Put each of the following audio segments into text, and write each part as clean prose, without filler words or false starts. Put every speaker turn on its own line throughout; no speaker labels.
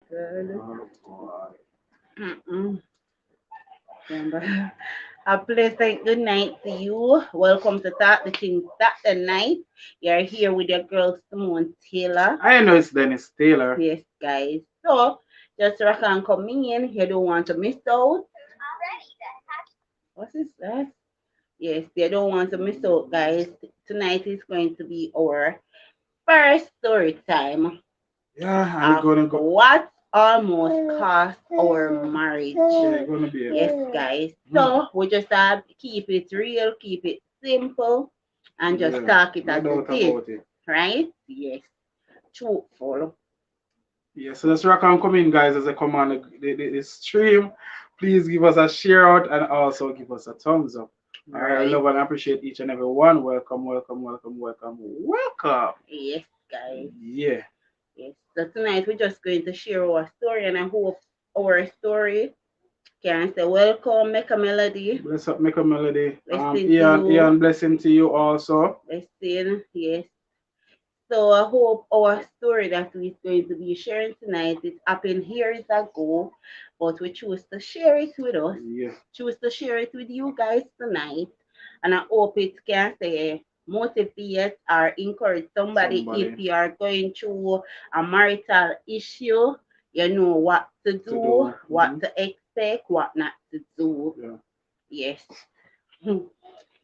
God.
Oh, boy.
Mm-mm. Remember. A pleasant good night to you. Welcome to Talk the Things That the Night. You're here with your girl Simone Taylor.
I know it's Dennis Taylor.
Yes, guys. So just rock and come in. You don't want to miss out. What is that? Yes, you don't want to miss out, guys. Tonight is going to be our first story time
Yeah, and we're
of
gonna go.
what almost cost our marriage.
Yeah, gonna be a.
Yes, guys.
Mm,
So we just have to keep it real, keep it simple, and just
yeah,
talk it
no
as it
doubt
is.
about it.
Right? Yes. Truthful.
Yeah, so let's rock and come in, guys, as I come on the stream. Please give us a share out and also give us a thumbs up. All right, I
Right?
love and appreciate each and every one. Welcome, welcome, welcome, welcome, welcome.
Yes, guys.
Yeah,
Yes. So tonight we're just going to share our story, and I hope our story can say welcome, make a melody.
bless up, make a melody.
Listen to
Ian,
you.
blessing to you also.
Listen, yes. So I hope our story that we're going to be sharing tonight, it happened years ago, but we choose to share it with us,
Yeah,
choose to share it with you guys tonight, and I hope it can say motivate or encourage somebody if
somebody
you are going through a marital issue. You know what to
to
do,
do.
what to expect, what not to do.
Yeah.
Yes.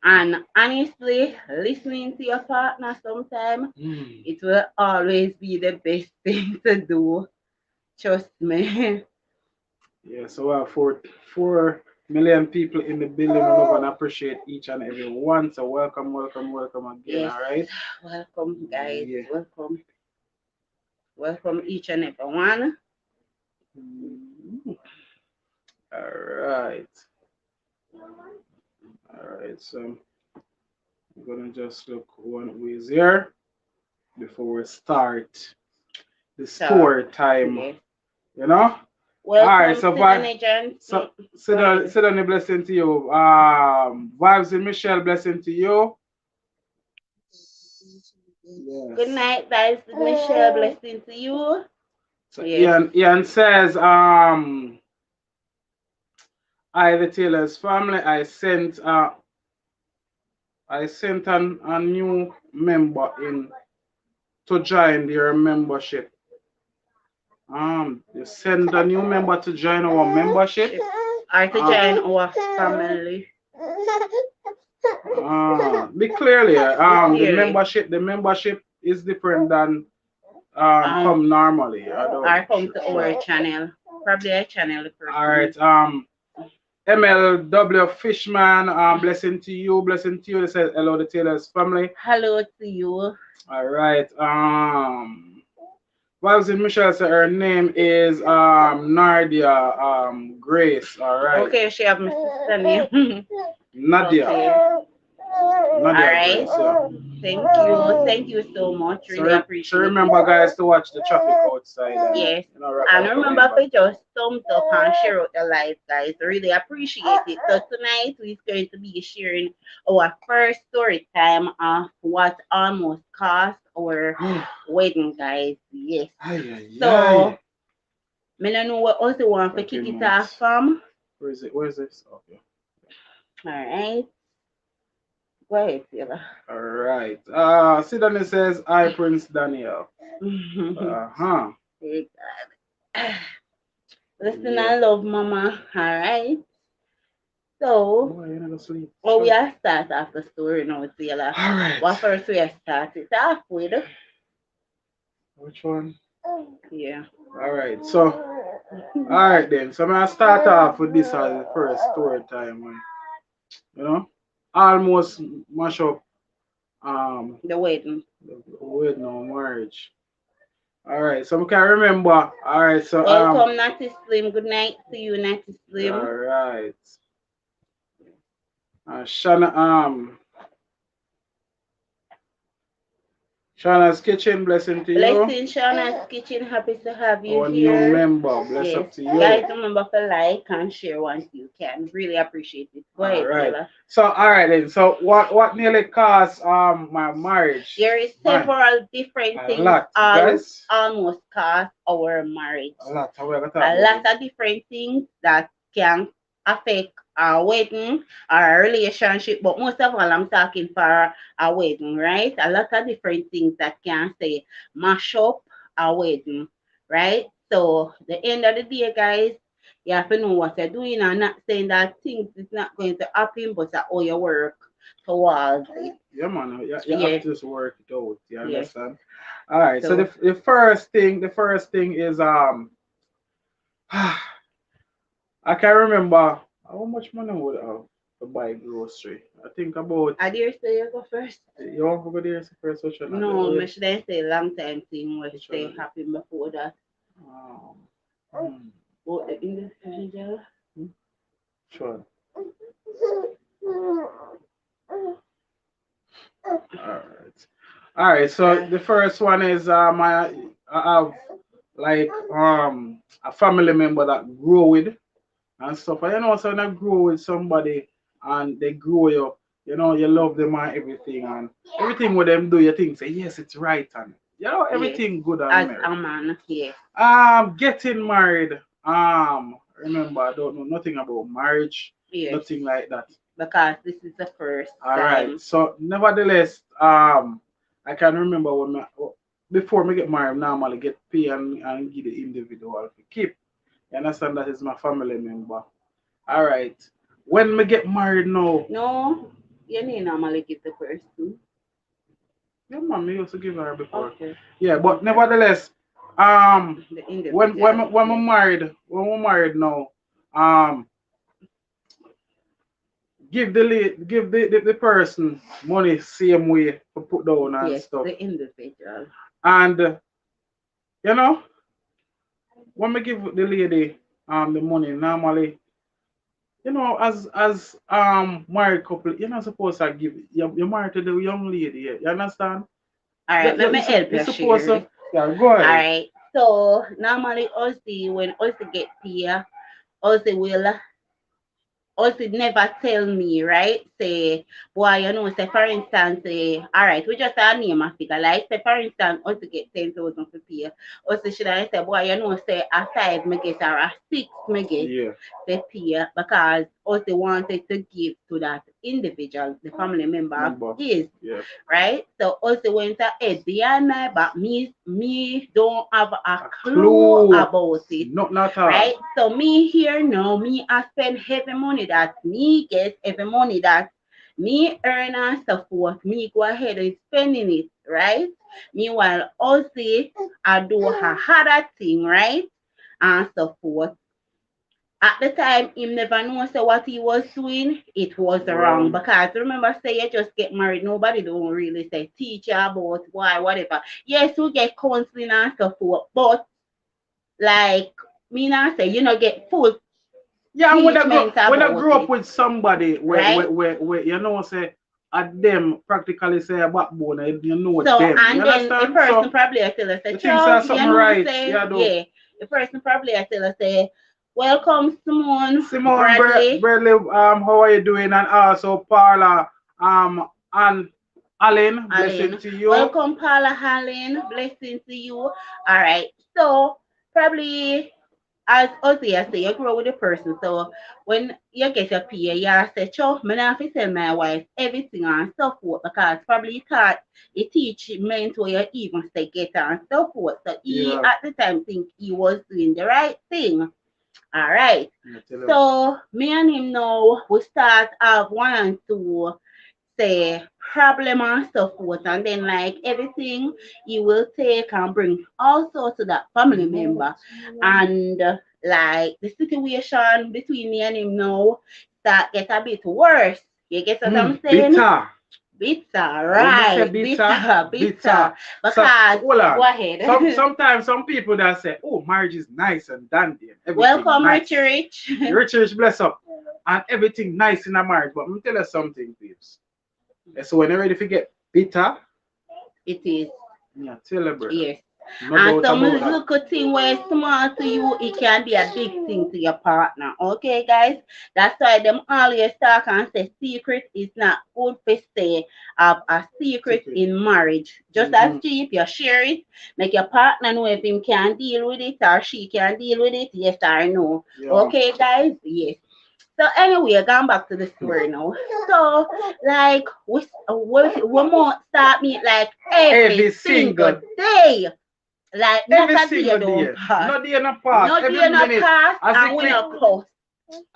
And honestly, listening to your partner sometimes
Mm.
it will always be the best thing to do. Trust me.
Yeah, so we have 4 million people in the building. I love and appreciate each and every one. So welcome, welcome, welcome again.
Yes.
All right.
Welcome, guys.
Yeah.
Welcome. Welcome each and every one.
Mm. All right. All right. So I'm gonna just look one ways here before we start the
So,
story time.
yes.
You know. All right.
Welcome
So
to the
vi-
Nigerian.
so
Go
sit down,
ahead.
sit down. A blessing to you. Vibes and Michelle, blessing to you.
Good
Yes.
night, guys. Michelle, blessing to you.
So
Yes.
Ian says, I the Taylor's family, I sent a new member in to join your membership. You send a new member to join our membership.
Or to
Uh,
join our family.
be clearly,
Clearly.
the membership is different than
Um,
come normally. I don't
or come to
sure.
our channel. Probably a channel
All
person.
right. MLW Fishman, blessing to you, blessing to you. They said hello to Taylor's family.
Hello to you.
All right. Vibes in Michelle said her name is Nardia Grace. All right.
Okay, she have my sister name.
Nadia.
Okay. All
Nadia
right.
Grace. Yeah.
Thank you. Thank you so much. Really
So
appreciate it.
remember, guys, to watch the traffic outside.
Yes.
You know, rock
And
and come
remember
in
if
back.
you just thumbs up and share out the live, guys. Really appreciate it. So tonight we're going to be sharing our first story time of what almost cost our wedding, guys. Yes.
Ay, ay,
So
ay.
me no know what else you want to kick
13
it off
minutes.
from.
Where is it? Where is this? Okay.
All right. Go ahead, Taylor.
All right. Sidney says, "I Prince Daniel." Uh huh.
Hey, God. Listen,
Yeah.
I love mama. All right. So,
Boy, you're not asleep.
well, we
Sure.
are start off the story now, Taylor.
All right.
What first we are start it off with?
Which one?
Yeah.
All right. So, all right then. So I'm gonna start off with this as the first story time. You know, almost mash up
The wedding.
with no marriage. All right. So I can remember. All right. So
Welcome, Natty Slim. Good night to you, Natty Slim.
all right. Shana Shauna's Kitchen, blessing to you.
Blessing Shauna's Kitchen, happy to have you
Our new
here.
member, bless
Yes,
up to you.
guys, remember to like and share once you can. Really appreciate it. Go
All
ahead,
right.
Taylor.
So, all right then. So, what nearly cost my marriage?
There is
Man,
several different
a
things
lot, guys.
almost cost our marriage.
A lot. How we gonna talk
A
about
lot
it?
of different things that can affect our wedding, our relationship, but most of all, I'm talking for a wedding, right? A lot of different things that can say mash up a wedding, right? So the end of the day, guys, you have to know what you're doing. I'm not saying that things is not going to happen, but that all your work towards it.
Yeah, man. You
Yeah,
have to just work it out. You
yeah.
understand? All right. So
So
the first thing is I can remember how much money I would have to buy grocery. I think about
I dare say you go first.
you want to go there first, which one?
No, me should I say long time thing where
Which
stay
one?
happy before that.
Um, hmm,
Both the individual.
hmm, sure. All right. All right. So
Yeah.
the first one is I have like a family member that grow with and stuff. And you know, so when I grow with somebody and they grow you, you know, you love them and everything what them do, you think say yes, it's right and you know
Yes.
everything good and
As
merry.
a man, yes.
Getting married. Remember I don't know nothing about marriage,
Yes.
nothing like that.
Because this is the first
All right.
time.
So nevertheless, I can remember before me get married, normally get pay and give the individual to keep. You understand that is my family member. All right. When me get married now,
No, you need normally give the person.
yeah, man, me used to give her before.
Okay.
Yeah, but
Okay.
nevertheless, um,
The
when
individual.
when we
Yes.
married, when we married now, um, give the person money same way to put down and
Yes,
stuff.
the individual.
And you know, when we give the lady the money, normally, you know, as married couple, you're not supposed to give you're married to the young lady, yeah. You understand?
All
You,
right, let
you,
me
you,
help
you're
you
supposed
share.
to, yeah, go
All
ahead.
right. So normally us when us get here, us will also never tell me, right? Say, boy, you know, say for instance, say, all right, we just a name a figure. Like say for instance, also get 10,000 for pay. Also should I say, boy, you know, say a five me get or a six me get
Yeah.
the pay because also wanted to give to that individual, the family member of
Number.
his,
Yeah.
right? So also went ahead behind my back, me don't have a
A
clue
clue.
about it,
Not at all.
right? So me here now, me I spend heavy money that me get, every money that me earn and so forth, me go ahead and spending it, right? Meanwhile, also I do a harder thing, right? And so forth. At the time, him never know say what he was doing, it was wrong.
Wrong.
Because remember, say you just get married, nobody don't really say teach you about why, whatever. Yes, we get counseling and so forth, but like me not say you know get full
Yeah, and
teachment
when I
about
grew up
it,
with somebody
right?
where you know say at them practically say a backbone, you know
So
them. You
and then the
understand?
person
So
probably I tell us say,
the things
Chuck,
are
you
something
know
right.
say
Yeah, do.
yeah. The person probably I tell us say, welcome Simone
Simone
Bradley,
Bradley, how are you doing? And also Paula, and Alan, blessing
Alan.
to you.
Welcome Paula Allen, blessing to you. All right. So probably as also I say you grow with the person. So when you get your pay, you say, Cho, me not have to tell my wife everything and so forth because probably he thought he teach meant where you even say get and so forth. So he
Yeah.
at the time think he was doing the right thing. All right.
Yeah, tell him.
So me and him now we start have one and two say problem and so forth and then like everything you will take and bring also to that family member and like the situation between me and him now that get a bit worse. You get what I'm saying?
Bitter.
Bitter,
When me say
right?
bitter,
Bitter,
bitter.
bitter.
So
Because
hold
go
on.
ahead.
Sometimes some people that say, oh, marriage is nice and dandy and everything
Welcome, Rich
nice.
Rich.
Rich bless up. And everything nice in a marriage. But let me tell you something, babes. So when you're ready to get bitter,
It is.
Yeah, tell you, brother.
Yes.
No
And
doubt
some
about that.
little thing where it's small to you, it can be a big thing to your partner. Okay, guys? That's why them always talk and say secret is not good for say of a secret
Secret.
in marriage. Just as
Mm-hmm.
cheap, you share it, make your partner know if him can deal with it or she can deal with it, yes or no.
Yeah.
Okay, guys? Yes. So anyway, going back to the story now. So like we more start meet like every
Every
single
single,
day. Like not
every
a day
single
don't
day.
pass.
No day no pass.
No
Every
day no
minute.
pass
As
and
you
we
click,
no cuss.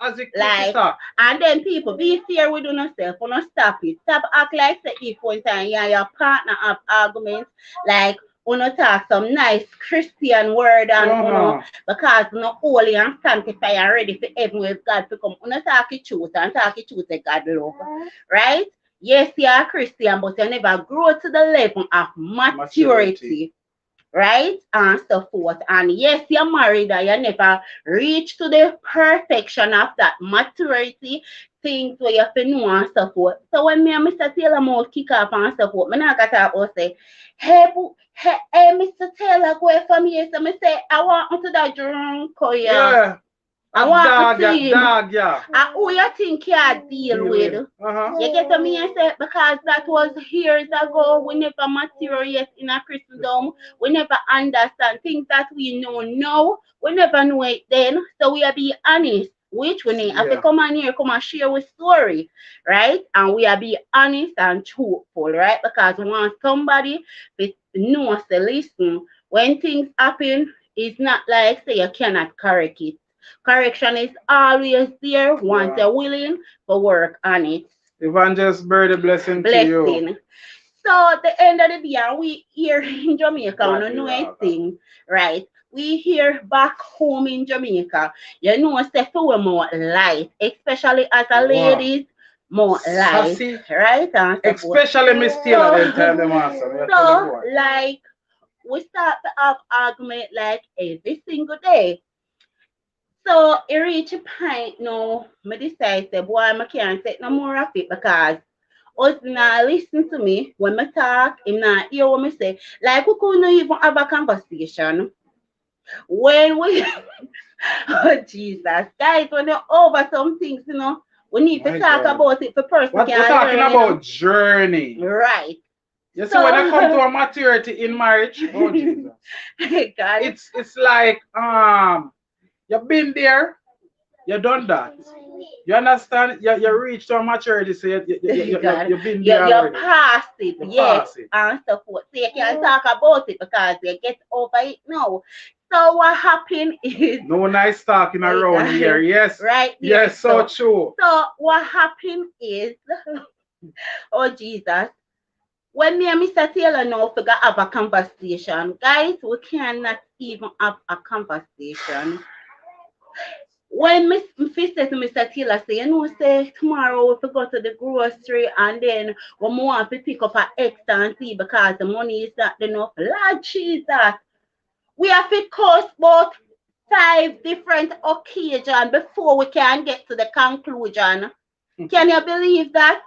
as you click it
Like
up.
and then people be fair with yourself, you no stop it. Stop act like say if one time you and your partner have arguments, like uno talk some nice Christian word and uno
Uh-huh.
because uno holy and sanctified and ready for heaven with God to come. Uno talk the truth and talk the truth that God love. Right? Yes, you are Christian, but you never grow to the level of
Maturity.
maturity, right? And so forth. And yes, you're married and you never reach to the perfection of that maturity, things where you have to know and so forth. So when me and Mr. Taylor mouth kick off and so forth, me not got to about say, hey, Mr. Taylor, go away from here. So me say, I want to that drunk, oh yeah.
Yeah.
I
A
want to
dog,
see
yeah.
him.
Dog, yeah.
And who you think you deal
Deal
with?
with. Uh-huh.
You get to me and say, because that was years ago, we never mature yet in a Christendom. We never understand things that we know now. We never know it then. So we are be honest. Which we need. If you
Yeah.
come on here, come and share with story, right? And we are be honest and truthful, right? Because we want somebody to know, say, listen, when things happen, it's not like say you cannot correct it. Correction is always there once
Yeah.
you're willing to work on it.
Evangelist Birdie, blessing to you.
Blessing. So at the end of the day, and we here in Jamaica, we don't
Bradley
know
Raga.
anything, right? We here back home in Jamaica, you know, say for more light, especially as a
Wow.
ladies, more light,
Sassy.
right? And so forth.
Especially Miss Taylor them time them answer. Me I tell you
So
what.
like we start to have argument like every single day. So it reach a point now, I decide say, boy, I can't take no more of it because us not listen to me when I talk, him not hear what I say. Like we couldn't even have a conversation. When we oh Jesus, guys, when you're over some things, we need to
My
talk
God.
about it for person
What we're
can
talking
learn,
about journey.
Right.
You see, when I come to
So
a maturity in marriage, oh Jesus.
God,
It's like you've been there, you done that. You understand? You reached to a maturity, so
God,
you've been
you
there
you're
already.
past it,
You
yes,
pass it.
and so forth. So you can talk about it because you get over it now. So what happened is
No nice talking around here. Yes.
right here.
Yes, so true.
So what happened is, oh Jesus, when me and Mr. Taylor now figure have a conversation, guys, we cannot even have a conversation. When Miss Fist said to Mr. Taylor, say, say tomorrow we go to the grocery and then we want to pick up an extra and see because the money is not enough. Lord Jesus, we have to cost about 5 different occasions before we can get to the conclusion. Can you believe that?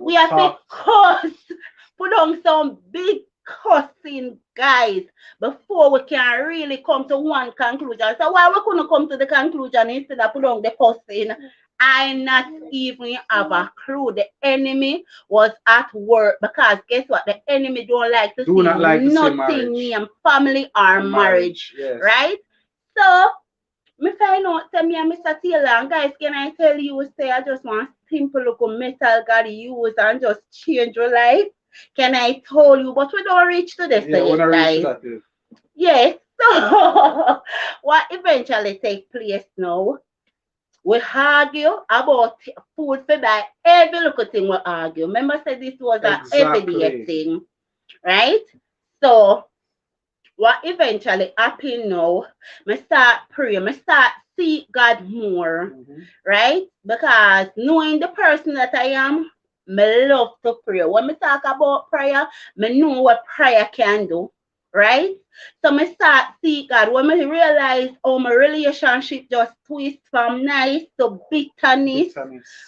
We have to cost, put on some big cussing, guys, before we can really come to one conclusion. So why we couldn't come to the conclusion instead of put on the cussing? I not even have a clue. The enemy was at work because guess what? The enemy don't like to
Do
see
not like to see
nothing
marriage.
named family or marriage,
Yes.
right? So me find out say me and Mr. Taylor and guys, can I tell you say I just want simple look metal God use and just change your life? Can I tell you? But we don't reach to this
Yeah, when I
yet,
reach to
guys.
that.
Yes. So what eventually take place now? We argue about food for buy. Every little thing we argue. Remember, I said this was an everyday thing, right? So what eventually happened now, I start praying, I start seek God more, right? Because knowing the person that I am, I love to pray. When I talk about prayer, I know what prayer can do, right? So I start seek God. When I realize how my relationship just twist from nice to bitterness,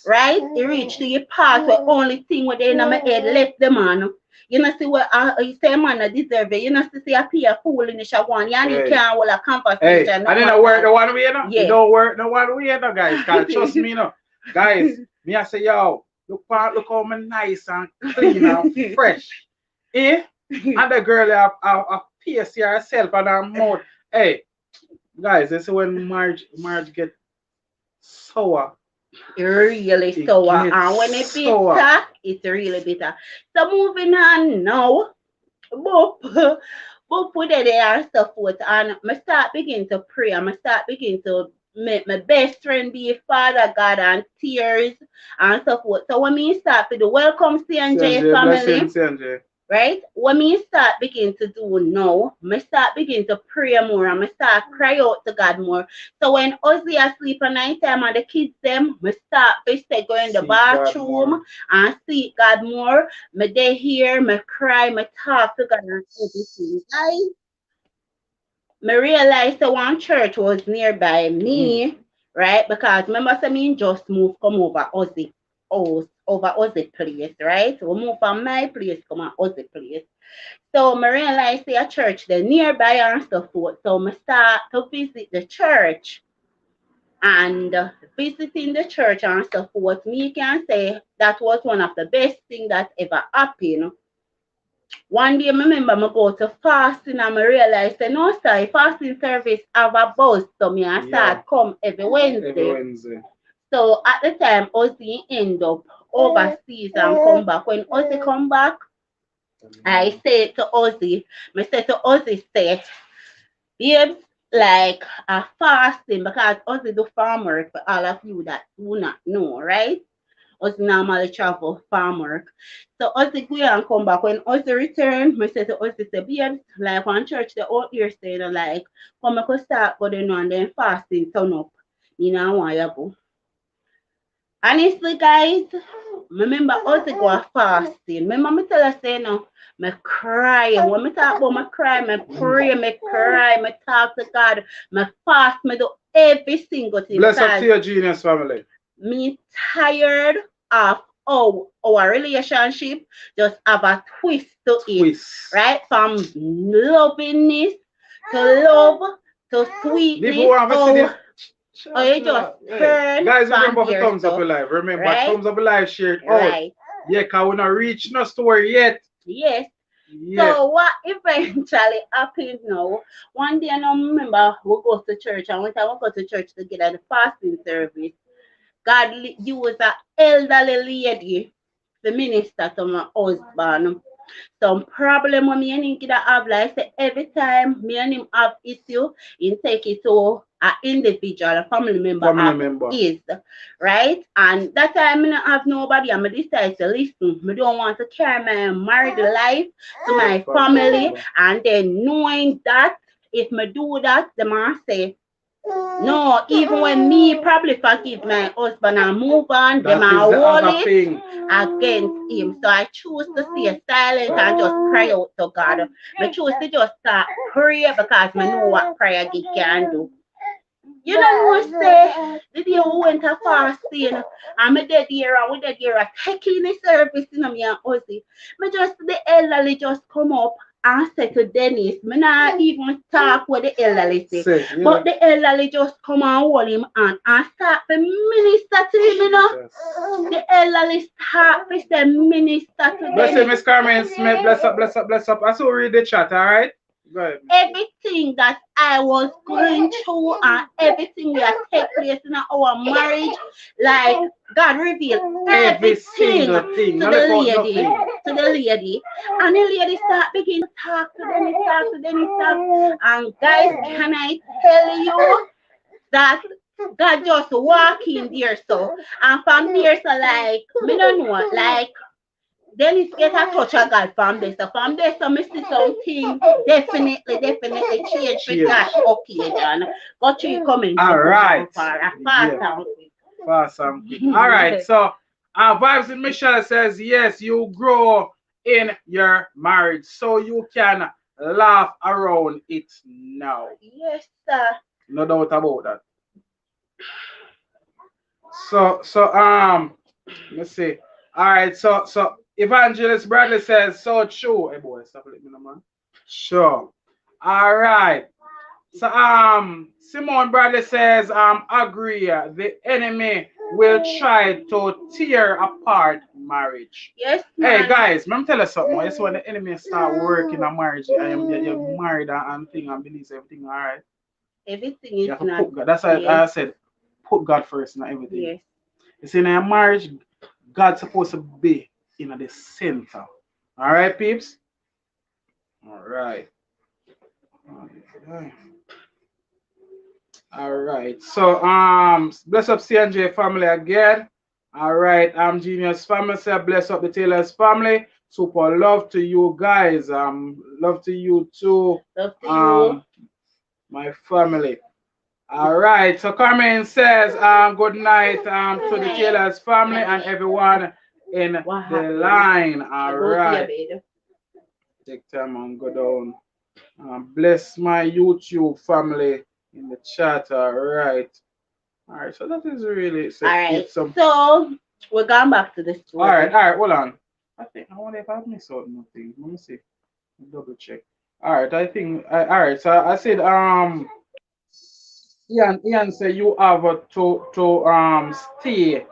right? It reached to the part where only thing within my head left the man. You know, see what you say, man, I deserve it. You know, see, I pay a fool in the shop one. You
Hey.
can't hold a
Hey,
conversation.
and then I work the one way, you know?
Yeah.
It don't work the one way, you know, guys. Cause trust me, you know. Guys, me I say, yo, look how me nice and clean and fresh. Eh? And the girl have pierce herself and her mouth. Hey, guys, this is when marriage get sour.
Really
It
sour.
gets
And when it
sour.
bitter, it's really bitter. So moving on now. Boop. Boop with it and so forth. And I start begin to pray. And I start begin to make my best friend be Father God and tears and so forth. So when me start with the welcome CNJ family.
Blessing, CNJ.
Right? When me start begin to do now, me start begin to pray more and me start cry out to God more. So when Ozzy asleep at night time and the kids them, me start to say go in the bathroom and seek God more. Me dey here, me cry, me talk to God and everything. Me realize that one church was nearby me, right? Because remember say me just move come over Ozzy house, over Ozzy place, right? We move from my place come on Ozzy place. So I realized see a church there nearby and so forth. So I start to visit the church and visiting the church and so forth. Me can say that was one of the best things that ever happened. One day I remember I go to fasting and I realized that no sir, fasting service have a bus. So me I start come every Wednesday. So at the time Ozzy end up overseas and come back. When Ozzy come back, I say to Ozzy, I say to Ozzy, say, babes, like a fasting because Ozzy do farm work for all of you that do not know, right? Ozzy normally travel farm work. So Ozzy go and come back. When Ozzy return, I say to Ozzy, say, babes, like one church they out here saying like, come I could start going on and then fasting turn up. You know, I want you go. Honestly, guys, remember Ozzy go fasting. Remember me tell us say no, me cry. When me talk about me cry, me pray, me cry, me talk to God, me fast, me do every single thing.
Bless up to your genius family.
Me tired of our relationship just have a twist to it. Right? From lovingness to love to sweetness. Oh, you just turn.
Guys, remember the thumbs up alive. Remember, right? Thumbs up alive, share it out. Right. Yeah, because we're not reach no story yet.
Yes. So what eventually happened now? One day I don't remember we go to church and one time we go to church to get at the fasting service. God used an elderly lady to minister to my husband. Some problem with me and him could have like say every time me and him have issue, he take it to an individual, a family member is right. And that time I don't have nobody and I decide to listen. I don't want to carry my married life to my family and then knowing that if I do that, the man say no, even when me probably forgive my husband and move on, them are hold it against him. So I choose to stay silent and just cry out to God. I choose to just start prayer because I know what prayer can do. You know what say the day we went to fasting and I did here and we did here taking the service in me and Ozzy. Me just the elderly just come up and say to Dennis, me not even talk what the elderly say. But the elderly just come and hold him and start to minister to him, you know. Yes. The elderly start to say minister to Dennis.
Bless you, Miss Carmen Smith. Bless up, bless up, bless up. I saw read the chat, alright?
Everything that I was going through and everything that take place in our marriage, like God revealed everything to the lady, and the lady start begin to talk to Dennis, and guys, can I tell you that God just walk in there so, and from there so like, me don't know, like. Then it get a touch of God from this. So from this, so I see something definitely change for that occasion. Got you coming.
All right. Fast and quick. All right. So, Vibes in Michelle says, yes, you grow in your marriage, so you can laugh around it now.
Yes, sir.
No doubt about that. So, let's see. All right. So Evangelist Bradley says, so true. Hey boy, stop letting me know, man. Sure. All right. So Simone Bradley says agree. The enemy will try to tear apart marriage.
Yes,
Hey
man.
guys, let me tell you something. It's when the enemy start working a marriage and you're married and thing and believe everything all right.
Everything
You
is
have to
not.
put God. That's why
Yes,
I said put God first in everything.
yes.
You see in a marriage, God's supposed to be in the center. All right, peeps. All right. All right. So bless up CNJ family again. All right. I'm Genius family. Say bless up the Taylor's family. Super love to you guys. Love to you too.
Love to you.
Um my family. All right. So Carmen says good night to the
Night.
Taylor's family and
Night.
everyone in
What
the
happened?
line.
I
All
go to your
right.
bed.
Take time and go down. Bless my YouTube family in the chat. All right. All right. So that is really so
All right.
it's some.
So we're going back to the
All right.
story.
All right. Hold on. I think I wonder if I've missed out nothing. Let me see. Double check. All right. I think. All right. So I said Ian said you have to stay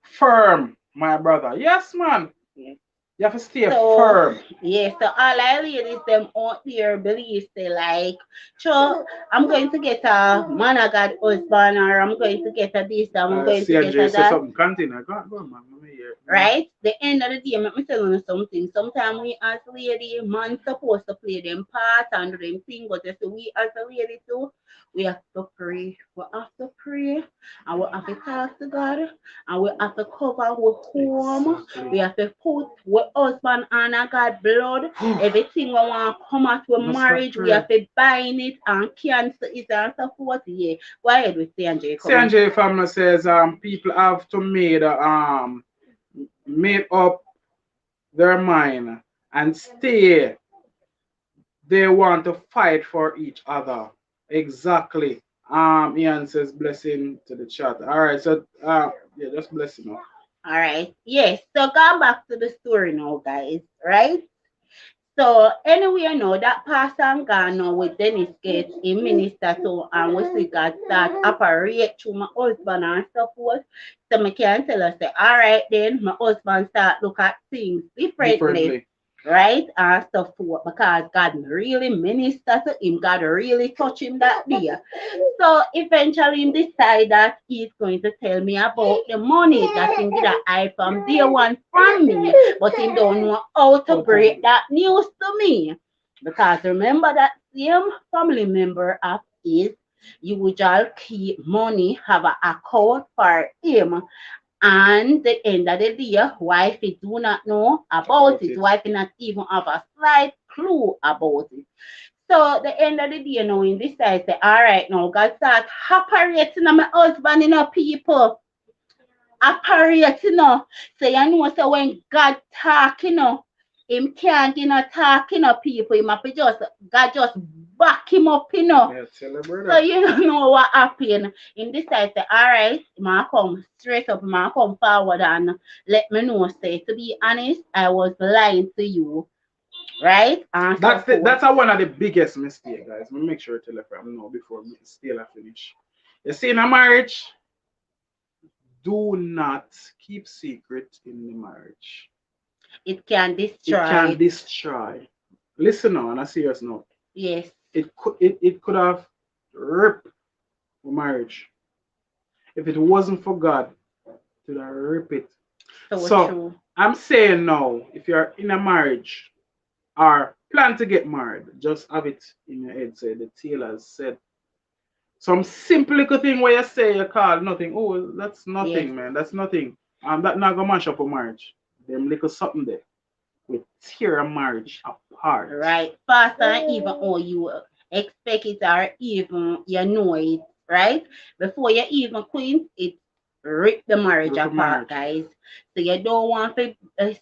firm, my brother. Yes, man.
Yes.
You have to stay
So
firm.
yeah, so all I ladies them out there believe say like, sure, I'm going to get a man of God husband or I'm going to get a this, I'm going to get
CNJ
a
say
that.
something. Continue. Go on, man. Let me hear.
Right? The end of the day, let me tell you something. Sometimes we as lady, man supposed to play them part and do them thing, but you see, we as a lady too, we have to pray. We have to pray and we have to talk to God and we have to cover our home. We
Exactly.
have to put our husband under God blood. Everything we want to come out with
Must stop
marriage, we have
pray.
to bind it and cancel it and so forth. Yeah. Go ahead with CNJ coming.
CNJ family says people have to made up their mind and stay. They want to fight for each other. Exactly. Ian says blessing to the chat. All right, so yeah, just blessing.
All right. Yes. So going back to the story now, guys. Right. So anyway, you know that Pastor and Ghana with Dennis Gates in minister so and we see God start operate through my husband and so forth. So me can tell us say, all right then my husband start look at things differently.
Differently.
Right? And stuff forth because God really minister to him, God really touch him that day. So eventually he decide that he's going to tell me about the money that he did I from day one from me, but he don't know how to break that news to me. Because remember that same family member of his usual keep money, have an account for him. And the end of the day, wife do not know about it. Wife not even have a slight clue about it. So the end of the day, now in this side, say, all right, now God start operating on my husband, people. Operating, So you know, so when God talk, him can't, talk, people. Him have to just, God just back him up,
Yeah, tell her
So
brother.
you don't know what happened. In this side, say, all right, ma come straight up, ma come forward and let me know, say, to be honest, I was lying to you, right? And so forth.
That's one of the biggest mistake, guys. Let me make sure to tell her know before we still finish. You see, in a marriage, do not keep secret in the marriage.
It can
It can
destroy.
destroy. Listen now, on a serious note.
Yes,
It could have ripped the marriage if it wasn't for God to rip it.
so
So
true.
I'm saying now, if you're in a marriage or plan to get married, just have it in your head. Say the tailors said some simple little thing where you say you call nothing. Oh, that's
Yes.
nothing, man. That's nothing. That not gonna mash up a marriage. Them little something there will tear a marriage apart.
Right. Faster even or you expect it or even you know it, right? Before you even quit, it rip the marriage
Rip a
apart,
marriage.
guys. So you don't want to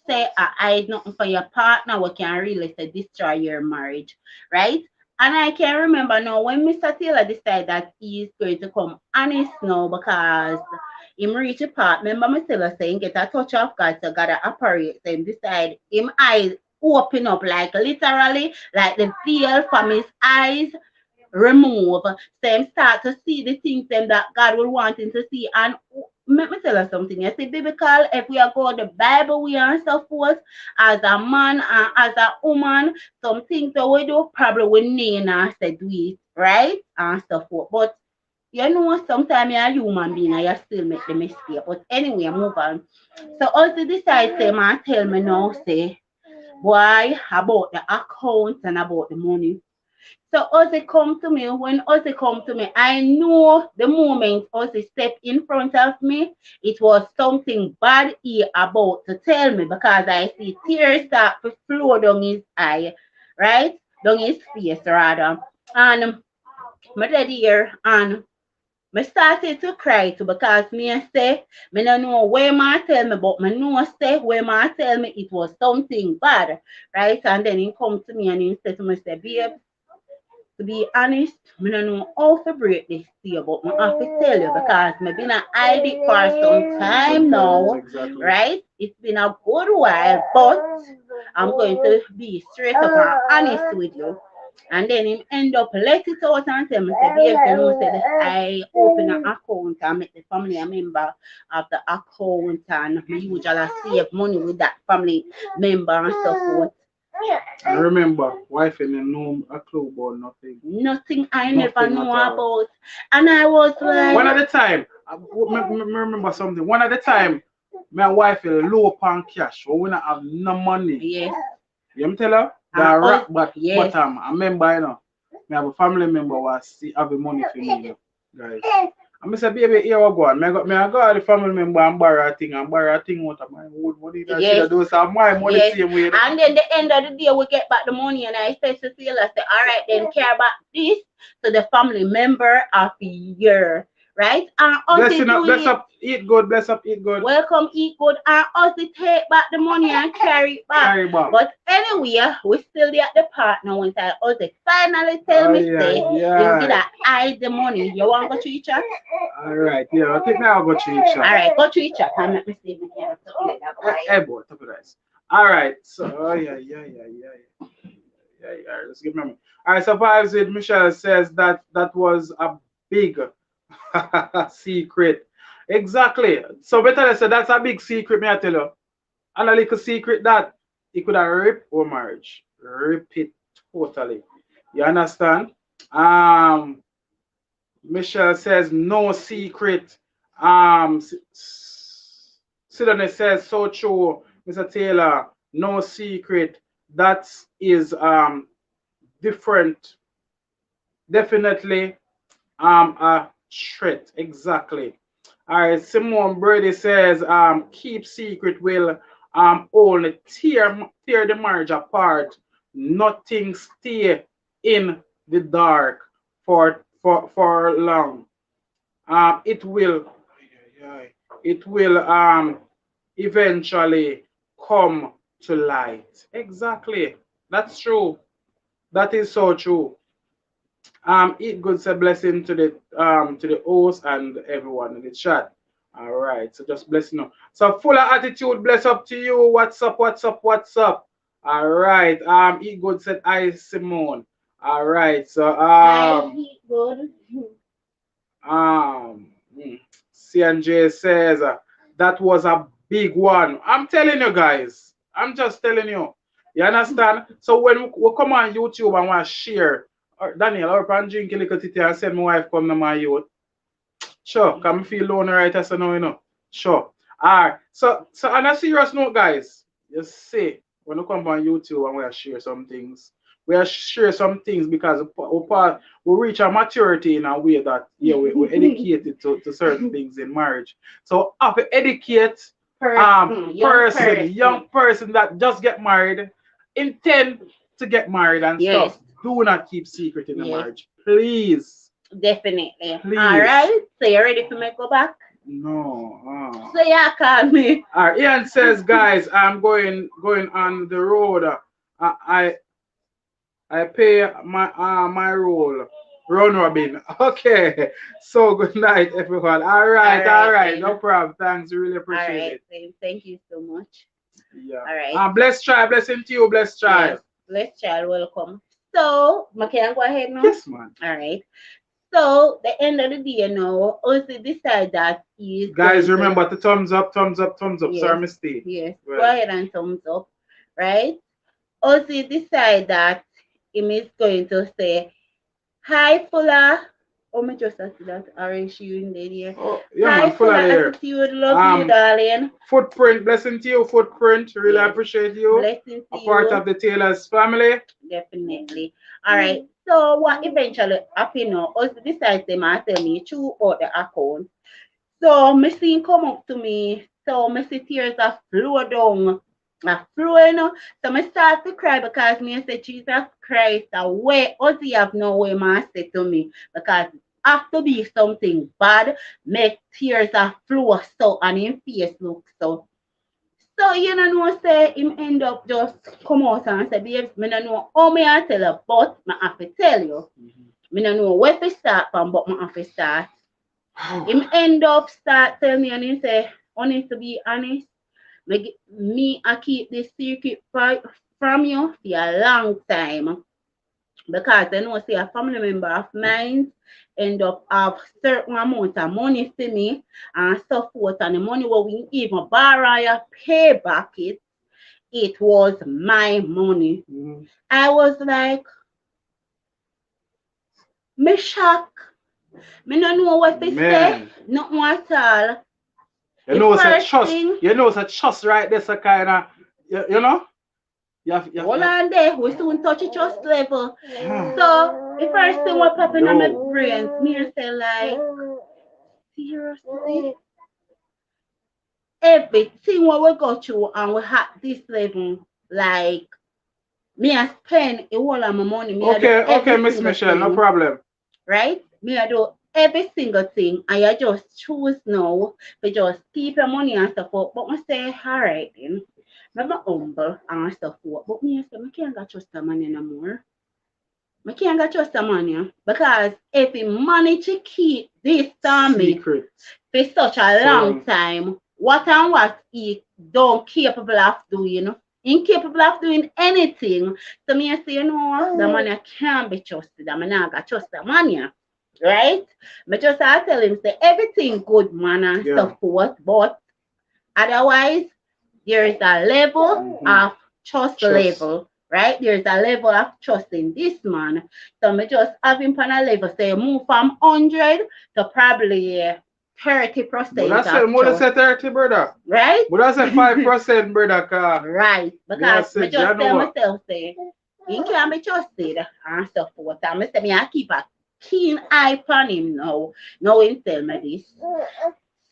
say I hide nothing for your partner what can really say destroy your marriage, right? And I can remember now when Mr. Taylor decided that he's going to come honest now because him reach a part. Remember me tell her saying get a touch of God so God operate. So him decide him eyes open up like literally like the veil from his eyes remove. So him start to see the things them that God will want him to see. And let me tell you something. You see, biblical, if we are going the Bible, we are so forth as a man and as a woman, some things that we do probably we need and say do it, right? And so forth. But you know, sometimes you're a human being and you still make the mistake. But anyway, move on. So also decide say man tell me now say why about the account and about the money. So Ozzy come to me, when Ozzy come to me, I know the moment Ozzy stepped in front of me, it was something bad he about to tell me because I see tears start to flow down his eye, right? Down his face rather. And my daddy here and me started to cry too because me say, me no know where ma tell me, but me know say where ma tell me it was something bad, right? And then he come to me and he said to me, say, babe, to be honest, I don't know how to break this to you, but I have to tell you because I've been hide it for some time now,
Exactly.
right? It's been a good while, but I'm going to be straight up and honest with you. And then him end up let it out and tell me, say, babe, you know, say that I open an account and make the family a member of the account and we usually save money with that family member and so forth.
I remember wife and know a clue about nothing.
Nothing I never
Nothing
knew
at all.
about. And I was
One at
like,
a time, me remember something. One at a time, my wife is low on cash. So we not have no money.
yes,
You me tell her
and
that
us,
rock
yes,
bottom. I remember, you know, me have a family member was still have the money for me, you know, guys. I say, baby, here we go. I go to the family member and borrow a thing out of my own money that should
yes,
have done some my money
yes.
same way.
And then the end of the day, we get back the money, and I said to Cecilia, I said, all right, then care about this to the family member of the year, right? And us
Bless
they
you,
do
bless
it.
up, eat good, bless up, eat good.
Welcome, eat good, and us they take back the money and carry it back.
Carry back.
But anyway, we still there at the partner when I us they finally tell me say you did
Yeah.
I hide the money. You want to go to each chat?
All right, yeah, I think now I'll go to each
All right, go to each chat and let me see if we can calculate that.
Hey, boy, top of that. All right, so, oh, yeah. Let's get memory. All right, so Vibes with Michelle says that that was a big secret. Exactly. So better say that's a big secret, me I tell you. And a little secret that he could have ripped our marriage. Rip it totally. You understand? Um, Michelle says no secret. Sidonie says so true, Mr. Taylor. No secret. That is different. Definitely a threat. Exactly. All right. Simone Brady says keep secret will only tear the marriage apart. Nothing stay in the dark for long. It will it will eventually come to light. Exactly. That's true. That is so true. It goes a blessing to the host and everyone in the chat. All right, so just blessing up. So full of attitude, bless up to you. What's up? What's up? What's up? All right. It good said I Simone. All right. So
I eat good.
um CNJ says that was a big one. I'm telling you guys. I'm just telling you. You understand? So when we come on YouTube and want to share, Daniel, or can drink a little tea and send my wife come to my youth. Sure, can me feel lonely right as I know, you know. Sure. Alright. So on a serious note, guys, you see, when we come on YouTube and we share some things, we share some things because we reach a maturity in a way that yeah, we're educated to certain things in marriage. So have to educate young person that just get married, intend to get married and
Yes.
stuff. Do not keep secret in the
Yes.
marriage. Please.
Definitely.
Please.
All right. So you ready for me to go back?
No.
So yeah, call me.
All right. Ian says, guys, I'm going on the road. I I pay my role. Round robin. Okay. So good night, everyone. All right. No
then.
problem. Thanks. Really
All
appreciate
right
it.
then. Thank you so much.
Yeah.
All right.
Bless child. Blessing to you. Bless
Yes.
child.
Let's child welcome. So, can go ahead now?
Yes, man.
All right. So, the end of the day now, also decide that he is
Guys,
going to,
remember to thumbs up, thumbs up, thumbs up.
yes,
Sorry, mistake.
yes, go
Well,
ahead and thumbs up, right? Also decide that him is going to say, hi, Fuller. Oh, me just ask that. Orange you in there.
oh, yeah, man.
Hi,
Full
Fuller
of there.
Attitude. Love you, darling.
Footprint. Blessing to you, footprint. Really
Yes.
appreciate you.
Blessings to
A part
you.
of the Taylor's family.
Definitely. All right. So what eventually happened now, us decide them and tell me true about the account. So me see him come up to me. So me see tears a flow down. A flow, you know. So me start to cry because me say Jesus Christ away. Ozzy have no way man say to me. Because have to be something bad, make tears a flow so and him face look so. So you know say him end up just come out and say, babes, me no know how me I tell you, but me have to tell you. Me no know where to start from, but me have to start. Him end up start tell me and he say, honest to be honest, me I keep this secret from you for a long time. Because I know say a family member of mine end up have certain amount of money for me and so forth, and the money what we even borrow you pay back it was my money. I was like, me shock. Me no know what to say. Nothing at all.
You know, it's a trust. You know, it's a trust right there, so kind of, you know?
Hold on there, we soon touch the trust level. So, the first thing what popping in my brain, me say like, seriously? Everything what we go through and we had this level, like, me I spend a whole of my money.
Okay, Miss Michelle, no problem.
Right? Me I do every single thing and I just choose now to just keep your money and stuff up. But I say, alright then. I'm humble and stuff up. But me I say, I can't get trust the money no more. I can't get trust the money because if he manage to keep this to me for such a long time, what and what he don't capable of doing, incapable of doing anything. So me I say, you know, the money can't be trusted. I'm not gonna trust the money. Right? But just I tell him say everything good man and so forth, but otherwise there is a level of trust level, right? There is a level of trust in this man. So me just have him on a level say move from 100 to probably 30%.
But that's it, more than 30, brother.
Right?
But that's a 5%, brother.
Right. Because me just tell myself say he can be trusted and so forth. And I say me I keep a keen eye on him now. Now him tell me this.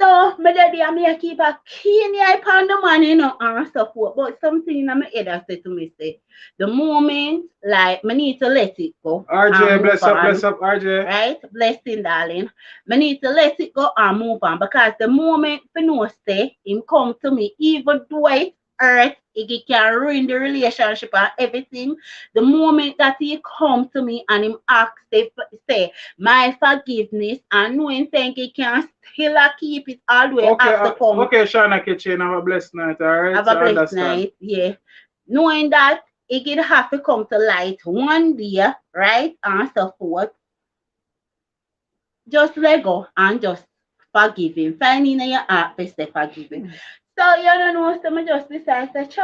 So my daddy and me I keep a keen eye on the man, and so forth. But something in my head I say to me say, the moment like me need to let it go.
RJ, bless up, RJ.
Right? Blessing, darling. Me need to let it go and move on because the moment you know say him come to me, even though it hurt, it can ruin the relationship and everything. The moment that he come to me and him ask say my forgiveness and knowing think he can still keep it all the way after come.
Okay, Shana Kitchen, have a blessed night, alright?
Have a blessed night, yeah. Knowing that it could have to come to light one day, right? And so forth. Just let go and just forgive him. Finding in your heart to say forgive him. So you don't know, so I just decided to say,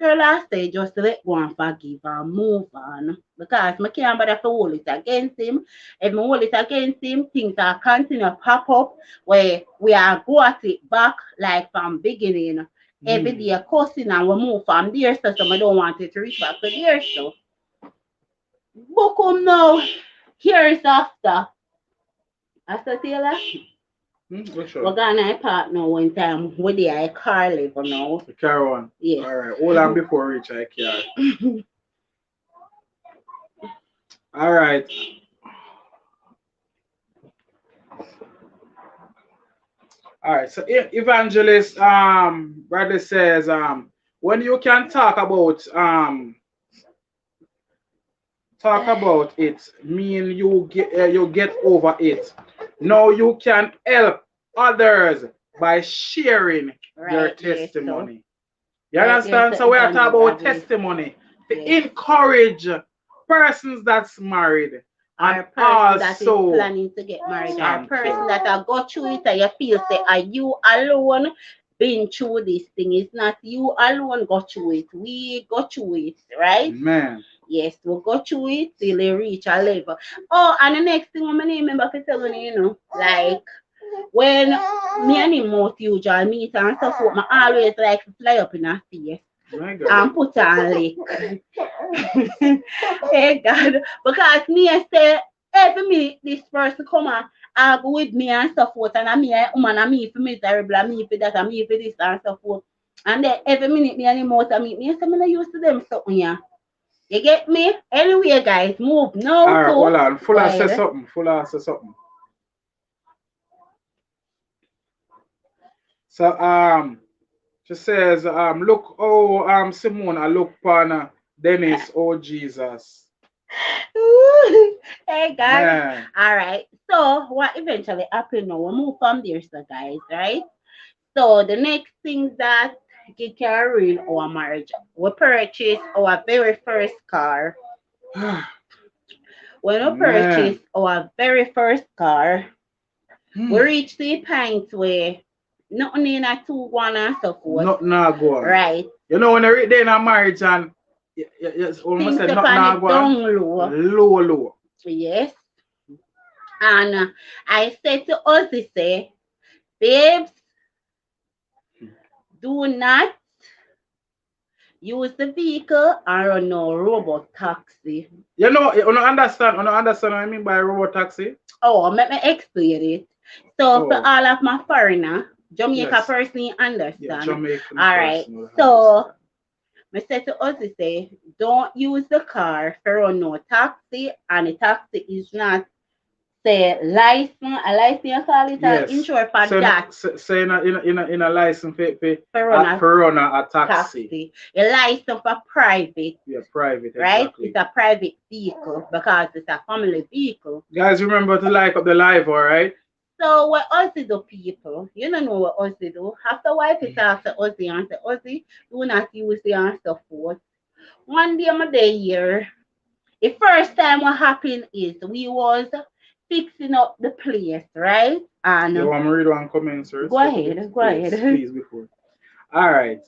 girl, I say just let go and forgive and move on. Because I can't bother to hold it against him. If I hold it against him, things are continue to pop up where we are go at it back like from beginning. Every day cussing and we move from there, so I don't want it to reach back to there. So book now. Here is after. After Taylor. We're gonna part now one time with the car level now.
The car one?
Yes.
Alright, hold on before we reach our car. Alright. Alright, so Evangelist Bradley says when you can talk about talk about it, mean you get over it. Now you can help others by sharing your
Right there, so
testimony. You
right there,
understand?
so
So we
it's
are talking about
underrated.
testimony
Yes.
to encourage persons that's married
Or
and
a person that is
also
planning to get married, or a
thank
person
you.
that I go through it and you feel say, are you alone been through this thing? It's not you alone go through it. We go through it, right?
Man.
Yes, we'll go through it till they reach a level. Oh, and the next thing I'm gonna remember for telling you, like when me and him most usual meet and so forth, I always like to fly up in a face
My God.
and put on lick. Hey God, because me I say every minute this person come and argue with me and so forth, and I me a woman and me for miserable, and me for that, and me for this and so forth. And then every minute me and him out and meet me, I say me not used to them something yeah. You get me? Anyway, guys, move now
Alright,
to
hold on.
go
Fuller say
ahead.
something. Fuller say something. So she says, look oh Simone, I look upon Dennis, oh Jesus.
Hey God.
Man.
All right. So what eventually happened now? We move from there, so guys, right? So the next thing that can ruin our marriage, we purchased our very first car. When we
Man.
purchased our very first car, we
Hmm.
reached the point where nothing in a two one and so forth.
Nothing now go on.
Right.
You know when they reach there in a marriage and you almost
Things
said
up
nothing
on
now
it
go on.
down low.
Low.
Yes. And I said to Ozzy, say, babes, do not use the vehicle or run no robot taxi.
You know, you don't understand what I mean by robot taxi?
Oh, let me explain it. So for
Oh,
all of my foreigner, Jamaica
yes.
person
Yeah,
understand.
Jamaican
All right.
person will
So
understand.
I said to Ozzy, say, don't use the car for run no taxi, and the taxi is not say license, a license you call it, or
Yes.
insure for
So,
that.
so in a license
For run a
for run a taxi.
taxi. A license for private,
Yeah, private,
right? It's
exactly.
a private vehicle because it's a family vehicle.
Guys, remember to like up the live, alright?
So what Ozzy do people, you don't know what Ozzy do. After wife is after Ozzy and say, Ozzy, do not use the and so forth. One day my day here, the first time what happened is we was fixing up the place, right?
You
And
want me to read one comment first?
go ahead, go
Please,
ahead.
please before. Alright.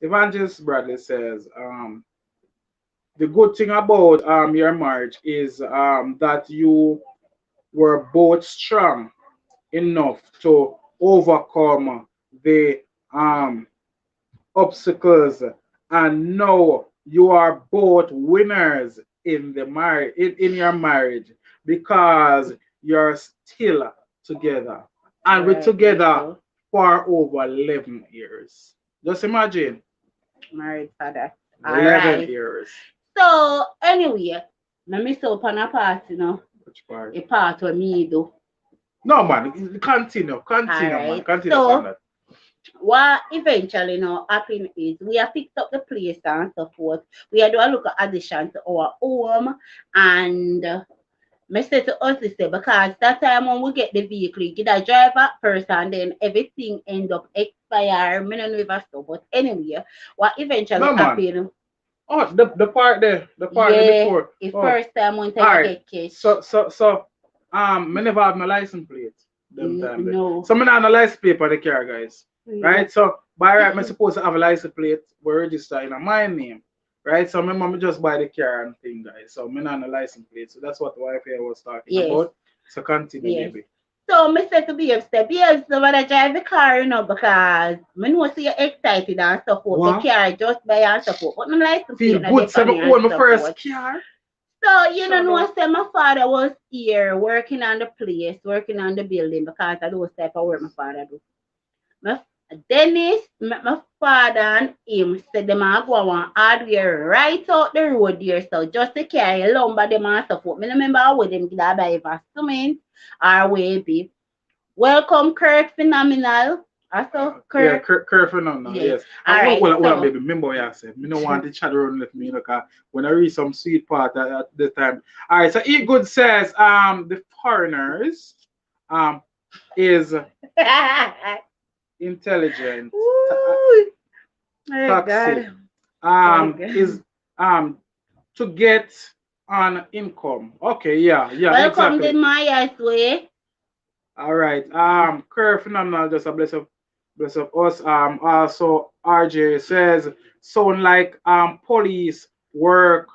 Evangelist Bradley says, the good thing about your marriage is that you were both strong enough to overcome the um obstacles, and now you are both winners in the marriage in your marriage because you're still together, and we're
Right there,
together
so
for over 11 years. Just imagine,
married father. All
11
right.
years.
So anyway, let me so upon a part,
Which part?
a part where me do.
No, man, continue,
All
man,
right.
continue upon
So
that.
what eventually now happened is we have fixed up the place and so forth. We had do a look at addition to our home, and I said to us this say because that time when we get the vehicle, you get a driver first and then everything end up expire. Me no know if I stop, but anyway, what eventually
No, man.
happened,
Oh, the part there
yeah,
before.
the
Oh,
first time when
all
you
right.
get catch.
Me never have my license plate them time there.
No.
So me not have a license plate for the car, guys. Right? So by right, me supposed to have a license plate where register in my name. Right? So my mom just buy the car and thing, guys. So me not have a license plate. So that's what the wife here was talking
Yes,
about. So continue,
yes.
baby.
So me said to BF, so when I drive the car, because me know see you excited and so forth. The
What?
car just buy and so forth. But my license
Feel
plate not
good, so
depend
me
and
own my
so
first
forth.
car.
So you
Shut
know,
up.
I said my father was here working on the place, working on the building because I do type of work my father do. My Dennis, my father and him said them a go on hardware right out the road there. So just to carry lumber them and so forth. Me no remember how them did I buy for cement or way be. Welcome Kirk Phenomenal. Also,
Yeah,
Kirk.
Kirk Fernando,
Yes.
yes.
All
And
right.
well,
So,
baby, remember what I said. Me no want the chat around with me, cause when I read some sweet part at the time. All right, so E Good says, the foreigners, is intelligent,
Woo. Oh
toxic,
God. Oh God.
is to get an income. Okay, yeah,
Welcome to
exactly.
Maya's way.
All right. Curve phenomenal, just a bless of us. Also RJ says sound like police work.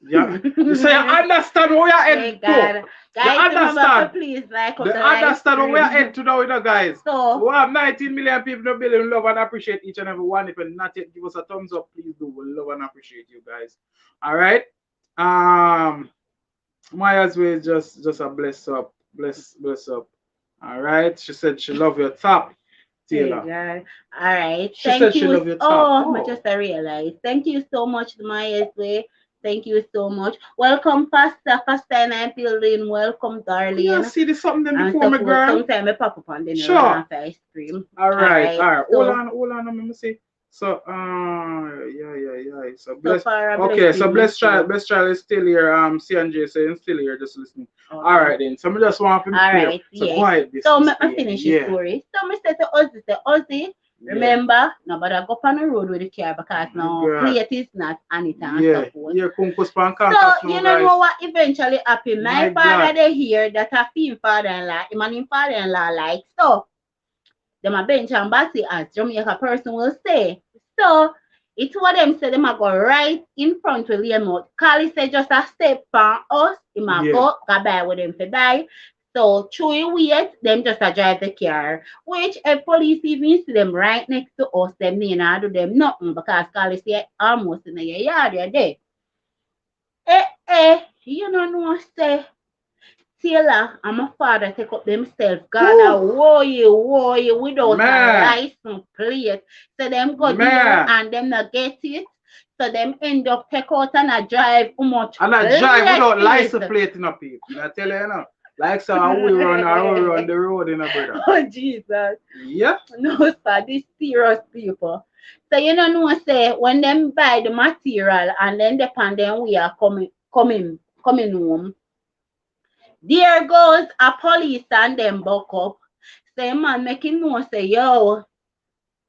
Yeah. You say you understand where you're
Oh
heading to.
God.
You
Guys, remember to
understand.
please like us
They
the live
understand where you're
stream.
heading to now, guys.
So,
We have 19 million people in the building. Love and appreciate each and every one. If you're not yet, give us a thumbs up, please do. We love and appreciate you guys. All right. Um, Maya's way is just a bless up. All right. She said she love your top,
hey
Taylor.
God. All right.
She
Thank
said she
you.
love your top.
Oh, I
Oh,
just I realized. Thank you so much, Maya's way. Thank you so much. Welcome, Pastor. Pastor and I building. Welcome,
could you
darling.
see this something them
And
before
so
me,
forth.
girl?
Sometimes I pop up and then I run
Sure.
off ice cream.
All
All
right,
right.
all right.
So
Hold on. Let me see. So, yeah. So
so
bless.
far a
Okay, so
blessing. So
bless child is still here. CNJ saying still here, just listening. All
okay.
right then. So me just want to
All
clear.
right,
So go
yes.
ahead,
So
business
I
lady.
finish the
Yeah,
story. So I said to Ozzy,
yeah.
remember, nobody go up on the road with the car because
My
now
God.
plate is not on it and so
Yeah,
forth.
yeah. Kunkus pan
So
kankas
you
now,
don't know
guys.
what eventually happened. My
My
father
God.
they hear that a film father-in-law, him and him father-in-law like so. Them a bench and batty as Jamaica person will say. So it's what them say them a go right in front with Liam out. Carly say just a step from us, him a
Yeah.
go by with them for die. So through it wait, them just a drive the car. Which a police even see them right next to us, them need not do them nothing because Carly say almost in the yard they're there. You know say Taylor and my father take up themselves, Ghana,
Whew.
whoa you, without a
Man,
license plate. So them go there
man.
and them not get it. So them end up take out and a drive how much
And I drive
plate
without
is.
license plate in a people. I tell you now. Like so how we run the road in a brother.
Oh Jesus.
Yeah.
No sir, these serious people. So you know say when them buy the material and then they pan them we are coming home. There goes a police and them buck up. Say man making no say yo,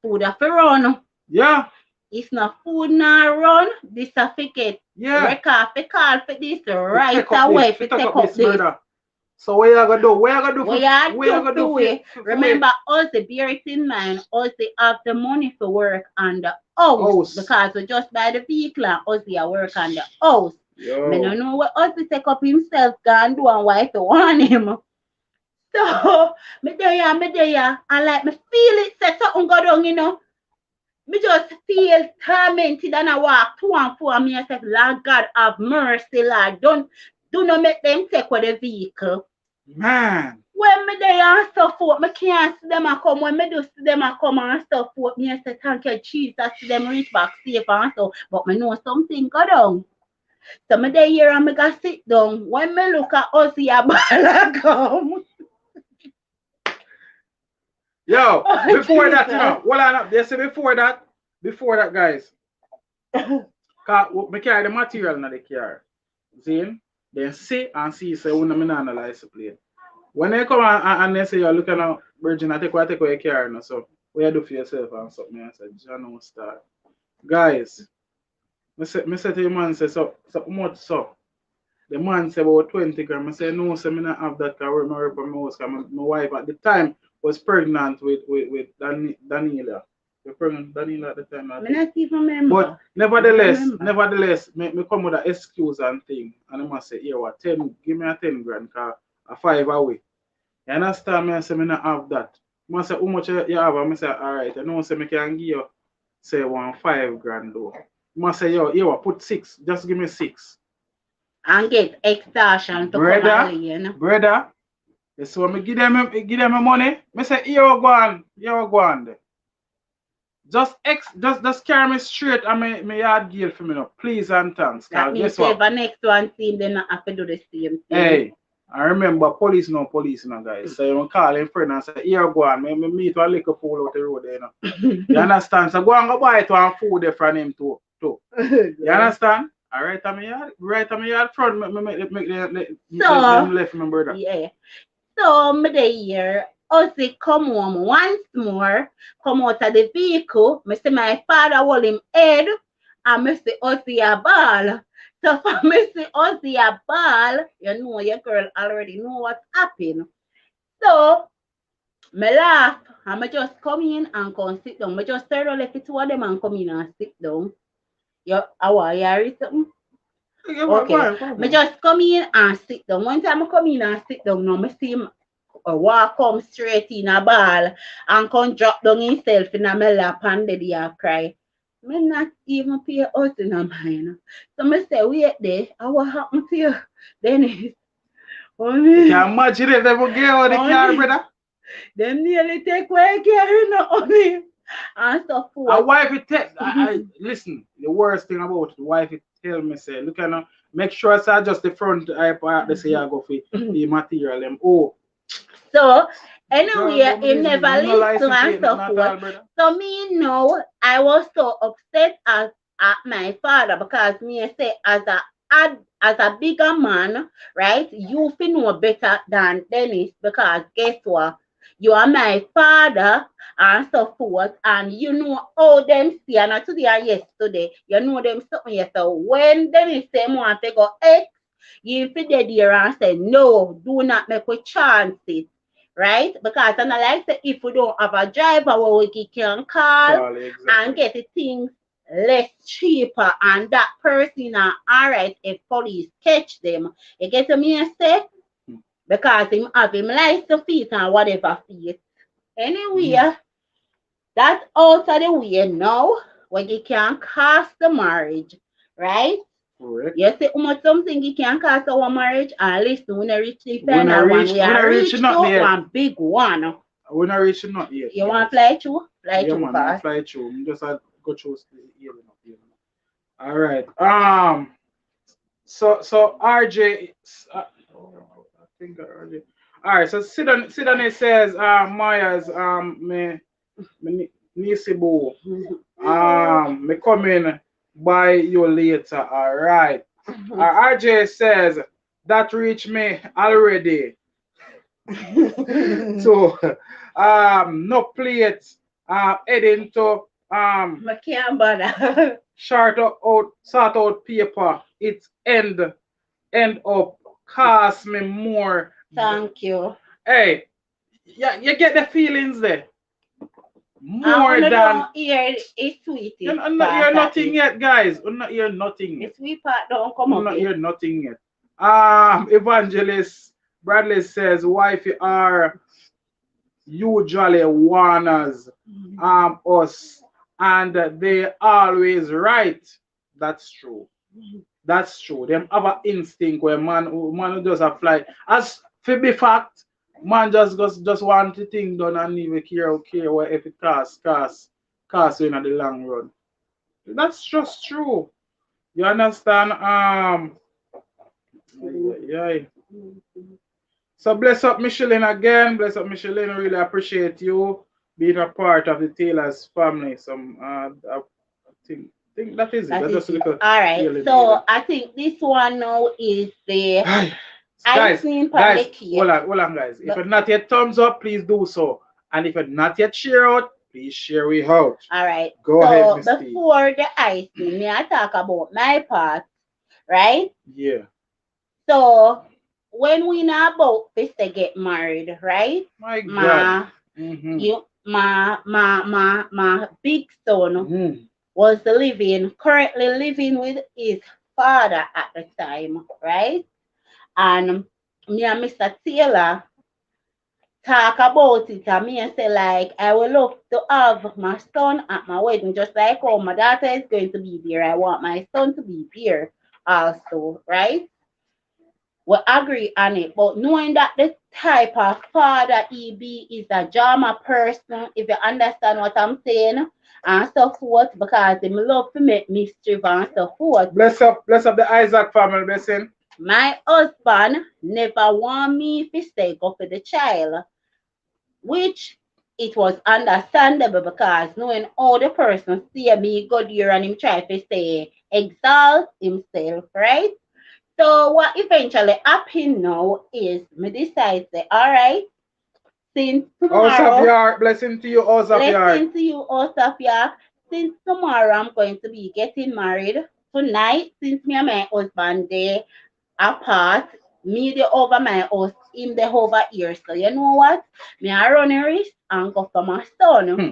food a fi run.
Yeah.
If not food not run, this a fi get
Yeah.
record fi call for this
Fi
right
take up this.
away
Fi
fi
take
take
up
up
this
this.
brother. So what you gonna do? What you gonna do
What
for
you
what you
do
gonna do
for we?
for we?
Remember us the bear it in mind, us they have the money for work on the house
House.
because we just buy the vehicle and us they work on the house. Me no
Yo.
know what us take up himself can do and why to want him. So, me there, and like me feel it, say something go down, Me just feel tormented and I walk to and fro. Me I say, Lord God, have mercy, Lord. Do not make them take with the vehicle.
Man.
When me there and so forth, me can't see them a come. When me do see them a come and so forth, me I say, thank you, Jesus, see them reach back safe and so. But me know something go down. So me there here and me go sit down. When me look at us here, ball come.
Yo,
Oh,
before that,
Jesus.
well, they say before that, guys, cause me carry the material in the car. See? Then see and see, say, when I'm not analyze the plate. When they come and they say, you're looking at Virgin, I take away your car, so what you do for yourself and something. I said, John, start. Guys, me say to the man, say, so much so. The man said about 20 grams. I said, no, so me not have that car. My work from my house. 'Cause my wife at the time was pregnant with Daniela. You're pregnant with Daniela at the time, I
Me
think.
not even remember.
But nevertheless, me come with an excuse and thing. And I must say, here, what, 10, give me a 10 grand, because a 5 away. You understand me? I say, me not have that. I must say, how much you have? I say, all right. I know, say, me can give you, say, 1 5 grand though. I must say, yo, here, put 6. Just give me 6.
And get extortion to come
Brother,
alien.
brother, so me give them my money. Me say, here you go on there. Just carry me straight and me yard deal for me now. Please and thanks.
That
Cause
means
guess
say if
what?
the next one team, they not have to do the same thing.
Hey, I remember police no police no guys. So you call him friend and say, here go on, me meet one little fool out the road there, you know. You understand? So go and go buy it one food there from him too. You understand? Alright, I'm here. Right, I'm here front. Them
So
left my brother.
yeah. So me dey here. Ozzy come home once more, come out of the vehicle. Me see my father hold him head and me see Ozzy a ball. So for me see Ozzy a ball, you know your girl already know what's happened. So me laugh and me just come in and come sit down. Me just turn around left the two of them and come in and sit down. You, I want you hear something?
Yeah,
Okay.
go
Me
on.
just come in and sit down. One time I come in and sit down now, me see him walk come straight in a ball and come drop down himself in a my lap and daddy a cry. Me not even pay us in a mind. So me say, wait there, and what happened to you? Dennis,
You
honey,
can imagine if they would get out of the car,
honey,
brother.
them nearly take away carrying honey. And so
A
forth.
wife it tell I listen, the worst thing about it, the wife it tell me say, look at now, make sure it's just the front I part they say I go for the material them. Oh,
So
girl,
anyway,
go
he
business.
never
Me no
listened
license
and
plate,
so
nothing at
forth.
all, brother.
So me know I was so upset at my father because me say as a bigger man, right? You feel know better than Dennis because guess what? You are my father and so forth, and you know how them see and today and yesterday, you know them something yes. So when Dennis say want to go X, you fit there and say no, do not make a chance it, right? Because and I like say if we don't have a driver where we can call
Call it,
and
exactly.
get the things less cheaper and that person are alright if police catch them. You get me I say?
Hmm.
Because him have him license feet and whatever feet.
Hmm.
Anyway, that's out of the way now when you can cost the marriage, right?
Correct.
You see how much something you can cost our marriage and listen when I reach the final one. We
We
are
not reach
reached
not
to
yet.
one big one.
We not reach not yet,
You want to
guys.
fly through? Fly
Yeah
through
man, I
fast.
fly through. I just go through the healing up here. All right. So RJ, I think RJ. All right. So Sidon says, Maya's me Nisibu, me coming by you later. All right. RJ says that reached me already. So no plate heading to
I can't bother.
sort out paper. It end up cost me more.
Thank you.
Hey, yeah, you get the feelings there.
And
More
when you
than
don't hear it, sweetest
you're not
part
hear
of
nothing
it.
yet, guys. You're not hear nothing
The
yet.
sweet part don't come
You're
up
not
yet.
hear nothing yet. Evangelist Bradley says, wifey are usually warners us and they always right. That's true. That's true. Them have an instinct where man just apply. As for be fact, man just want the thing done and even care what if it cost you in the long run. That's just true. You understand? Yeah. So bless up Michelin again. Bless up Michelin. Really appreciate you being a part of the Taylor's family. I think that is it.
That
That's
is
just a
it.
little
All right.
healing.
So I think this one now is the
Guys,
icing on the
guys,
cake.
hold on, guys. If
But
you're not yet thumbs up, please do so. And if you're not yet share out, please share we out.
all right.
Go ahead,
So
Miss T.
before the icing, may I talk about my part, right?
Yeah.
So when we not about to get married, right?
My God.
My
Mm-hmm.
my big son
Mm.
was currently living with his father at the time, right? And me and Mr. Taylor talk about it and me and say like I will love to have my son at my wedding just like how my daughter is going to be there. I want my son to be there also, right? We agree on it. But knowing that the type of father he be is a drama person, if you understand what I'm saying, and so forth, because him love to make mischief and so forth.
Bless up the Isaac family, blessing.
My husband never want me to stay up for the child, which it was understandable because knowing all the person see me go there and him try to stay exalt himself, right? So what eventually happened now is me decide say, all right, since
House of
tomorrow,
York, blessing to you, House of York.
listen to you, Osafia, since tomorrow I'm going to be getting married tonight, since me and my husband they apart, me the over my house, him the over here. So you know what? Me I run a risk and go for my son.
Hmm.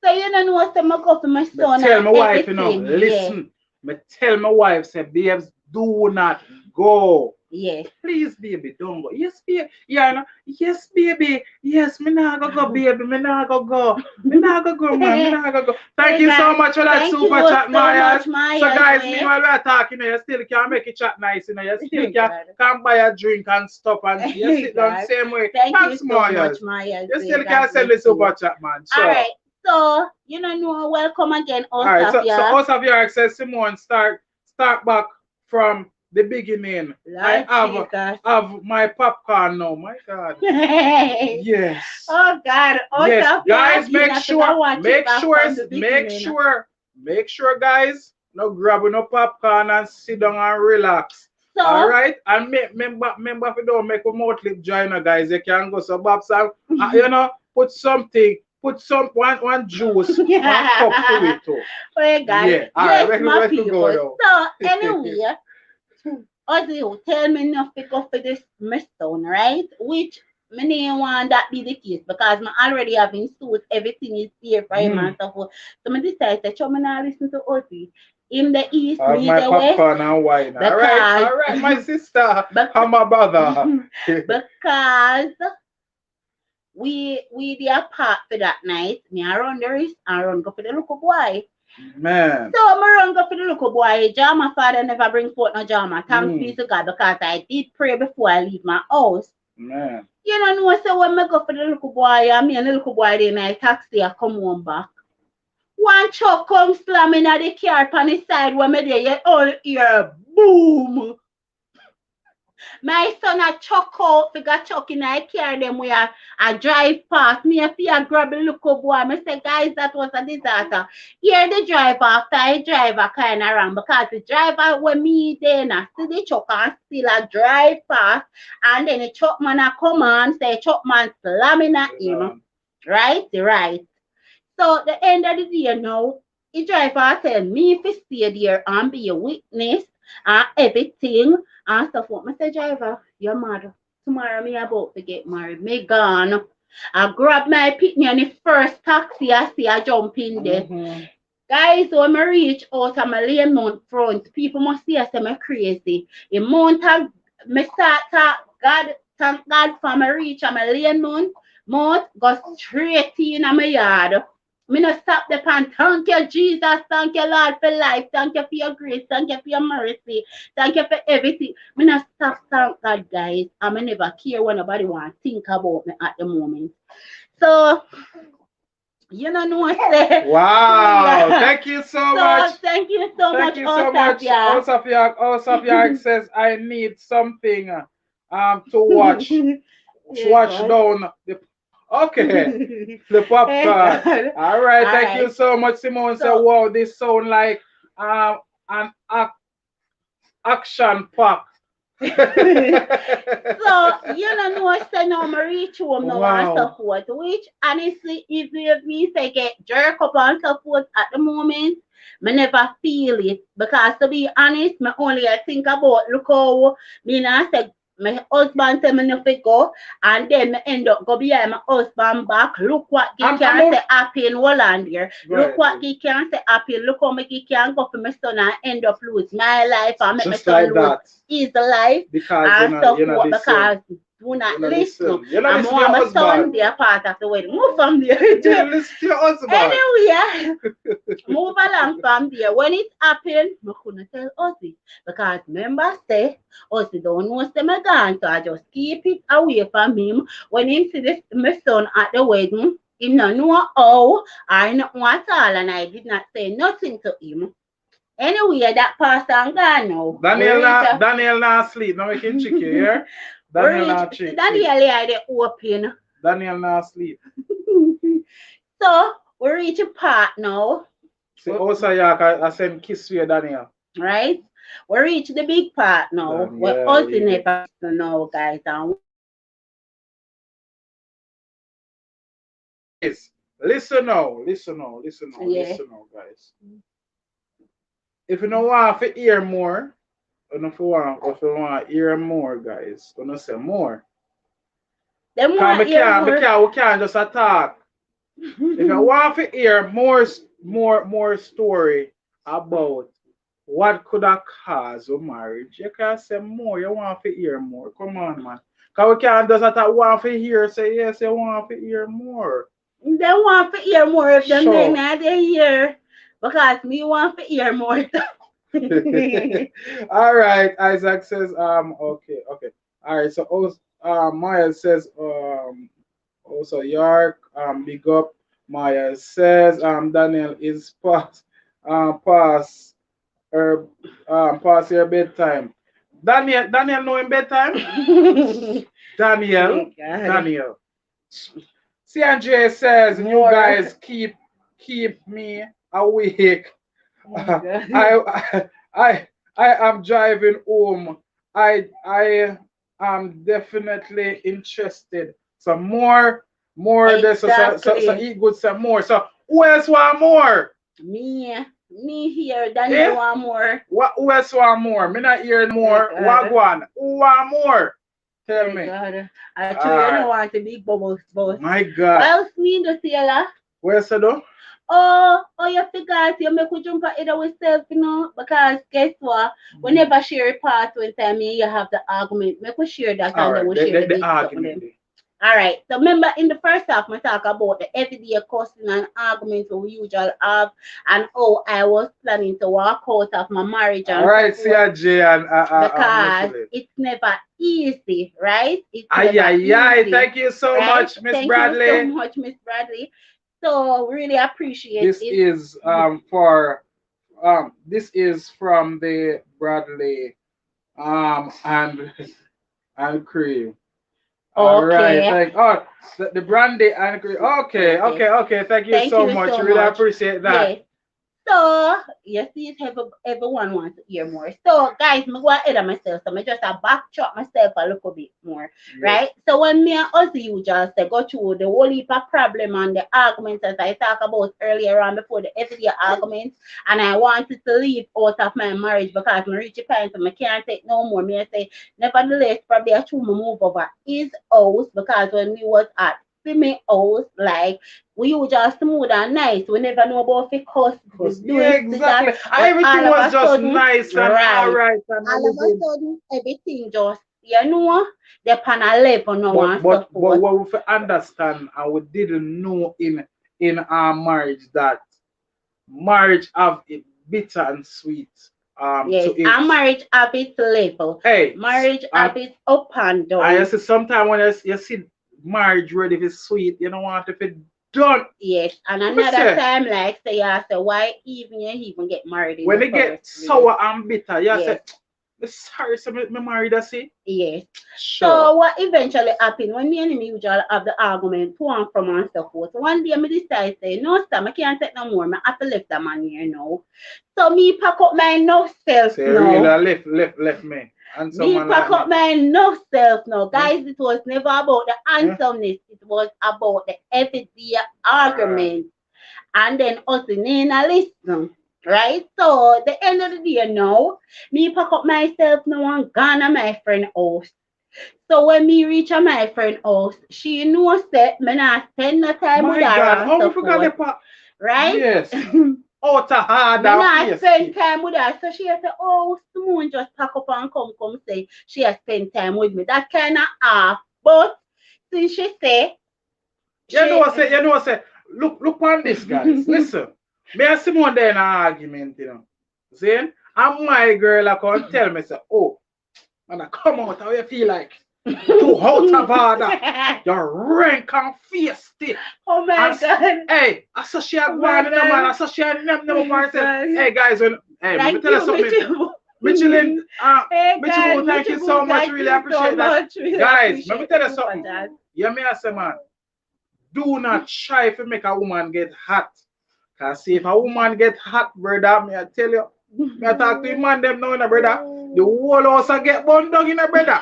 So you know what? I go for my
Me
son
tell
and
my wife,
everything. Yeah,
listen. Me tell my wife, say, babes, do not go.
yeah.
Please, baby, don't go. Yes, baby. Yeah, no. Yes, baby. Yes, me nah go, baby. Me nah go. Me nah go, man. Me nah go. Thank
Hey
you so
guys,
much for that
thank you
super chat,
so
Myers.
much,
So,
Maya.
guys, meanwhile we're talking, you still can make it chat nice, you still can
God.
come buy a drink and stuff, and you sit down the
God.
same way.
Thank you
Thanks,
so much,
Myers.
Maya.
You still
God
can send
bless
me
you.
super chat, man.
All
Sure.
right. So, you know, welcome again,
All right, so
Osafia.
us of your access, Simone, start back from the beginning.
Lord Jesus.
have my popcorn now. My God.
Oh
Yes.
God,
Yes,
Osafia,
guys,
you not gonna watch it back from the beginning.
make sure, guys, now grab no popcorn and sit down and relax. All
So,
right, and remember if you don't make a mouth lip joiner, guys, you can go so Babs and put something, put some one juice, one cup for it too.
oh God,
Yeah, all right,
yes, my
let's go
people.
now.
So, anyway, Ozzy, tell me nothing go for this milestone, right? Which me didn't want that be the case because I already have in suit, everything is here for him and so forth. So I decided to try me not listen to Ozzy. In the east,
I have
me
my
the west,
popcorn and wine. All right, my sister and my brother.
because we the apart for that night. Me I run the wrist and run go for the little boy.
Man.
So I run go for the little boy. Jama father never bring forth no Jama. Thanks be to God because I did pray before I leave my house.
Man.
You know, so when I go for the little boy, I mean the little boy then I taxi I come home back. One truck come slamming at the car on the side when me there, you all hear boom. My son a chuck out, figure chuck in I carry them where I drive past. Me if you grab a look up boy. I say, guys, that was a disaster. Here the driver after I driver kind of wrong because the driver when me then I see the truck and still a drive past and then the truck man a come on, say truck man slamming at him. Right? Right. So the end of the day now, the driver tell me if stay there and be a witness and everything and stuff. What I say, driver, you're mad. Tomorrow me about to get married. Me gone. I grab my pitney and the first taxi I see I jump in there. Guys, when I reach out of my lane mount front, people must see I say me crazy. The mount of me start talk, God, thank God for me reach of my lane mount go straight in my yard. Me no stop the pan. Thank you, Jesus. Thank you, Lord, for life. Thank you for your grace. Thank you for your mercy. Thank you for everything. Me no stop, thank God, guys. I me never care what nobody want to think about me at the moment. So, you know what I say?
Wow.
Yeah.
Thank you so
So,
much.
thank you so
Thank
much,
you so much.
Osafia.
Osafia says I need something to watch down the the popcorn. All right, thank you so much, Simone. So, wow, this sound like an action pack.
So, you know, I say no, I reach home now and so forth, which honestly, if you me say get jerk up and so forth at the moment, I never feel it because to be honest, I only think about look how me now say my husband tell me not to go and then me end up go behind my husband back. Look what he can say happy in Holland here. Look what he can say happy. Look how he can go for my son and end up lose my life and make my son lose his life
because
and so forth because do not listen. I'm more my son they are part of the wedding. Move from there.
Listen to your husband.
Anyway, move along from there. When it happened, I couldn't tell Ozzy because remember say Ozzy don't know say me gone, so I just keep it away from him. When he see this my son at the wedding, he no know how I not want all and I did not say nothing to him. Anyway, that pastor and gone now.
Daniel not sleep. Now we can check you here.
We
Daniel
reach
not check.
Daniel here they open.
Daniel not sleep.
So we reach a part now.
See, also yeah, I send kiss to you, Daniel.
Right? We reach the big part now. We're
Daniel,
also never know, guys. And
guys, listen now,
yeah.
guys. If you don't want to hear more, if you want to hear more, guys, gonna say more.
Them want
we
hear more.
we can't just attack. If you want to hear more story about what could have caused a marriage, you can say more. You want to hear more. Come on, man. Because we can't just attack want to hear, say yes, you want to hear more.
They want to hear more if them they not hear. Because me want to hear more.
All right, Isaac says, okay. All right, so Maya says, also York, big up. Maya says, Daniel is past past your bedtime. Daniel know in bedtime? Daniel. CNJ says, you guys keep me awake. I am driving home. I am definitely interested. So more
exactly.
so eat good some more. So who else want more?
Me here, Daniel want more.
Who else want more? Me not hear more. Wagwan. Who want more? Tell me.
God. I tell you don't want the big bubbles, boss.
My God.
What else me the sailor?
Where's the door?
Oh, you forgot you make we jump ahead of yourself, because guess what? We never share a part when time you have the argument. Make we share that and then we share the argument. All right. So remember in the first half, I talk about the everyday cussing and arguments we usually have and how I was planning to walk out of my marriage. And
all right, CJ and
because it's never easy, right? It's never
easy. Thank you so much, Miss Bradley.
Thank you so much, Miss Bradley. So really appreciate
this. This is this is from the Bradley and cream. All right, the brandy and cream. Okay. Thank you so much. Really appreciate that.
Yes. So you see, everyone wants to hear more. So guys, I go ahead of myself. So I just backtrack myself a little bit more, right? So when me and Ozzy you just go through the whole heap of problem and the arguments as I talked about earlier on before the everyday arguments, and I wanted to leave out of my marriage because I reach a point and I can't take no more. Me I say, nevertheless, probably I should move over his house because when we was at me house, like we were just smooth and nice. We never know about the cost.
Exactly. Everything was just nice and alright.
All of a sudden, everything just the panel level no
but what we understand and we didn't know in our marriage that marriage have it bitter and sweet.
Yes, our marriage have its level.
Hey,
marriage have its up and down.
I see sometimes when you see marriage ready for sweet, you don't want to be done.
Yes, and another time, like say, why you even get married?
When they get sour and bitter, say, sorry, so me married, I see.
Yes. Sure. So what eventually happened when me and him usually have the argument to and from and so forth. One day I decide say, no, Sam, I can't take no more. I have to left the man here now. So me pack up my no self now.
Really left me.
Me pack up my no self now. Guys, it was never about the handsomeness. It was about the everyday argument. And then us in a listen. Right? So the end of the day now, me pack up myself now and gone to my friend house. So when me reach my friend house, she knows that me not spend no time with her. Right?
Yes. Oh, to hard.
Me not spend time with her. So she said, oh, Simone just pack up and come say she has spent time with me. That kind of half. But since she say,
you know what? Look on this, guys. Listen. Me and Simone there in an argument, See? And my girl I come tell me, say, oh, man, I come out, how you feel like? to out of order. Your rank and feisty.
Oh my
And
God.
hey, I saw she had
Oh my
one in the man.
God.
I saw she had never
Oh my
for herself.
God.
Hey guys, when hey, let me
Thank
tell you
you,
something.
Michibu.
Michelin,
Hey God,
Michibu, thank you so
Michibu,
much.
thank
Really
you so
appreciate that.
much. Really
Guys, let me
appreciate
tell you
you for
something.
that.
Yeah, me I say man, do not try to make a woman get hot. Cause see if a woman get hot, brother, me I tell you, me I talk to the man them now, in a brother. The whole house a get burned down in a brother.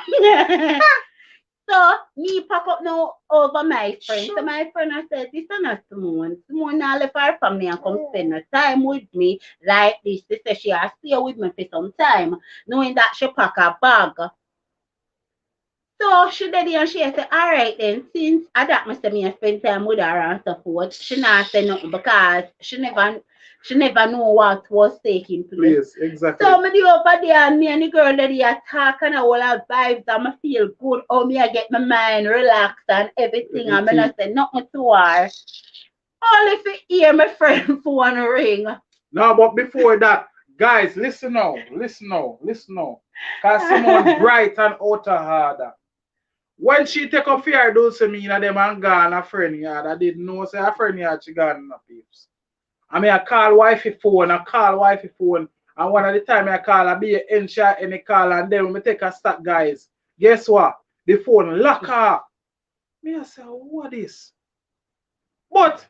So me pack up now over my friend. So
Sure.
my friend I said, this is not Simone. Simone now left her family and come spend her time with me like this. She said she has stay with me for some time, knowing that she pack her bag. So she did it and she said, all right then, since I that must me spend time with her and so forth, she not say nothing because she never know what was taking place.
Please, exactly.
So me the over there and me and the girl that they talk and all our vibes and I feel good. Oh me I get my mind relaxed and everything and me not say nothing to her. Only if you hear my friend phone ring.
No, but before that, guys, listen now, listen now, listen now. Cause someone bright and out of order. When she take up fear, do say me and them and gone a friend yard. I didn't know say a friend yard she gone in a peeps. I mean I call wifey phone, I call wifey phone. And one of the time I call I be a shot any call and then when me take a stop guys. Guess what? The phone lock up. Me I say what is? But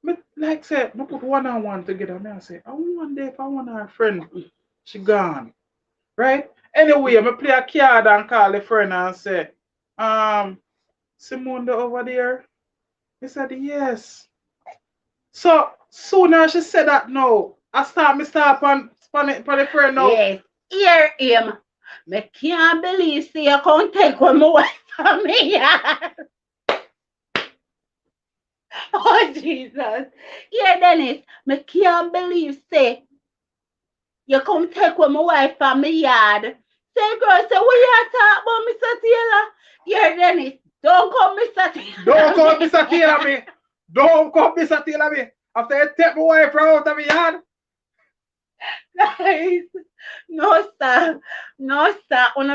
me like say me put one and one together. Me I say I wonder if I want her friend she gone. Right? Anyway, me play a card and call a friend and say, Simone over there. He said yes. So soon as she said that no, I start me start on the friend now.
Yes, hear him. Me can't believe see you can't take one more wife from me. Oh Jesus. Yeah, Dennis, me can't believe say you come take with my wife from my yard. Say girl, say what you talk about Mr. Taylor? Yeah, Dennis, don't come Mr. Taylor.
Don't come Mr. Taylor me. Don't come Mr. Taylor me. After you take my wife out of my yard.
Guys, no sir. No sir. On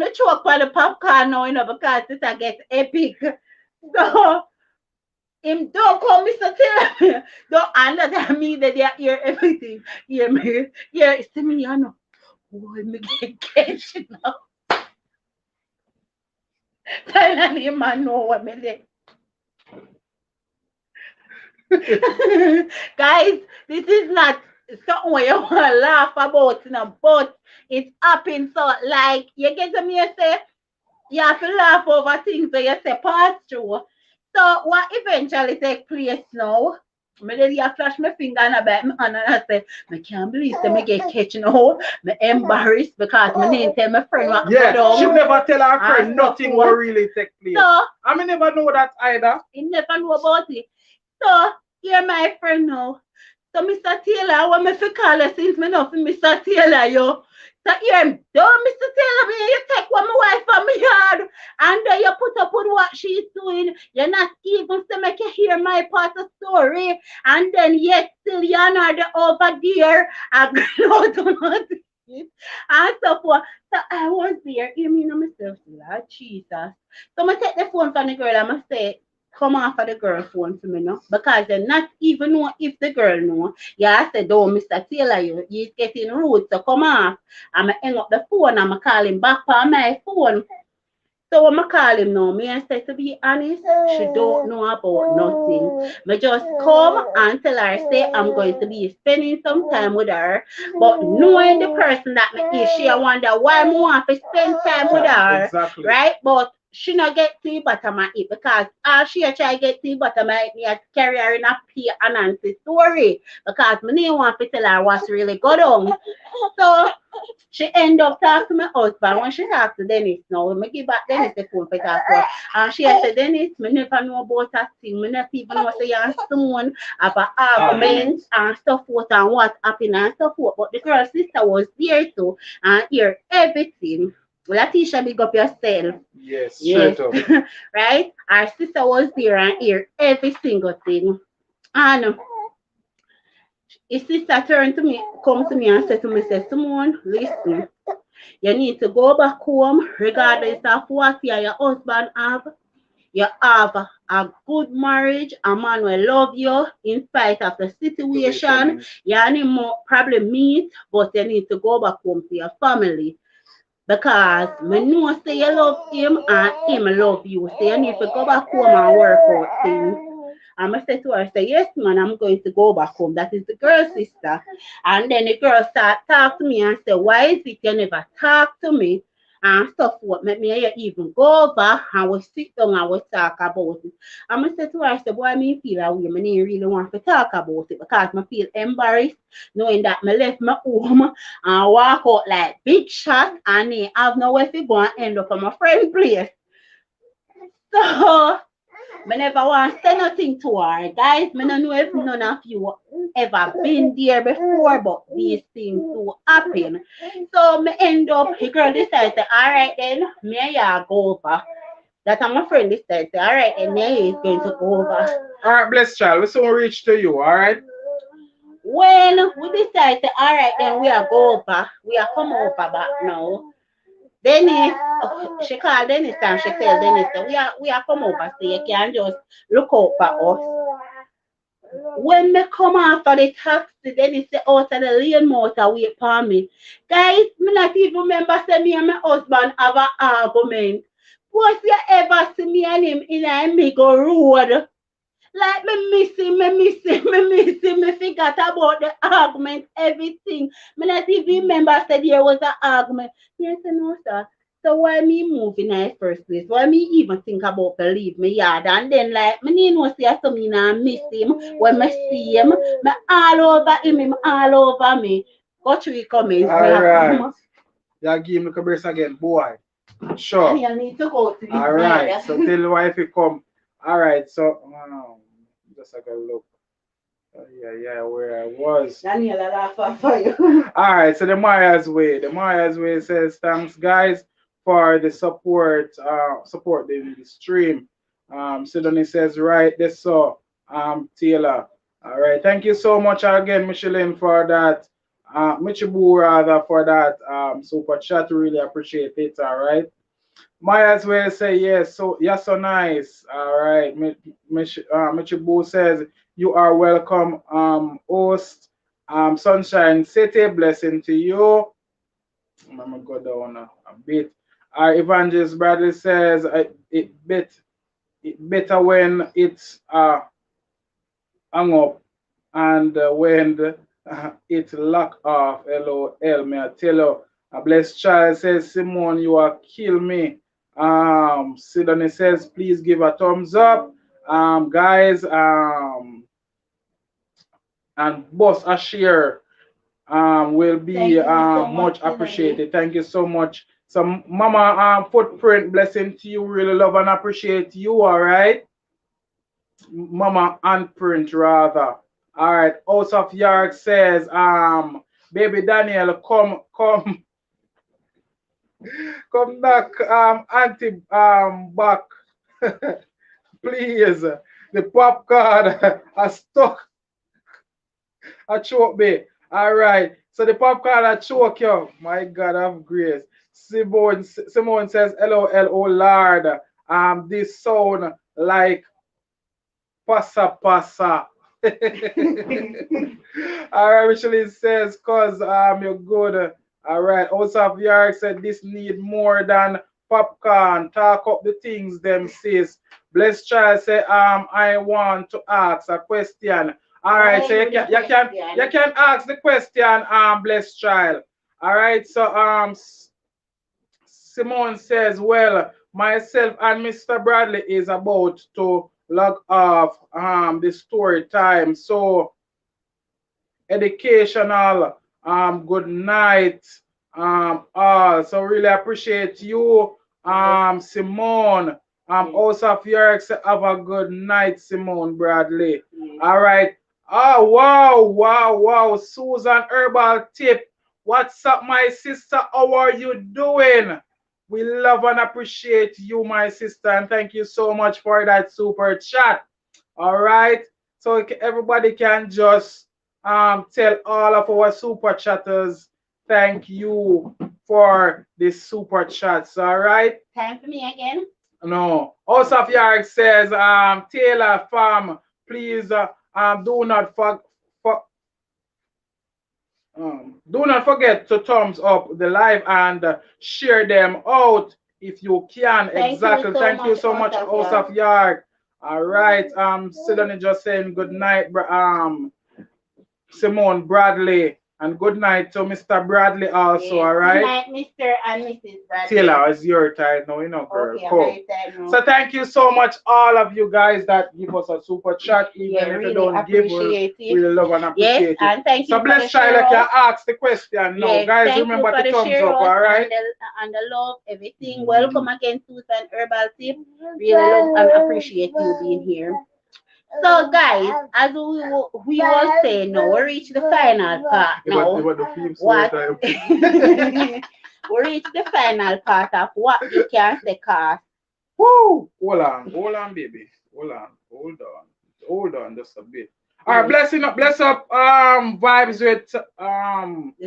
a choke for the popcorn now, because this I get epic. So him don't call Mr. Taylor. Don't understand me that they hear everything. Hear me. Hear see me, you know. Boy, me get catch now. Tell him man know what me say. Guys, this is not something where you want to laugh about, but it's happened. So, like, you get to me, you say, you have to laugh over things that you say pass through. So, what eventually take place now? Me then you flash my finger and I bite my hand and I say, I can't believe that me get catch now. Me embarrassed because my name tell my friend what
Yeah,
go
she
down.
never tell her friend
And
nothing
so
will
forth.
really take place.
So,
I mean never know that either.
he never know about it. So, you're my friend now. So, Mr. Taylor, what me fi call you since me know for Mr. Taylor, yo. So, you're done, Mr. Taylor, me, you take one my wife from my yard, and then you put up with what she's doing. You're not even to make you hear my part of story, and then yet still you're not over there, and go to nothing. And so forth. So, I was there, hear me, know myself, Lord Jesus. So, I take the phone from the girl, and I say, come off of the girl phone for me now because they not even know if the girl know. Yeah, I said, oh, Mr. Taylor, you're getting rude, so come off. I'm going to hang up the phone, I'm going to call him back on my phone. So when I call him now, me I say to be honest, she don't know about nothing. Me just come and tell her, say I'm going to be spending some time with her. But knowing the person that me is, she wonder why I want to spend time with her.
Exactly.
Right? But she not get to the bottom of it because all she try get to the bottom of it, me I carry her in a pay and Nancy story. Because me didn't want to tell her what's really going on. So she end up talking to my husband when she talked to Dennis now. Me give back Dennis the phone for talk to her. And she said, Dennis, me never know about that thing. Me not even know say you're someone have an argument and stuff forth and what happened and stuff forth. But the girl's sister was there too and hear everything. Latisha, big up yourself.
Yes,
Yes.
straight up.
Right? Our sister was there and hear every single thing. And his sister turned to me, come to me and said to me, say, Simone, listen. You need to go back home, regardless of what your husband have. You have a good marriage, a man will love you in spite of the situation. You and him probably meet, but you need to go back home to your family. Because me know say you love him and him love you. So you need to go back home and work out things. And I said to her, say, yes, man, I'm going to go back home. That is the girl's sister. And then the girl start talk to me and say, why is it you never talk to me? And stuff what make me even go over and we sit down and we talk about it. And I said to her, I said, boy, me feel that way. I didn't really want to talk about it because I feel embarrassed knowing that I left my home and walk out like big shot and I have nowhere to go and end up at my friend's place. So I never want to say nothing to her. Guys, I don't know if none of you ever been there before, but these things do happen. So me end up, the girl decided, all right then, me and you go over. That my friend decided, all right then, me is going to go over.
All right, bless child. We soon reach to you. All right.
When we decided, all right then, we are go over, we are come over back now. Dennis, she called Dennis and she said, Dennis, we are come over so you can just look out for us. When me come after the taxi, Dennis say out of the lane motor wait for me. Guys, me not even remember say me and my husband have an argument. Was you ever see me and him in a middle road? Like me miss him, me miss him, me miss him, me forgot about the argument, everything. Me not even remember said there was an argument. Yes, no, sir. So why me move in the first place? Why me even think about to leave me yard? And then like me need no see so me nah miss him. When me see him, me all over him all over me. Go through comments.
All right. Yeah, give me the brace again, boy. Sure.
You need to go to
All right. So tell the wife you come. All right. So just like a look. Yeah, where I was.
Daniela laugh for you.
All right. So the Maya's way. The Maya's way says thanks, guys, for the support. Support the stream. Sidonie says right. This so Taylor. All right. Thank you so much again, Michelin, for that. Michibu rather for that super chat. Really appreciate it. All right. Might as well say yes. So yes, so nice. All right. Michibu says you are welcome, host. Sunshine City, blessing to you. I'm gonna go down a bit. Evangelist Bradley says it better when it's hung up and when it lock off. LOL. May I tell you? A blessed child says, Simone, you are kill me. Sidonie says, please give a thumbs up. Guys, and boss a share will be much appreciated. Thank you so much. So Mama Footprint, blessing to you. Really love and appreciate you, all right? Mama Handprint rather. All right. House of York says, baby Daniel, come come back, auntie back. Please. The popcorn are stuck. I choke me. All right. So the popcorn I choke you. My God of grace. Simone says, hello, oh Lord. This sound like passa passa. All right, Michelin says, cause you're good. All right. Also, York said this need more than popcorn. Talk up the things them says. Blessed child say, I want to ask a question. All right, so you can ask the question, blessed child. All right, so Simone says, well, myself and Mr. Bradley is about to log off the story time. So educational good night all. So really appreciate you, Simone. Also of York, have a good night, Simone Bradley. All right. Oh wow. Susan Herbal Tip. What's up, my sister? How are you doing? We love and appreciate you, my sister, and thank you so much for that super chat. All right. So everybody can just tell all of our super chatters thank you for this super chats. All right.
Time for me again.
No. House of York says, Taylor Farm, please do not for, do not forget to thumbs up the live and share them out if you can.
Thank you
Exactly.
so
Thank you
much,
so much, House
Osafia.
of York. All right. Sidonie just saying good night, Simone Bradley, and good night to Mr. Bradley also.
Yes.
All
Good
right.
night, Mr. and Mrs. Bradley.
Taylor, it's your time now, girl.
Okay, I'm
Cool.
very sad now.
So thank you so much, all of you guys that give us a super chat,
Yeah,
even if you
really
don't give,
appreciate
we
it.
really love and
Yes,
appreciate it.
and thank
So
you for the
bless child,
share
like you
out.
ask the question now.
Yes,
Guys,
thank you
remember
for
to
the
thumbs
share
up,
out
all right?
and the love, everything. Welcome again, Susan Herbal Tip. Really love and appreciate you being here. So, guys, as we all say now, we reach the final part now. What we reach the final part of what you can say, cause
Woo! Hold on, baby. Hold on, just a bit. All right, bless up, vibes with
the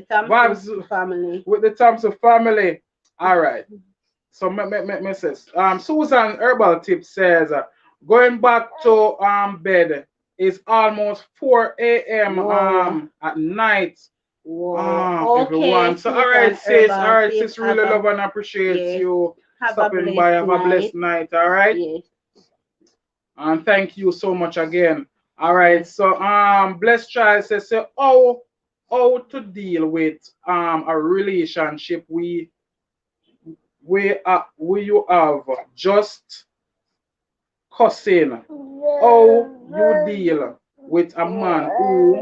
vibes
family.
with the Thompson family. All right. So me says, Susan Herbal Tip says, going back to bed is almost 4 a.m.
Whoa.
At night.
Whoa.
Everyone.
Okay,
So
Susan
all
Herbal
right,
Tip.
sis, really love and appreciate
Yes.
you
Have a
stopping by.
blessed
Have a blessed
night.
night, all right?
Yes.
And thank you so much again. All right. So Blessed Child says, so how to deal with a relationship we you have just cussing. How you deal with a man who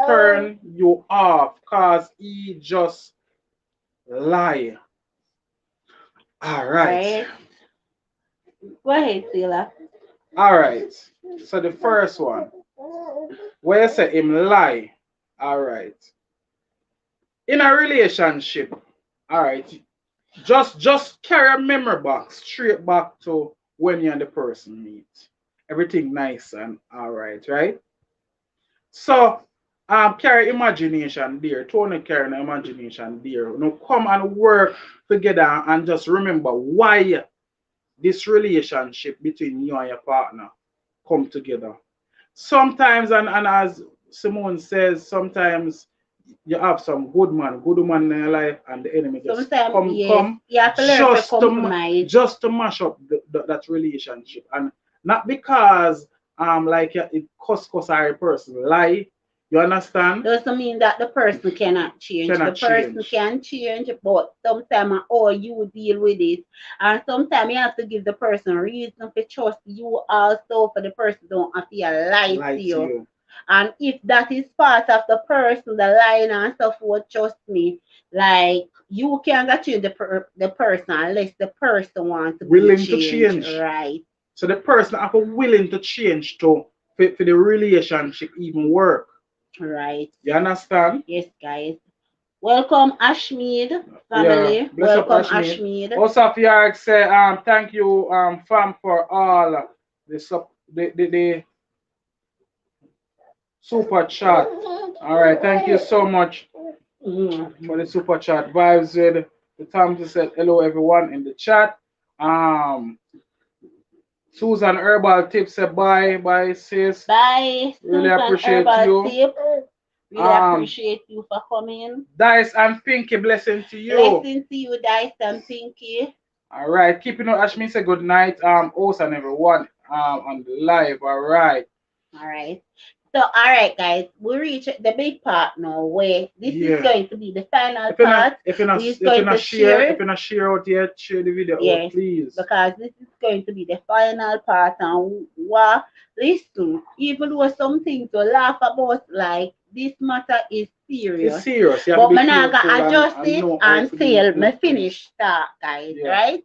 turn you off cause he just lie. All right.
Right. Go ahead, Sila.
All right. So the first one, where you say him lie. All right. In a relationship, all right, just carry a memory box straight back to when you and the person meet. Everything nice and all right, right? So carry imagination there. Tony carry an imagination there. Now come and work together and just remember why this relationship between you and your partner come together. Sometimes and as Simone says, sometimes you have some good woman in your life, and the enemy just
Sometimes, yes,
come
you have to learn to compromise.
just to mash up that relationship, and not because like it cuss a person lie. You understand?
Doesn't mean that the person cannot change.
Cannot
The person
change.
can change, but sometimes oh you deal with it. And sometimes you have to give the person reason to trust you also for the person don't have to lie
Lie
to
to
you.
you.
And if that is part of the person, the lying and stuff, what trust me, like you can't get change the person unless the person wants to be
Willing to
changed,
change.
right?
So the person have to willing to change to for the relationship even work.
Right.
You understand?
Yes, guys. Welcome Ashmead
Yeah.
family.
Bless up
Welcome
Ashmead.
Ashmead.
Also, Fiark say thank you fam for all the super chat. All right, thank you so much for the super chat. Vibes with the time to say hello everyone in the chat. Um Susan Herbal Tips say bye sis.
Bye,
Really
Susan
appreciate
Herbal
you.
Tip. Really appreciate you for coming.
Dice and Pinky, blessing to you.
Blessing to you, Dice and Pinky.
All right, keeping on Ashmin say good night. Host and everyone on the live. All right.
All right. So, all right, guys, we reach the big part now where this is going to be the final part.
If you're not share out yet, share the video out, please.
Because this is going to be the final part, and what listen, even though some things to laugh about, like this matter is serious.
It's serious.
But I'm not gonna adjust it until me finish that, guys. Right?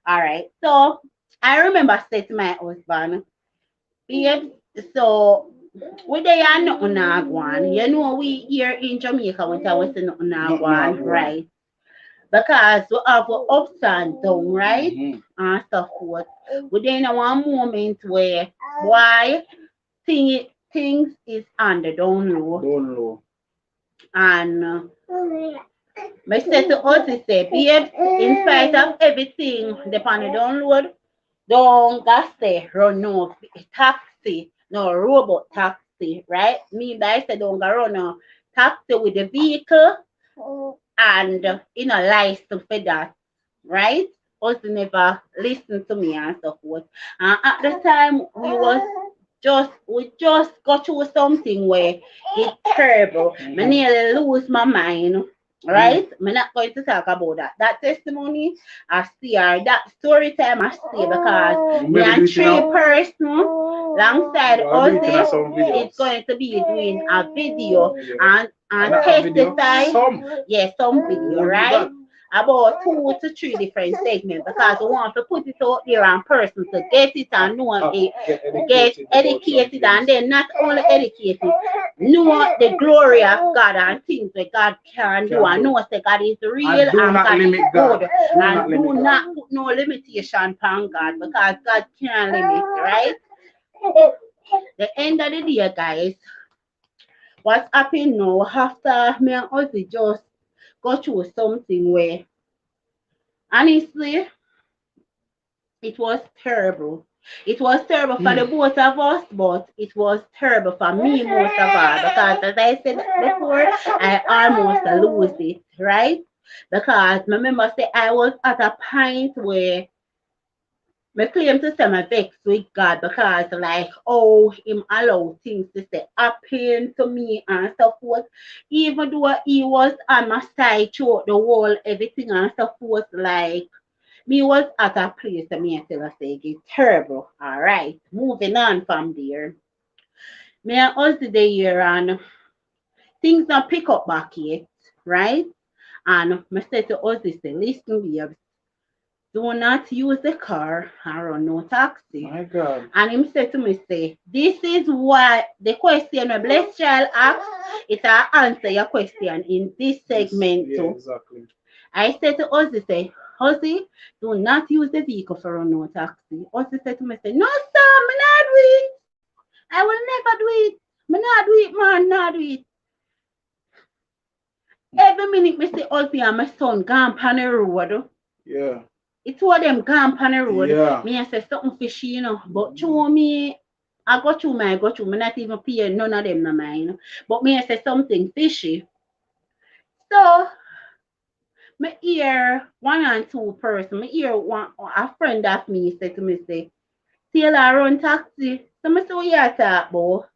All right. So I remember saying to my husband, babe, so we there are nothing na go on. You know we here in Jamaica when I was nothing na go on, right? Because we have ups and downs, right? And so forth. We then in one moment where why things is under down low.
Don't know.
And I said to Ozzy, say, babe, in spite of everything, the pan download, don't gas stay run no taxi, no robot taxi, right? Me, I said, don't go run no taxi with the vehicle and license for that, right? Ozzy never listened to me and so forth. And at the time, we just got through something where it's terrible. I nearly lose my mind. Right? I'm not going to talk about that. That testimony, I see her. That story time, I see because me and three person alongside us, it's going to be doing a video and testify. Yes, some video, right? About 2 to 3 different segments because we want to put it out there and person to get it and know it, get educated and then not only educated, know the glory of God and things that God can do and know that God is real and God is good and do not put no limitation on God because God can't limit, right? The end of the day, guys, what's happening now after me and Ozzy just go through something where honestly it was terrible. It was terrible for the both of us, but it was terrible for me most of all because, as I said before, I almost lose it, right? Because remember, say I was at a point where I claim to say my vex with God because, like, oh, Him allow things to say happen to me and so forth. Even though He was on my side throughout the whole, everything and so forth, like. Me was at a place that me and tell us say it's terrible. All right, moving on from there. Me and us the year and things don't pick up back yet, right? And I said to us this, say, listen, babes, do not use the car and run no taxi.
My God.
And him said to me, say, this is what the question a blessed child asks, it's a answer your question in this segment
Yeah,
too.
exactly.
I said to Ozzy, say, Ozzy, do not use the vehicle for a no taxi. Ozzy said to me, say, no, sir, me not do it. I will never do it. Me not do it, man, not do it. Every minute me say Ozzy and my son gone on the road.
Yeah.
It's what them gone on the road.
Yeah.
Me I say something fishy, But through me, I go through. Me not even pay none of them no mind. But me I say something fishy. So me hear one and two person. Me hear a friend of me say to me, say, Taylor run taxi. So me say, what you talk about?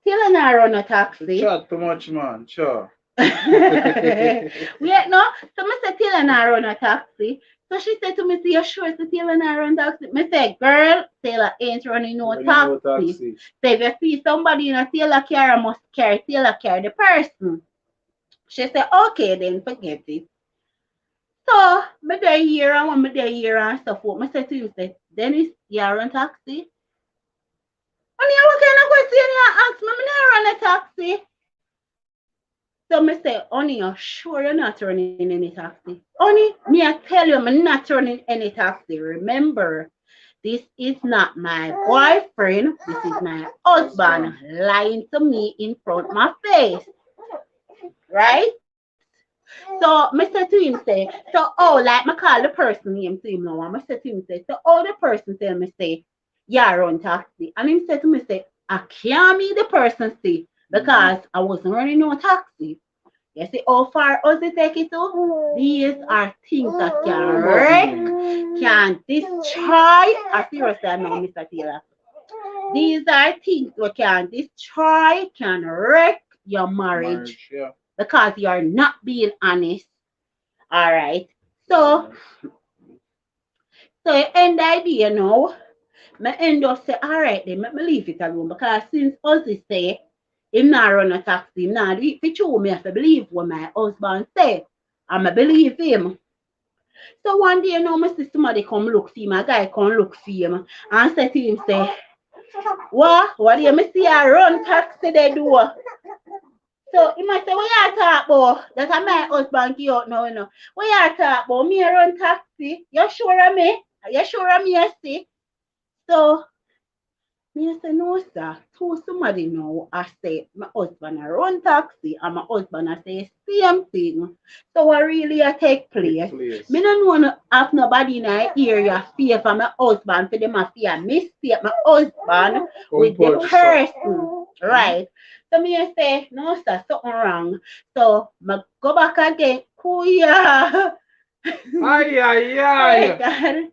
Taylor not run a taxi.
Chat too much, man. Sure.
Wait, no. So me say, Taylor not run a taxi. So she said to me, say, you sure the Taylor not run taxi? Me say, girl, Taylor ain't running no taxi. So if you see somebody in a Taylor car, I must carry Taylor car the person. She said, okay, then forget it. So, me there here and when me there here and stuff, what me say to him, say, Dennis, you run taxi? And you what kind of question you ask me? Me not run a taxi. So me say, honey, you sure you're not running any taxi? Honey, me I tell you, I'm not running any taxi. Remember, this is not my boyfriend. This is my husband lying to me in front of my face. Right? So, I said to him, say, so, oh, like, I call the person name to him now, and I said to him, say, so, oh, the person tell me, say, yeah, run taxi. And he said to me, say, I can't be the person, say, because I wasn't running no taxi. You see how far us it take it to? These are things that can wreck, can destroy, seriously, no, Mr. Taylor. These are things that can destroy, can wreck your marriage.
Yeah.
Because you're not being honest. All right. So end the idea now. Me end up say, all right then, let me leave it alone. Because since Ozzy say, him not run a taxi, him not do it for true, me have to believe what my husband say. And I believe him. So one day, I see somebody come look for him, a guy come look for him, and say to him, say, what do you see a run taxi they do? So he might say, what you talk about? That's my husband give out now, What you talk about? Me run taxi. You sure of me? You sure of me, you see? So Me I say, no, sir. To somebody know, I say, my husband I run taxi, and my husband I say, same thing. So I really I take place. Me no know have nobody in the area fear for my husband, for them a fear mistake my husband with the person. Right. So me I say, no, sir, something wrong. So I go back again. Kuya.
Ay, ay,
Hey,
ay.
God.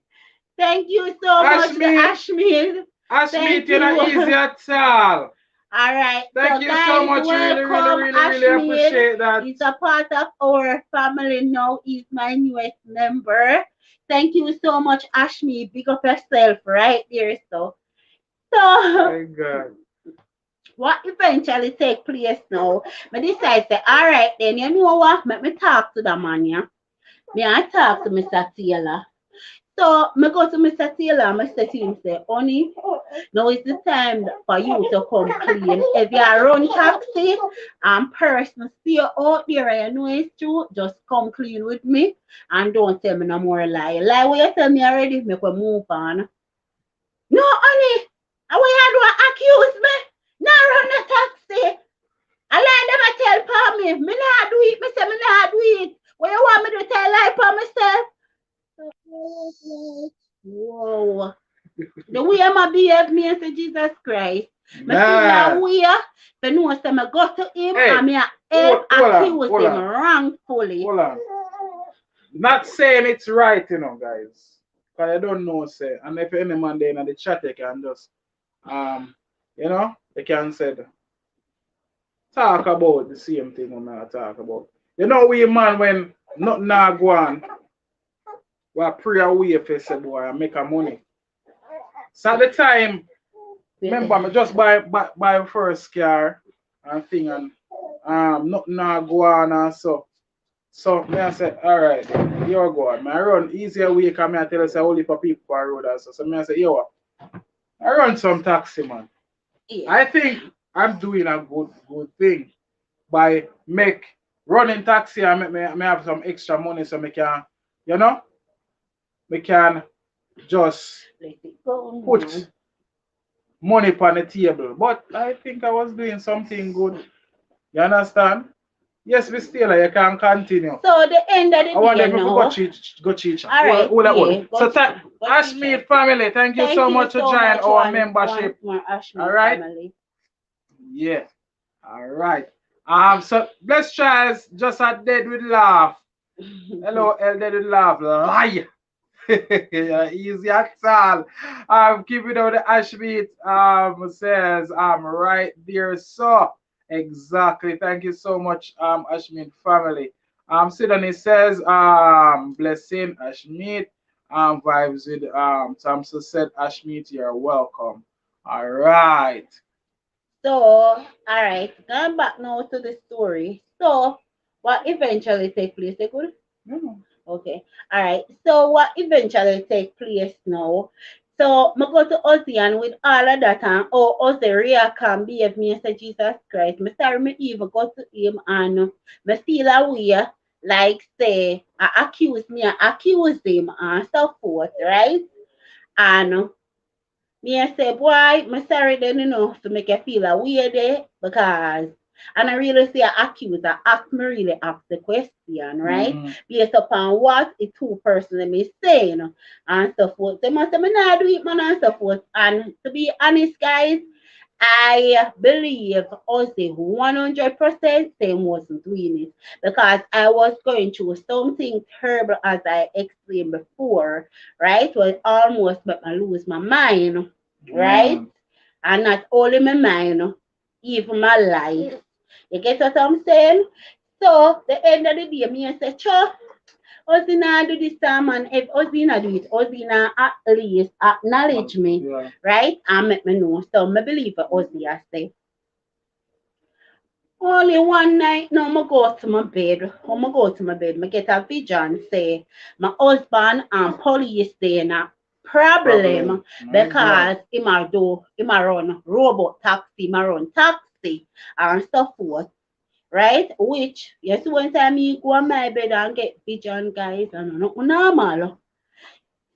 Thank you so much, the
Ashmeet,
Ashmead.
Ashmeet,
Thank
you're not
you.
easy at all.
All right.
Thank
So,
you so
guys,
much. Really, really,
welcome,
really, really
Ashmead.
appreciate that.
He's a part of our family now. He's my newest member. Thank you so much, Ashmead. Big up yourself right there. So,
My God.
what eventually take place now? I decide say, all right, then you know what? Let me talk to the man, yeah. Me I talk to Mr. Taylor. So, I go to Mr. Taylor and I say to him, say, honey, now is the time for you to come clean. If you are run taxi and person stay out there and you know it's true, just come clean with me and don't tell me no more lie. Lie what you tell me already, make we move on. No, honey, and what you do accuse me? Now run the taxi. I lie them I tell for me. Me not do it. Me say me not do it. What you want me to tell lie for myself? Whoa. The way I behave me and say Jesus Christ. Me feel that
Man.
way. But no, say me go to him
Hey,
and me accuse him wrongfully.
hold on. Not saying it's right, guys. Because I don't know, say. And if any man there in the chat, they can just, they can say, talk about the same thing we talk about. We man, when nothing not go on, we pray away for say boy and make a money. So at the time, remember me just buy first car and thing and nothing not go on and so. So me I say, alright, you're good. I run easier way because I tell you say only for people for road also. So me I say, yo, I run some taxi man.
Yeah.
I think I'm doing a good thing by make running taxi and make me have some extra money so me can, me can just
Let it go now.
put money on the table. But I think I was doing something good. You understand? Yes, we still you can continue.
So the end of the
I want
day
them to
now.
go cheat.
All right, yeah,
So
go
Ashmead family, thank you so much to
so
join
much
our membership.
more Ashmead
All right.
family.
Yeah. All right. So let's try just a dead with laugh. Hello, El Dead with laugh. Lie. Yeah, easy at all. Keep it on the Ashmead says right there. So exactly. Thank you so much, Ashmead family. Sidonie says blessing Ashmead. Vibes with Thompson said Ashmead, you're welcome. All right.
So, all right, going back now to the story. So, what eventually take place? They good?
Yeah.
Okay. All right. So, what eventually take place now? So, I go to Ozzy and with all of that and oh, Ozzy react and behave me and say, Jesus Christ. Me sorry me even go to him and me feel a way like say, I accuse him and so forth, right? And me I say, boy, I'm sorry then, to make you feel a way there because, and I really say I accuse, I ask me really ask the question, right? Based upon what the two person is saying and so forth. They must say, me not do it, man, and so forth. And to be honest, guys, I believe Ozzy 100% same wasn't doing it because I was going through something terrible as I explained before, right? Was almost made me lose my mind, right? And not only my mind, even my life. You get what I'm saying? So the end of the day, me I say, sure, Ozina do this time and if Ozina do it, Ozina at least acknowledge me, right? And make me know. So I believe Ozzy I say. Only one night now I go to my bed. When I go to my bed, I get a vision say my husband and police they in a problem because him a run robot taxi, him a run taxi and so forth. Right? Which yes one time me go on my bed and get vision guys and not normal.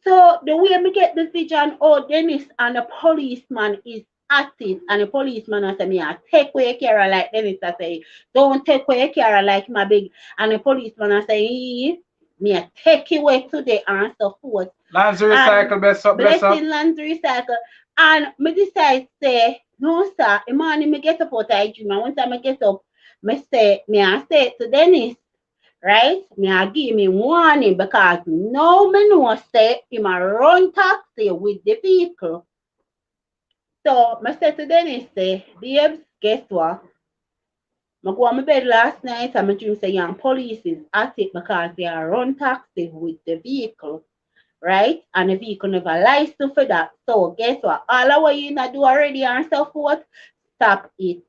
So the way me get the vision, oh Dennis and the policeman is at it, and the policeman I say me I take away your car like Dennis I say, don't take away your car like my big, and the policeman I say, me I take it away today and so forth.
Lands
And
recycle, bless up, bless up.
blessing land recycle. And me decide say, no sir, the morning me get up out of dream, and once I me get up, me I say to Dennis, right? Me I give me warning because now me know say him a run taxi with the vehicle. So I said to Dennis, say, babes, guess what? I go on my bed last night and my dream say young police is at it because they are run taxi with the vehicle, right? And the vehicle never license for that. So guess what? All of what you not do already and so forth, stop it.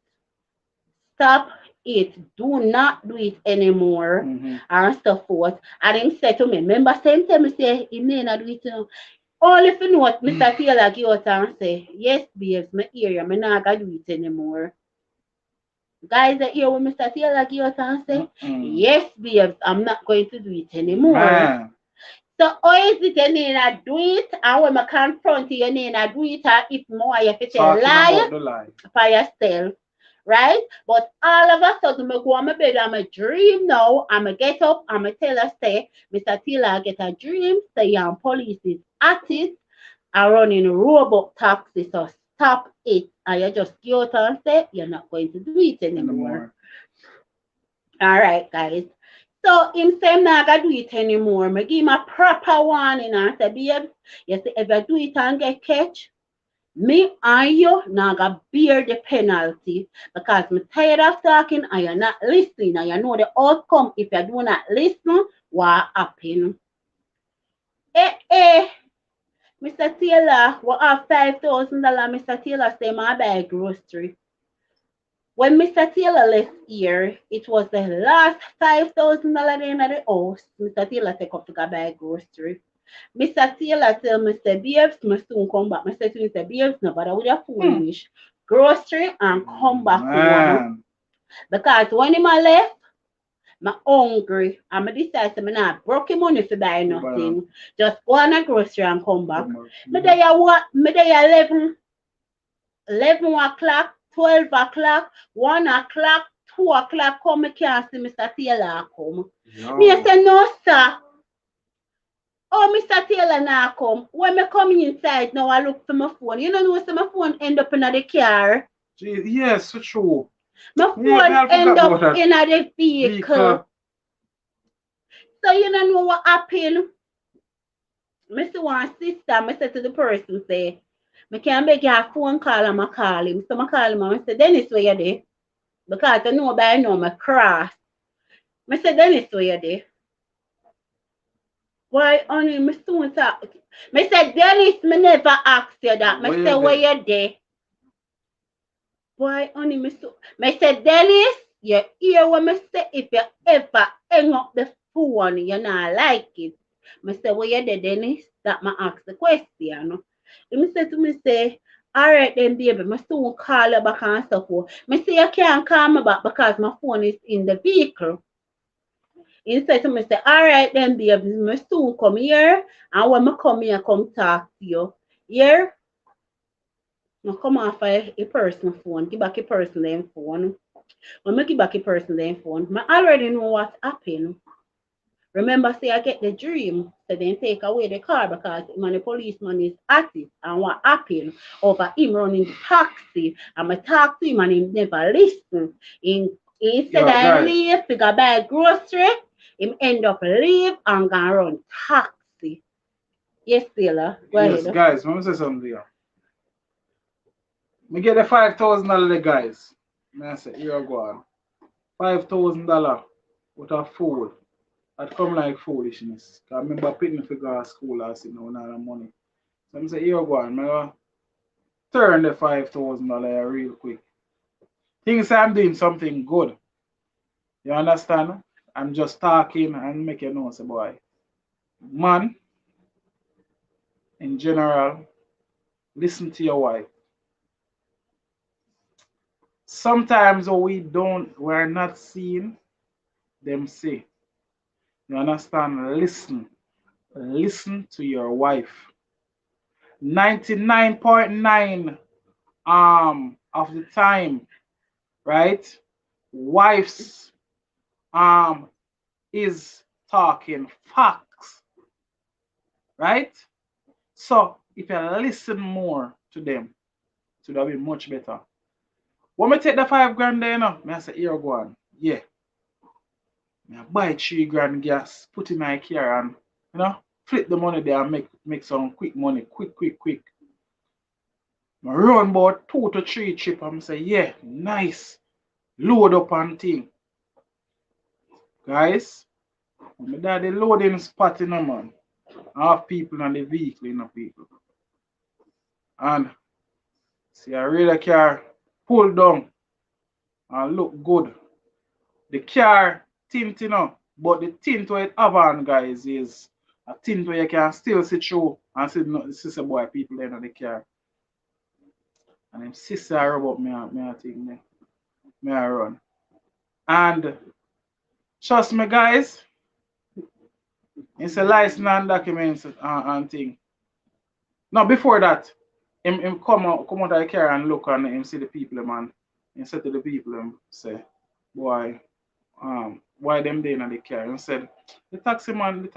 Stop it. Do not do it anymore and so forth. And him said to me, remember same time I say he may not do it now. All if you know what Mr. Taylor give out and say, yes, babes, my area, I'm not gonna do it anymore. Guys that hear what Mr. Taylor give out and say, yes, babes, I'm not going to do it anymore.
Man.
So how is it you need to do it? And when I confront you, you need to do it, or if more you have to
Talking
lie
about the lie.
for yourself. Right? But all of a sudden, I go on my bed, I'm a dream now, I'm a get up, I'm a tell her, say, Mr. Taylor, I get a dream, say, young police is at it, are running robot taxi, so stop it. And you just go out and say, you're not going to do it anymore. All right, guys. So him say I'm not gonna do it anymore. I give him a proper warning and say, babe, you see, if you do it and get catch, me and you not gonna bear the penalty because I'm tired of talking and you're not listening and you know the outcome if you do not listen, what happen. Mr. Taylor, what have $5,000, Mr. Taylor say my buy grocery. When Mr. Taylor left here, it was the last $5,000 in the house. Mr. Taylor take up to go buy grocery. Mr. Taylor tell Mr. Babes, I soon come back. Mr. Taylor say, Babes, no bother with your foolish grocery and come back home. Because when him a left, I'm hungry. And I decide to not broke money for buy nothing. Just go on a grocery and come back. Me there what? Me there 11 o'clock, 12 o'clock, 1 o'clock, 2 o'clock come, I can't see Mr. Taylor come. No. Me I say, no, sir. Oh, Mr. Taylor now come. When me come inside now, I look for my phone. You know, my phone end up in the car.
Yes, for true.
My phone end up in the vehicle. So you know what happened? I see one sister, I said to the person, say, I can't make a phone call and I call him. So I call him and I say, Dennis, where you there? Because I know by now I cross. I say, Dennis, where you there? Why only me soon talk? I say, Dennis, me never ask you that. I say, where you there? Why only me soon? I say, Dennis, you hear what I say? If you ever hang up the phone, you not like it. I say, where you there, Dennis? That I ask the question. He said to me, say, all right then, baby, I soon call you back and so forth. I say, you can't call me back because my phone is in the vehicle. He said to me, say, all right then, baby, I soon come here. And when I come here, come talk to you. Here, I come off a person's phone, give back a person their phone. When I give back a person their phone, I already know what happened. Remember, say I get the dream, so then take away the car because the policeman is at it. And what happened over him running the taxi, and I talk to him and he never listen. Instead of leave to go buy grocery, him end up leave and go run taxi. Yes, Taylor. Go ahead.
Guys, let me say something here. Me get the $5,000, guys. I say, here go on. $5,000 with a food. That come like foolishness. I remember picking to go to school last year, no money. So I say, here go on. I turn the $5,000 real quick. Things I'm doing something good. You understand? I'm just talking and make you know, say, boy. Man, in general, listen to your wife. Sometimes we're not seeing them say. You understand? Listen to your wife. 99.9 of the time, right? Wives is talking facts, right? So if you listen more to them, it would have been much better. When me take the 5 grand there, you know, me I say, here go on. Yeah, me I buy 3 grand gas, put in my car and, you know, flip the money there and make some quick money, quick. I run about 2 to 3 trips and say, yeah, nice. Load up and thing. Guys, my daddy loading spot in a man. I have people in the vehicle, you know, people. And see, I really car pull down and look good. The car tint, you know, but the tint where it have on, guys, is a tint where you can still see through and see no sister boy people in the car. And them sister rub up me I think me I run. And trust me, guys, it's a license and documents and thing. No, before that, him come out of the car and look and him see the people, man. He said to the people, say, boy, why them there in the car? And said, the taxi man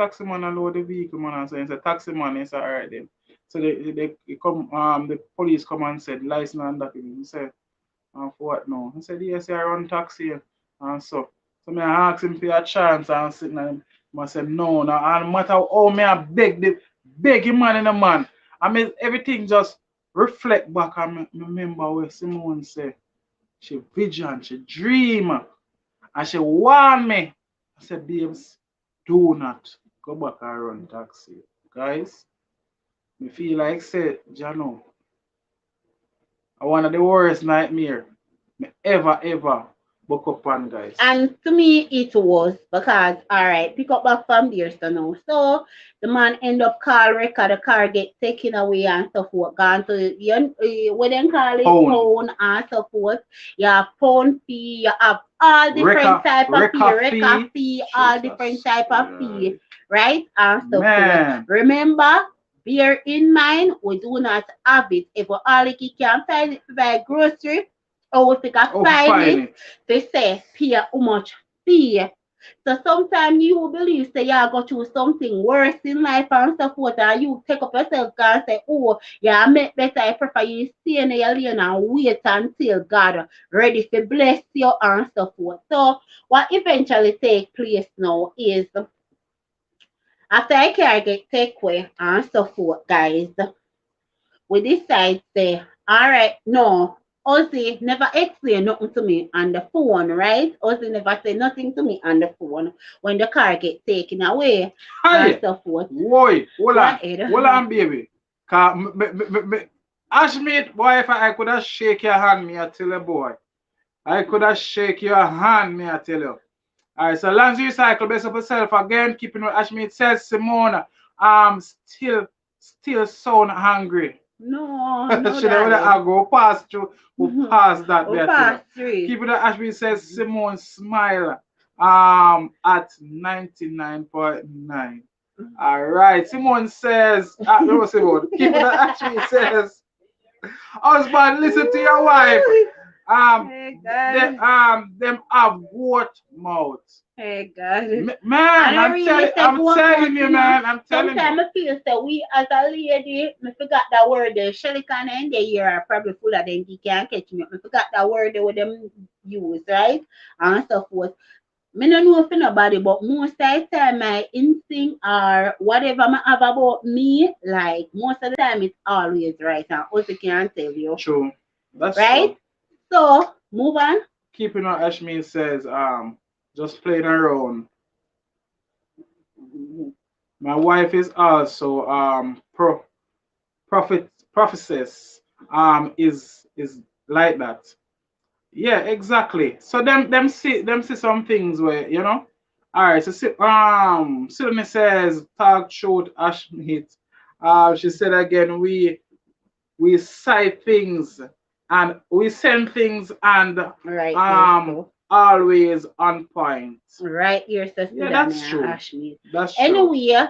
unload the vehicle, man. And so he said, taxi man, he said, all right then. So they come, the police come and said, license and document. He said, for what now? He said, yes, I run taxi. And so me I ask him for a chance and sitting and him I said, no, and no matter how me I beg him man in the man. I mean, everything just reflect back and me remember where Simone said, she vision, she dream. And she warned me. I said, babes, do not go back and run taxi. Guys, me feel like say, Jano, I one of the worst nightmare me ever book up on, guys.
And to me, it was because, all right, pick up back from there, so now. So the man end up call record, the car get taken away and so forth. Gone to, what they call it,
Pound.
pound and so forth. You have pound fee, you have all different type of fee, record fee, all different type of fee, right? And so forth.
Man,
Remember, bear in mind, we do not have it. If we all you can find it to buy grocery, or if you can find
find
it,
it.
they say pay how much fee. So sometimes you will believe say you go through something worse in life and so forth, and you take up yourself and say, oh, yeah, I make better. I prefer you stay in your lane and wait until God ready to bless you and so forth. So what eventually take place now is after I car get take away and so forth, guys, we decide say, all right, no, Ozzy never explained nothing to me on the phone, right? Ozzy never said nothing to me on the phone when the car get taken away and
Hi,
so forth.
boy, hold
Go
on,
ahead.
hold on, baby. Cause Ashmeet, boy, if I could have shake your hand, me I tell you, boy. I could have shake your hand, me I tell you. Alright, so long as you cycle best of yourself again, keeping what Ashmeet says, Simona, still sound hungry.
No, no,
Should I
darling.
go past through, we'll pass that
Oh,
there.
past three.
Keep it at Ashby says Simone smile at 99.9. Alright. Simone says no Simone. Keep it at Ashby says husband, listen to your wife.
Hey,
They,
God.
them have goat mouth.
Hey, God.
Man,
And I really say
I'm
go
telling
on,
you, man. I'm telling
sometimes
you.
I feel that we as a lady, I forgot that word there. Shelly kind of in the year are probably full of them. You can't catch me. I forgot that word there with them use, right? And so forth. Me no know for nobody, but most of the time my instinct or whatever I have about me, like most of the time it's always right. And also can tell you,
True. That's
right?
true.
So move on.
Keeping on Ashmin says, just playing around. My wife is also prophetess is like that. Yeah, exactly. So them see some things where you know. All right. So Sydney says talk short Ashmit. She said again we cite things and we send things and
Right here, so.
always on point.
Right here, sister
Yeah,
Danny
that's
and
true.
Ashmead.
That's true.
Anyway,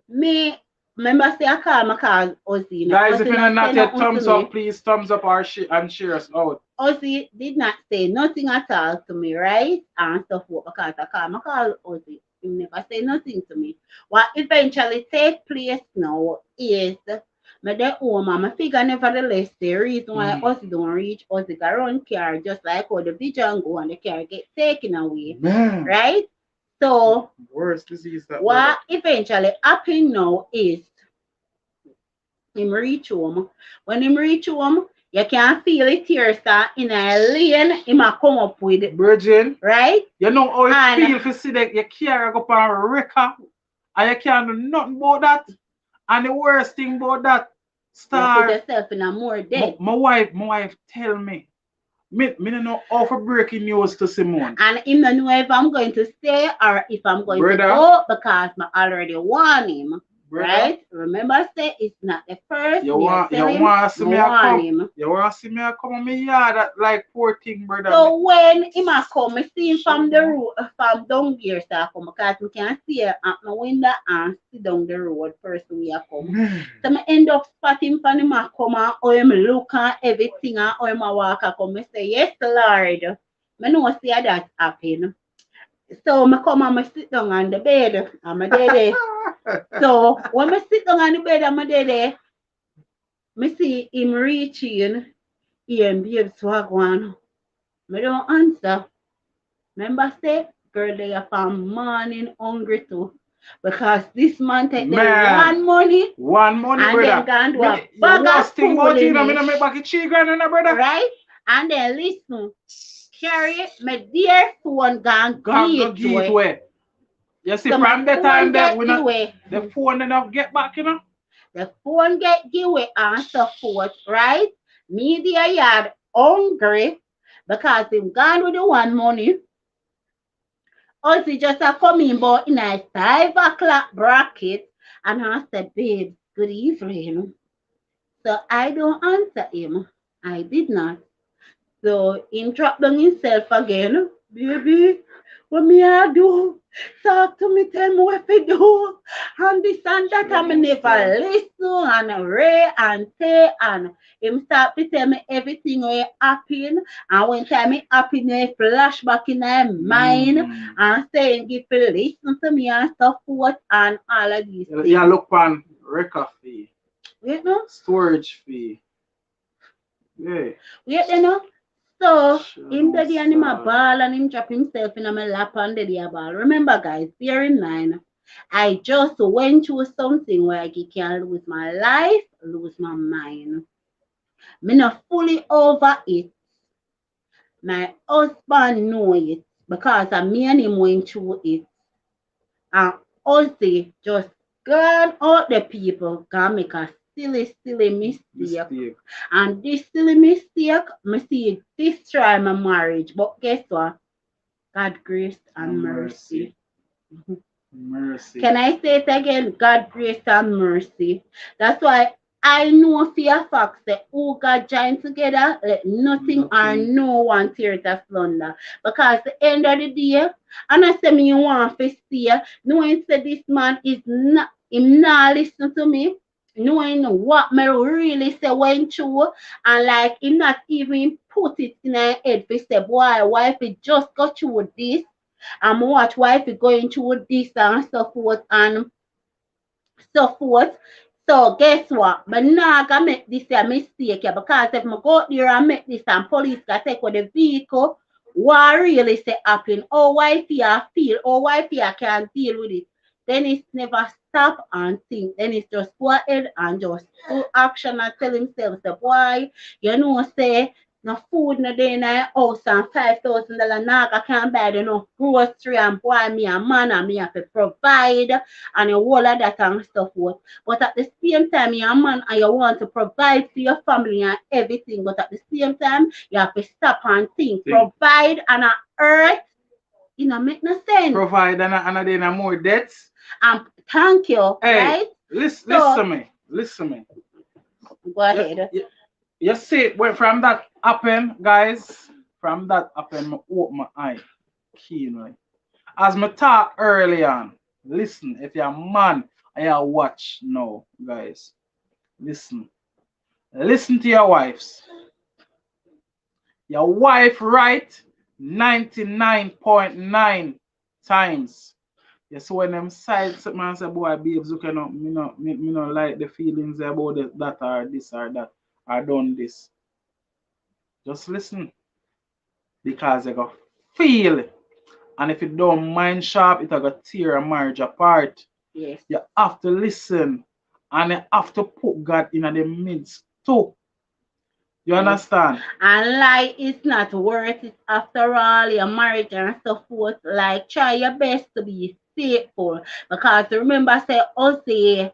me Remember, say I call Ozzy. Now,
Guys, if
Ozzy
you're
not say
not yet
nothing to
thumbs up,
me.
please thumbs up our and share us out.
Ozzy did not say nothing at all to me, right? And so forth because I call Ozzy. He never say nothing to me. What eventually take place now is me dey home and my figure nevertheless the reason why Ozzy don't reach Ozzy got run car just like how the vision go and the car get taken away.
Man.
Right? So
Worst disease that
what eventually happen now is him reach home. When him reach home, you can feel it here start in a lane, him a come up with it.
Virgin,
right?
You know how it
And
feel if you see that your car go up on a wrecker and you can't do nothing about that. And the worst thing about that,
you put
Star,
yourself in a more debt.
my wife tell me don't know how for breaking news to Simone.
And him don't know if I'm going to stay or if I'm going to
Brother.
go because I already warned him.
Brother.
Right? Remember, say it's not the first.
You want to see me
warn him.
You want to see me come on me yard that like poor thing, brother.
So when him a come, I see him from the road, from down here, so come because we can see her at my window and see down the road first we a come. So I end up spotting from him a come and how him look and everything and how him a walk and come. I say, yes, Lord. I know see that happen. So I come and I sit down on the bed and I there. So when I sit down on the bed and I there, I see him reaching, he and babe swag one. I don't answer. Remember say, girl, they are from morning hungry too. Because this man take them
one money,
and
brother.
then go and do a bag of
thing about it,
foolishness.
I'm make back a $3,000 brother.
Right? And then listen, carry my dear phone gone give it away.
You see,
So
from the time that we not,
away.
the phone enough get back, you know?
The phone get give away and so forth, right? Me dear yard hungry because him gone with the one money. Ozzy just a come in but in a 5 o'clock bracket and I said, babe, good evening. So I don't answer him. I did not. So him drop down himself again. Baby, what me I do? Talk to me, tell me what to do. And this and that, I never listen and ray and say and him start to tell me everything will happen. And when time it happen, he flashback in my mind and saying, give you listen to me and stuff forth and all of these things.
Yeah, look on record fee.
You know?
Storage fee. Yeah.
You know? So, him daddy and him a ball and him drop himself in my lap and daddy a ball. Remember, guys, bear in mind, I just went through something where I can lose my life, lose my mind. Me not fully over it. My husband know it because I me and him went through it. And Ozzy just gone out the people can make a silly mistake. And this silly mistake, me see it destroy my marriage. But guess what? God grace and mercy.
Mercy.
Can I say it again? God grace and mercy. That's why I know for a fact that who God joined together, let nothing or no one tear it asunder. Because at the end of the day, and I say me you want to stay, knowing that this man is not, him not listen to me, knowing what me really say went through, and like him not even put it in her head to say, boy, why if it just got through this, and watch why if it going through this and so forth and so forth. So guess what? But now I can make this a mistake here because if I go out there and make this and police can take with the vehicle, what really say happen? Oh, why you feel? Oh, why you can't deal with it? Then it's never stop and think. Then it's just go ahead and just do action and tell himself, say, boy, you know, say, no food no day in the house and $5,000 now I can't buy enough grocery and boy me a man and me have to provide and a whole of that and stuff what. But at the same time you're a man and you want to provide for your family and everything, but at the same time you have to stop and think. Provide and earth, it don't make no sense.
Provide and then more debts.
Thank you.
Hey,
right?
Listen to me.
Go ahead.
You see, from that happen, guys, from that happen, I open my eye keenly. As I talked early on, listen, if you're a man I watch now, guys. Listen. Listen to your wives. Your wife right 99.9 times. Yes, when them side man say, boy, babes, you cannot, me not like the feelings about that or this or that, or done this. Just listen. Because you go feel it. And if you don't mind sharp, it will tear a marriage apart.
Yes.
You have to listen. And you have to put God in the midst too. You
Yes.
understand?
And like it's not worth it after all, your marriage and so forth. Like try your best to be faithful. Because remember say Ozzy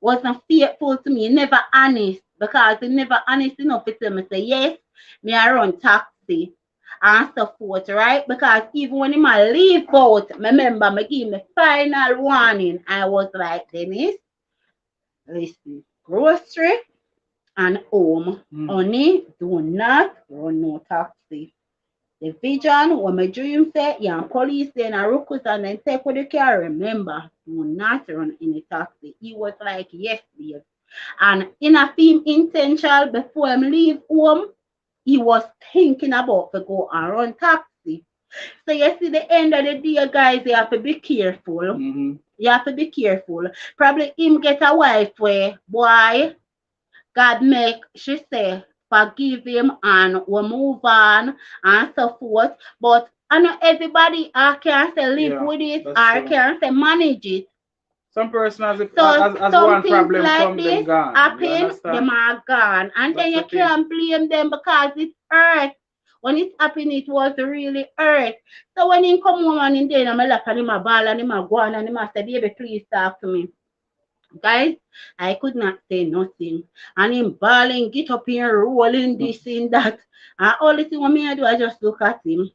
wasn't faithful to me, never honest. Because he never honest enough to tell me say yes, me I run taxi and so forth, right? Because even when he might leave out, remember me give me final warning. I was like, Dennis, listen, grocery and home. Honey, do not run no taxi. The vision, when my dream said, yeah, police then a recruit and then take with the car. Remember, do not run any taxi. He was like, yes, babe. And in a film intentional before him leave home, he was thinking about to go and run taxi. So you see the end of the day, guys, you have to be careful. You have to be careful. Probably him get a wife where, boy, God make, she say, forgive him and we move on and so forth. But I know everybody I can say live with it or can say manage it.
Some person has,
as
one
things
problem
like
come, them
this
gone.
happen, them are gone. And then you can't blame them because it's hurt. When it happened, it was really hurt. So when he come home and in there, I'm like, and him a ball and him a go on and him a say, baby, please talk to me. Guys, I could not say nothing. And him bawling, get up here, rolling this and that. And all the thing what me I do, I just look at him.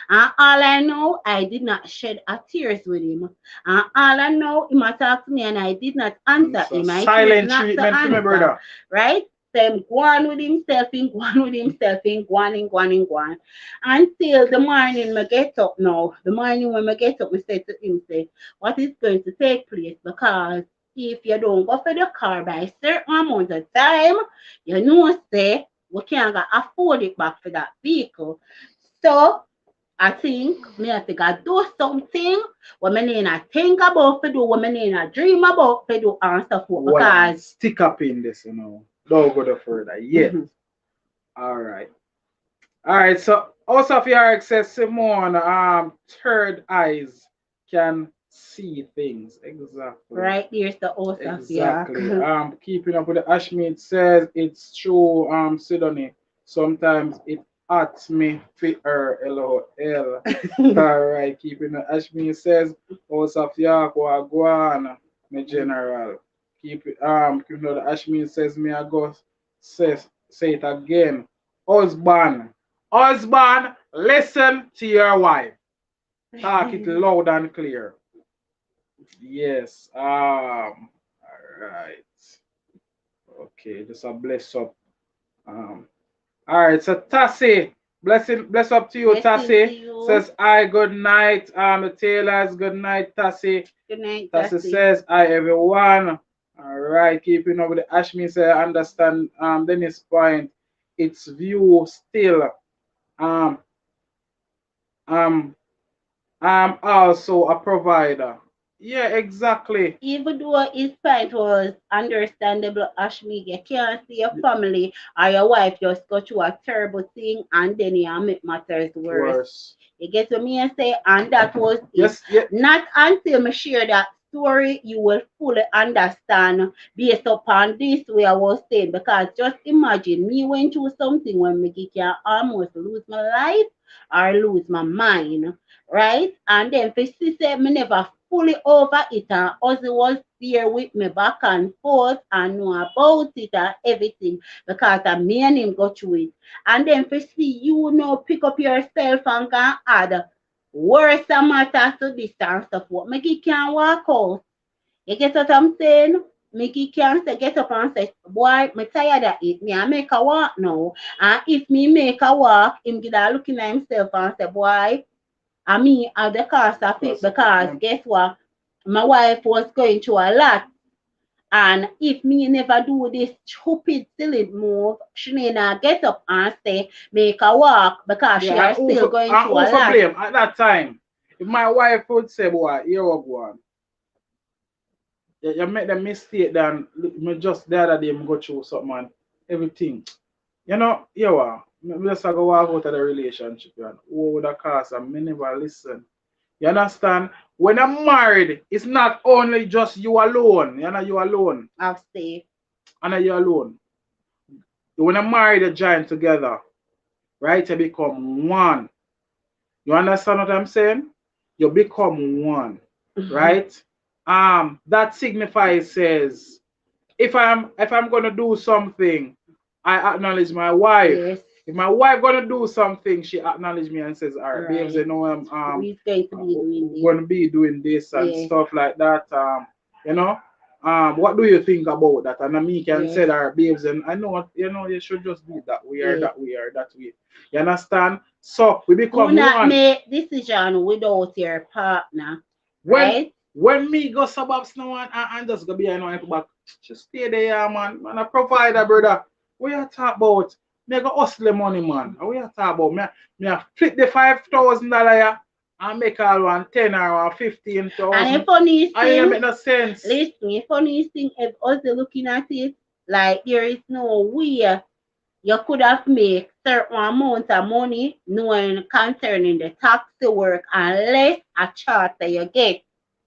And all I know, I did not shed a tears with him. And all I know, he might talk to me and I did not answer him. I
silent
not
treatment
to
for my brother.
Right? So him go on with himself, him go on with himself, him go on, him go on, him go on. Until the morning I get up now. The morning when I get up, I say to him, say, what is going to take place? Because if you don't go for the car by a certain amount of time, you know, say, we can't afford it back for that vehicle. So, I think me have to go do something what me need to think about to do, what me need to dream about to do and stuff. Because
stick up in this, Don't go no further yet. All right. All right. So also of your access, Simone, third eyes can see things. Exactly.
Right, there's the also
exactly. Keeping up with the Ashmead says it's true, Sidonie. Sometimes it hurts me fit her LOL. All right, keeping the Ashmead says also of York Wagwan, my general. Keeping the Ashmead says me I go say it again. Husband, listen to your wife. Talk it loud and clear. Yes. All right. Okay, just a bless up. All right. So Tassie, bless up to you, Tassie. Says I good night. The Taylors, good night, Tassie.
Good night,
Tassie says hi everyone. All right, keeping up with the Ashmi say I understand Dennis' point. It's view still. Um, I'm also a provider. Yeah, exactly.
Even though his point was understandable, Ashmi, you can't see your family or your wife just go through a terrible thing and then you make matters worse. You get what me and say? And that was
yes,
it. Yeah. Not until me share that story you will fully understand based upon this way I was saying. Because just imagine me went through something when me can almost lose my life or lose my mind. Right? And then for sister, me never fully over it and Ozzy was there with me back and forth and know about it and everything because I me and him go through it. And then for see you know pick up yourself and can add worse matter to this and stuff. What make it can't walk out. You get what I'm saying? Mickey can't say get up and say, boy, me tired of it. Me I make a walk now. And if me make a walk, him get a looking at himself and say, boy, I mean, at the cost of it because guess what? My wife was going through a lot. And if me never do this stupid silly move, she not get up and say make a walk because she
Yeah,
are still going
and
through
who
a
for
lot.
blame at that time? If my wife would say, boy, here we go on. You make the mistake then me just the other day me go through something and everything. You know, you are. Me just go walk out of the relationship and what would have cost and me never listen. You understand? When I'm married, it's not only just you alone. You know, you alone.
I'll stay.
And you alone. When I'm married, you join together, right? You become one. You understand what I'm saying? You become one, right? That signifies says if I'm gonna do something, I acknowledge my wife.
Yes,
If my wife gonna do something, she acknowledge me and says, "All right, babes,
right.
you know
We're going to be doing this.
gonna be doing this and
Yes,
stuff like that." You know, what do you think about that? And me can
yes,
say, "All right, babes," and I know you know you should just be that way or
yes.
that way or that way. You understand? So we
Do
become
not
one.
make decision without your partner,
When
right?
when me go suburbs now and just go behind my back, just stay there, yeah, man. Man, a provider, brother. What you talk about? Me go hustle the money, man. What you talk about? Me a flip the $5,000 yeah, and make all one 10 or
And the
15,000.
funniest
I ain't
thing,
make no sense.
listen, the funniest thing, if us looking at it, like there is no way you could have made certain amount of money knowing concerning the taxi work unless a charter you get.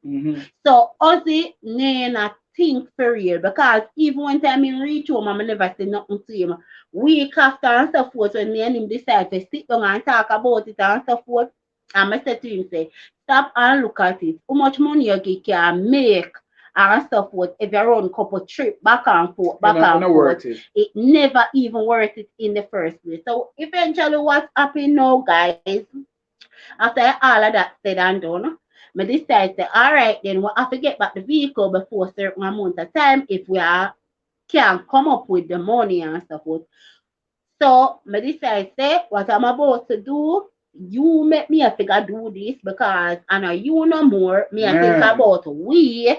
Mm-hmm.
So Ozzy Nana think for real because even when time in reach home I never say nothing to him. Week after and so forth when me and him decide to sit down and talk about it and so forth. And I said to him say, stop and look at it. How much money can make and so forth if you run couple trip
You
back
know, you
and
know
forth.
worth it.
It never even worth it in the first place. So eventually what's happening now guys, after all of that said and done, I decide to, all right, then we have to get back the vehicle before a certain amount of time if we are can come up with the money and so forth. So I decide say what I'm about to do, you make me a figure do this because I know you no more. Me I think
Man.
about we.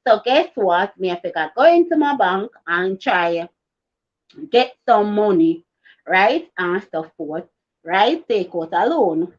So guess what? Me I figure go into my bank and try get some money, right? And so forth. Right? Take out a loan.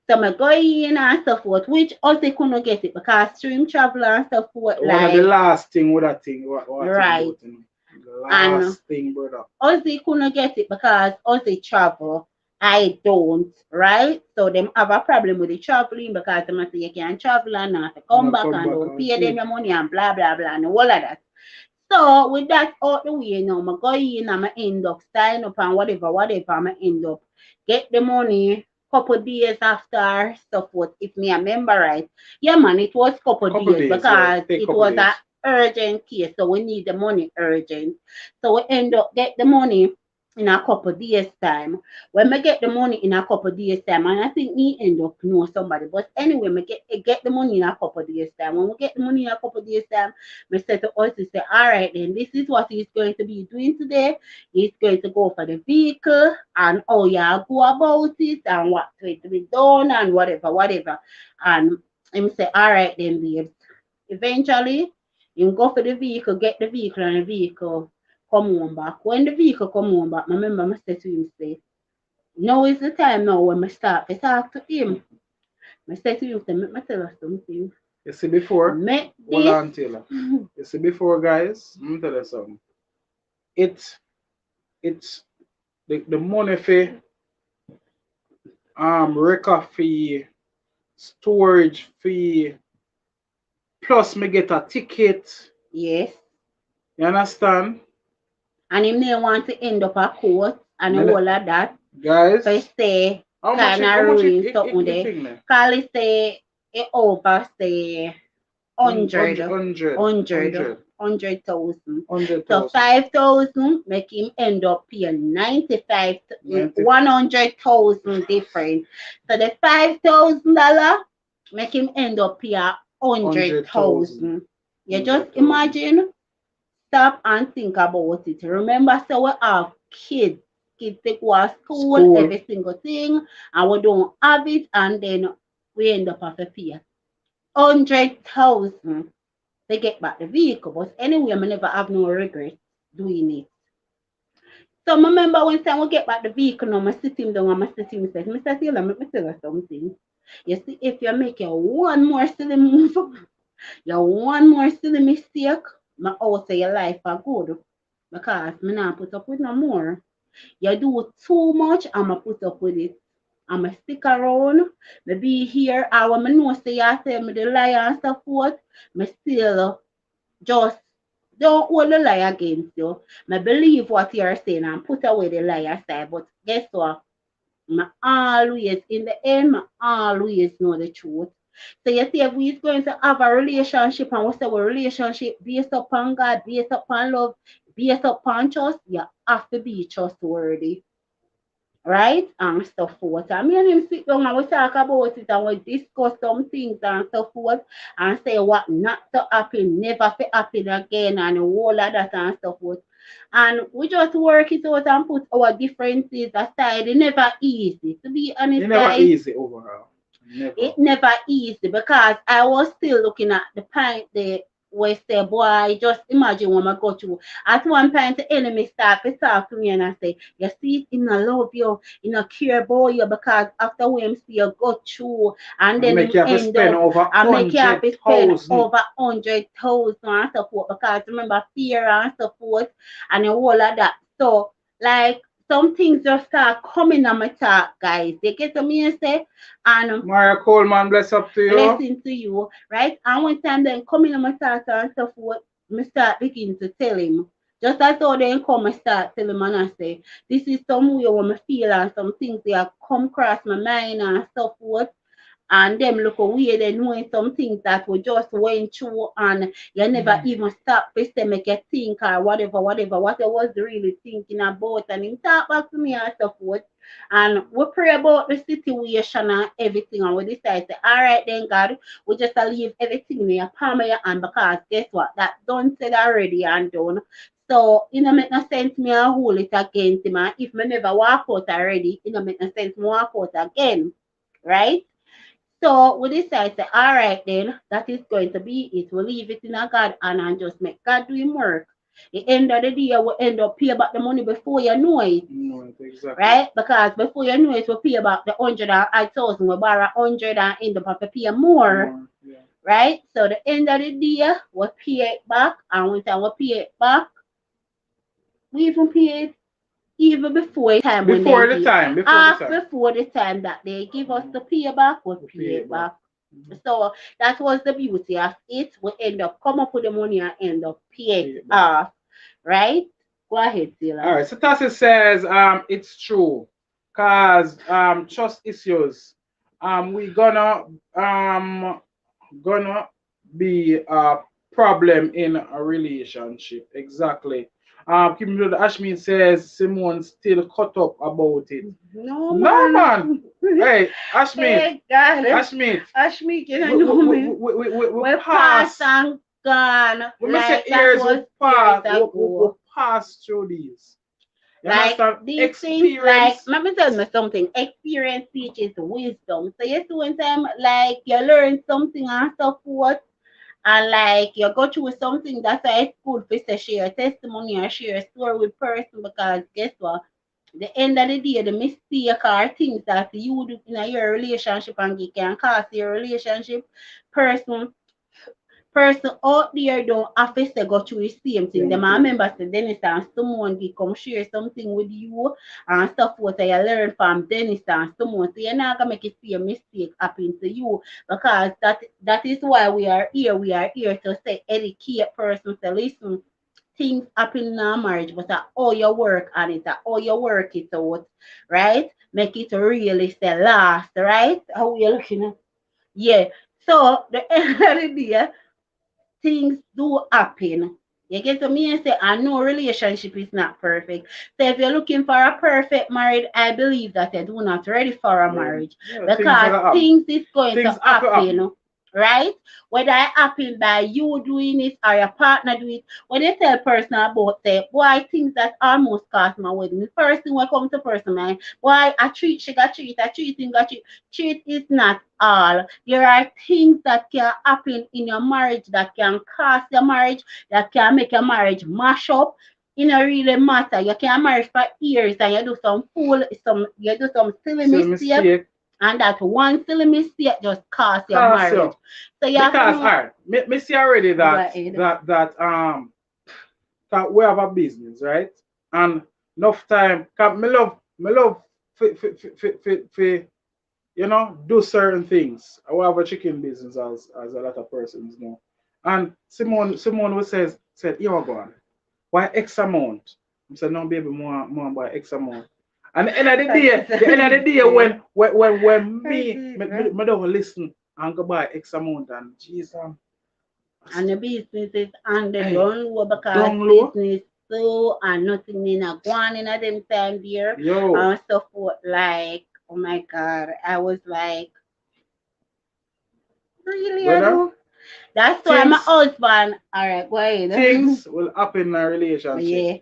So I go in and so forth, which also couldn't get it because stream travel and so forth,
One of the
like,
last thing with that thing, what thing
right.
about you know? The
And
last thing, brother.
Aussie couldn't get it because Aussie travel. I don't, right? So them have a problem with the traveling because they must say you can travel and not to
And
come
I
back
come
and
back
don't
and
pay them
see.
your money and blah blah blah and all of that. So with that out the way now, I go in and I end up sign up and whatever, I end up get the money couple days after so forth. If me remember right. Yeah man, it was couple
Couple
days
days, yeah.
because
Take
it
couple
was a
days.
urgent case, so we need the money urgent. So we end up get the money in a couple days time. When we get the money in a couple days time, and I think me end up know somebody, but anyway, we get the money in a couple days time. When we get the money in a couple days time, we said to us, we say, all right, then this is what he's going to be doing today. He's going to go for the vehicle and how you go about it and what's going to be done and whatever. And him say, all right, then, babes. Eventually, him go for the vehicle, get the vehicle, and the vehicle come home back. When the vehicle come home back, I remember I said to him, say, now is the time now when I start to talk to him. I said to him, say, make me tell you something.
You see before,
Make
hold
this.
on, Taylor. You see before, guys, let me tell you something. It it's the money for record fee, storage fee, plus me get a ticket.
Yes.
You understand?
And him may want to end up a court and
Me
all of that. For
guys,
say kind
how
of
much
ruin something
it
there.
thing there?
Call it say it over say hundred, hundred,
Hundred
100,000. So
100,000.
5,000 make him end up paying 95,
90
100,000 different. So the $5,000 make him end up pay
100,000.
100,000. You just
100,000.
imagine. Stop and think about it. Remember, so we have kids. Kids take go to school,
School.
every single thing, and we don't have it, and then we end up having to pay 100,000. to get back the vehicle. But anyway, I never have no regret doing it. So I remember one time we get back the vehicle now, I sit him down and I sit him says, Mr. Taylor, let me tell you something. You see, if you make a one more silly move, you one more silly mistake, my house of your life are good. Because me not put up with no more. You do too much, I'ma put up with it. I'ma stick around, me be here, I want me know say you tell me the lie and so forth, me still just don't hold the lie against you. I believe what you're saying and put away the lie aside. But guess what? I always, in the end, I always know the truth. So you see, if we're going to have a relationship and we say a relationship based upon God, based upon love, based upon trust, you have to be trustworthy, right? And so forth. And me and him sit down and we talk about it and we discuss some things and so forth and say what not to happen, never to happen again and all of that and so forth. And we just work it out and put our differences aside. It never easy. To be honest,
It never
guys,
easy overall. Never.
it never easy because I was still looking at the point the we say, boy, just imagine when I go through. At one point, the enemy start to talk to me and I say, you see, he not love you, he not care about you because after when him see you go through and
And
then
make
him
you have to
end
spend
up
over
and make you have to spend
100,000.
over 100,000 and so forth because remember fear and so forth and all of that. So, like, some things just start coming on my talk, guys. They get to me and say, and
Maria Coleman, bless up to you.
blessing to you, right? And one time then coming on my start and stuff, what me start begin to tell him. Just as how then come, I start tell him and I say, this is some way what me feel and some things they have come across my mind and stuff what and them look away they knowing some things that we just went through and you never even stop to say make you think or whatever what I was really thinking about and him talk back to me and stuff what and we pray about the situation and everything and we decide to all right then God we just leave everything in your palm of your hand because guess what that done said already and done so it no make no sense me and hold it against him and if me never walk out already it no make no sense me walk out again right so we decide to, all right, then that is going to be it. We'll leave it in a God hand and just make God do him work. The end of the day, we end up pay back the money before you know it,
No, exactly.
right? Because before you know it, we pay back the 100,000. We borrow 100 and end up have to pay more,
More, yeah.
right? So the end of the day, we pay it back, and when time we pay it back, we even pay it even before time when they
Before the
give.
time, before the
Half
time.
before the time that they give us the payback, we
We
pay
pay
it
it back.
back. So that was the beauty of it. We end up come up with the money and end up pay
Pay
it
it back.
off. Right? Go ahead,
All
Taylor.
right, so Tassie says it's true cause trust issues we gonna be a problem in a relationship exactly. Kim Ashmin says Simone still cut up about it.
No
No man,
man.
hey Ashmin,
Hey God.
Ashmin,
Ashmi, you
we
know
we, we,
me.
we, we, we, we
We passed
pass.
and gone.
When we say
Like that
years, we
was years
pass. We
ago.
pass through these. You
Like
understand?
these things, like
Experience.
let me tell you something. Experience teaches wisdom. So you see one time, like you learn something and so forth, and like you go through something that's why it's good for to share testimony or share a story with person because guess what? The end of the day, the mistake or things that you do in your relationship and it can cost your relationship person out there don't have to say go through the same thing.
Same
Them I
thing.
remember say Dennis and someone get come share something with you and stuff what you learn from Dennis and someone. So you're not gonna make it see a mistake happen to you because that is why we are here. We are here to say educate person to listen. Things happen in our marriage, but all your work on it, all your work it out, right? Make it really say last, right? How we looking at? Yeah. So the end of the day, things do happen. You get to me and say, I know relationship is not perfect. So if you're looking for a perfect marriage, I believe that you do not ready for a
Ready.
marriage
Yeah, things
because
are happen.
things is going
Things
to
have to happen.
happen, right? Whether it happen by you doing it or your partner do it, when you tell person about say, boy, things that almost cost my wedding. The first thing will come to person mind, boy, I treat she got treat, I treat him got treat. Treat is not all. There are things that can happen in your marriage that can cost your marriage, that can make your marriage mash up. It don't really matter. You can marry for years and you do some silly
So
mistake,
mistake
and that one silly mistake just cost your
cost
marriage.
you.
So you have to
Because
know.
alright, me see already
Go
that
ahead.
that we have a business, right? And enough time, 'cause me love fi, do certain things. I will have a chicken business as a lot of persons know. And Simone was said, you go on. Why X amount? I said, no baby, more by X amount. And the end of the day when me don't listen and go buy X amount and Jesus,
And the business is on the
hey,
down low because
down low,
business so and nothing in a going in at them time there
yo,
and so forth like oh my god. I was like, really I
brother,
do? That's why my
things
husband alright, go ahead.
things will happen in a relationship.
Yeah,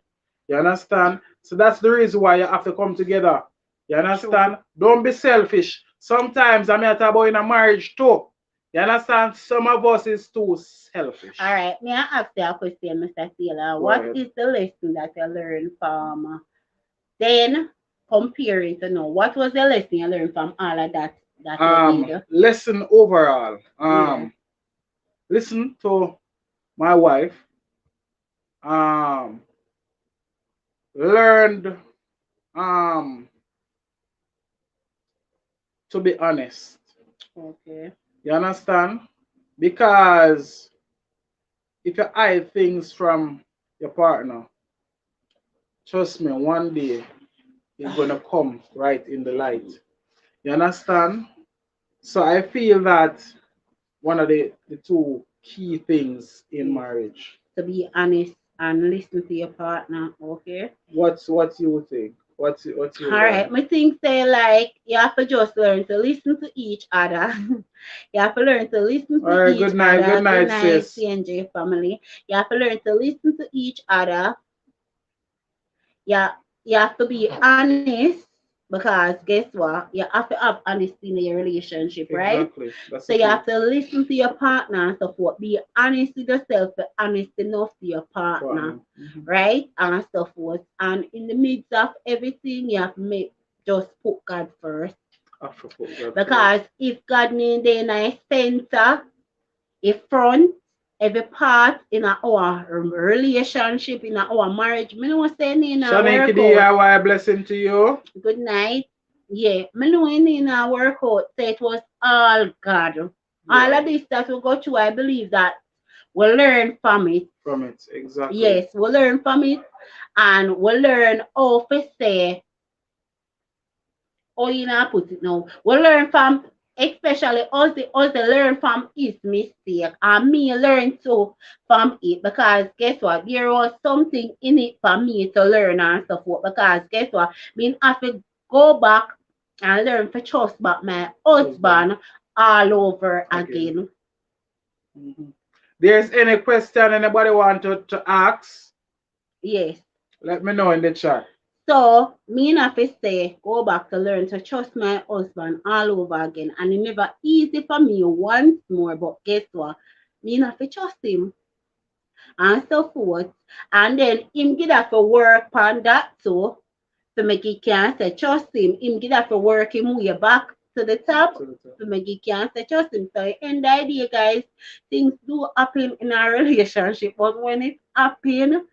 You understand? So that's the reason why you have to come together. You
true.
understand? Don't be selfish. Sometimes I'm here talk about in a marriage too. You understand? Some of us is too
All
selfish.
right, may I ask you a question, Mr. Taylor?
Go
What
ahead.
is the lesson that you learned from then comparing to now? What was the lesson you learned from all of that you did?
Lesson overall.
Yeah.
Listen to my wife. Um, learned um to be honest.
Okay.
You understand? Because if you hide things from your partner, trust me, one day it's gonna come right in the light. You understand? So I feel that one of the two key things in
Yes.
marriage.
To be honest and listen to your partner. Okay.
What you think? What you
All right.
learn?
My thing say like you have to just learn to listen to each other. You have to learn to listen to
All right,
each
good
other. Good
night,
night,
sis.
CNJ family. You have to learn to listen to each other. Yeah, you have to be honest because guess what? You have to have honesty in your relationship, right?
Exactly. That's
So
the
you
truth.
have to listen to your partner and so forth. Be honest with yourself, be honest enough to your partner,
Partner. Mm-hmm.
right? And so forth. And in the midst of everything, you have to make just put God first.
After put God first.
Because if God need in a center, a front, every part in our relationship, in our marriage, me know say in a
Shaniki
workout.
DIY blessing to you.
Good night. Yeah, me know in a workout say it was all God. All of
Yeah,
this that we go through, I believe that we'll learn from it.
from it. Exactly.
Yes, we'll learn from it and we'll learn how to say oh, you know, put it now. We learn from, especially us learn from his mistake, and me learn too from it because guess what? There was something in it for me to learn and so forth. Because guess what? Me have to go back and learn to trust back my
Husband.
husband all over
Again.
again.
Mhm. There's any question anybody want to ask?
Yes.
Let me know in the chat.
So me have to say, go back to learn to trust my husband all over again. And it never easy for me once more, but guess what? Me have to trust him and so forth. And then him get have to work on that too to make it can say trust him. Him get have to work him way back to the top
To the top.
to make it can say trust him. So end the idea, guys, things do happen in our relationship, but when it happen,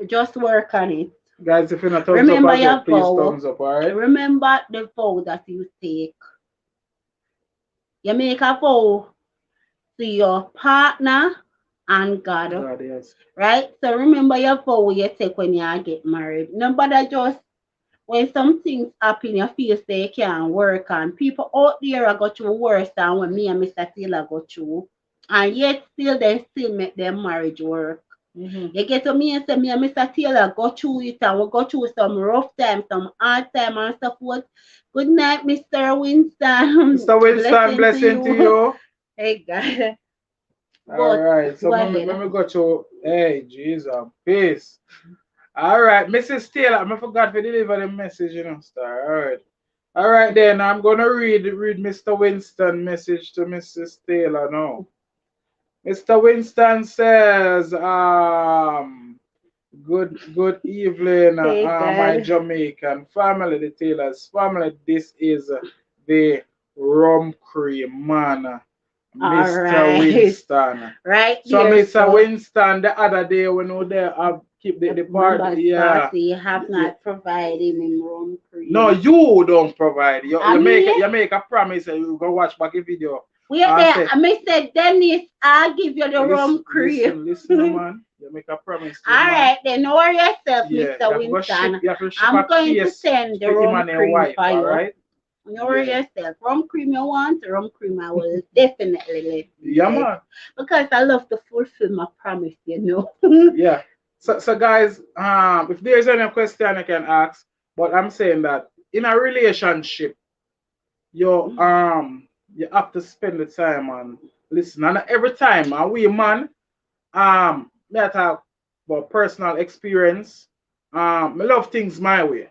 just work on it.
Guys, if you're not thumbs up
Remember
as well,
your
please
vow.
thumbs up, alright?
Remember the vow that you take. You make a vow to your partner and God,
God, yes.
right? So remember your vow you take when you get married. Nobody just when some things happen, you feel say you can't work on. People out there are go through worse than when me and Mr. Taylor go through. And yet still they still make their marriage work.
Mm-hmm.
You get to me and say me and Mr. Taylor go through it and we go through some rough time, some hard time and so forth. Good night, Mr. Winston.
Mr. Winston,
Blessing to
blessing to
you.
you.
Hey God.
All
But
right. So
go
when
ahead.
we go to hey Jesus, peace. All right, Mrs. Taylor, I forgot to deliver the message, star. All right. All right then, I'm gonna read Mr. Winston message to Mrs. Taylor now. Mr. Winston says, good evening,
Hey
my
God.
Jamaican family, the Taylor's family. This is the rum cream man,
All
Mr.
right.
Winston.
Right
So
there,
Mr.
so
Winston, the other day when we were there, I keep the part,
members
yeah.
party have
Yeah.
not provided him rum
No,
cream.
you don't provide. You,
I
you make
mean,
you make a promise and you go watch back a video
wait
and
there.
say,
I may say, Dennis, I'll give you the
listen,
rum cream.
listen, no man. You make a promise to a
All
man.
right, then worry yourself,
Yeah, you
Mr.
have to go ship.
Winston.
You have to ship
I'm
a
going to
case
send the
for him
rum
and his
cream
wife.
for
All
you.
right.
No worry
Yeah.
yourself. Rum cream you want, rum cream I will definitely let you
Yeah,
get.
man.
Because I love to fulfill my promise, you know.
Yeah. So guys, if there's any question I can ask, but I'm saying that in a relationship, you you have to spend the time and listen. And every time, and we man, me I talk about personal experience. I love things my way.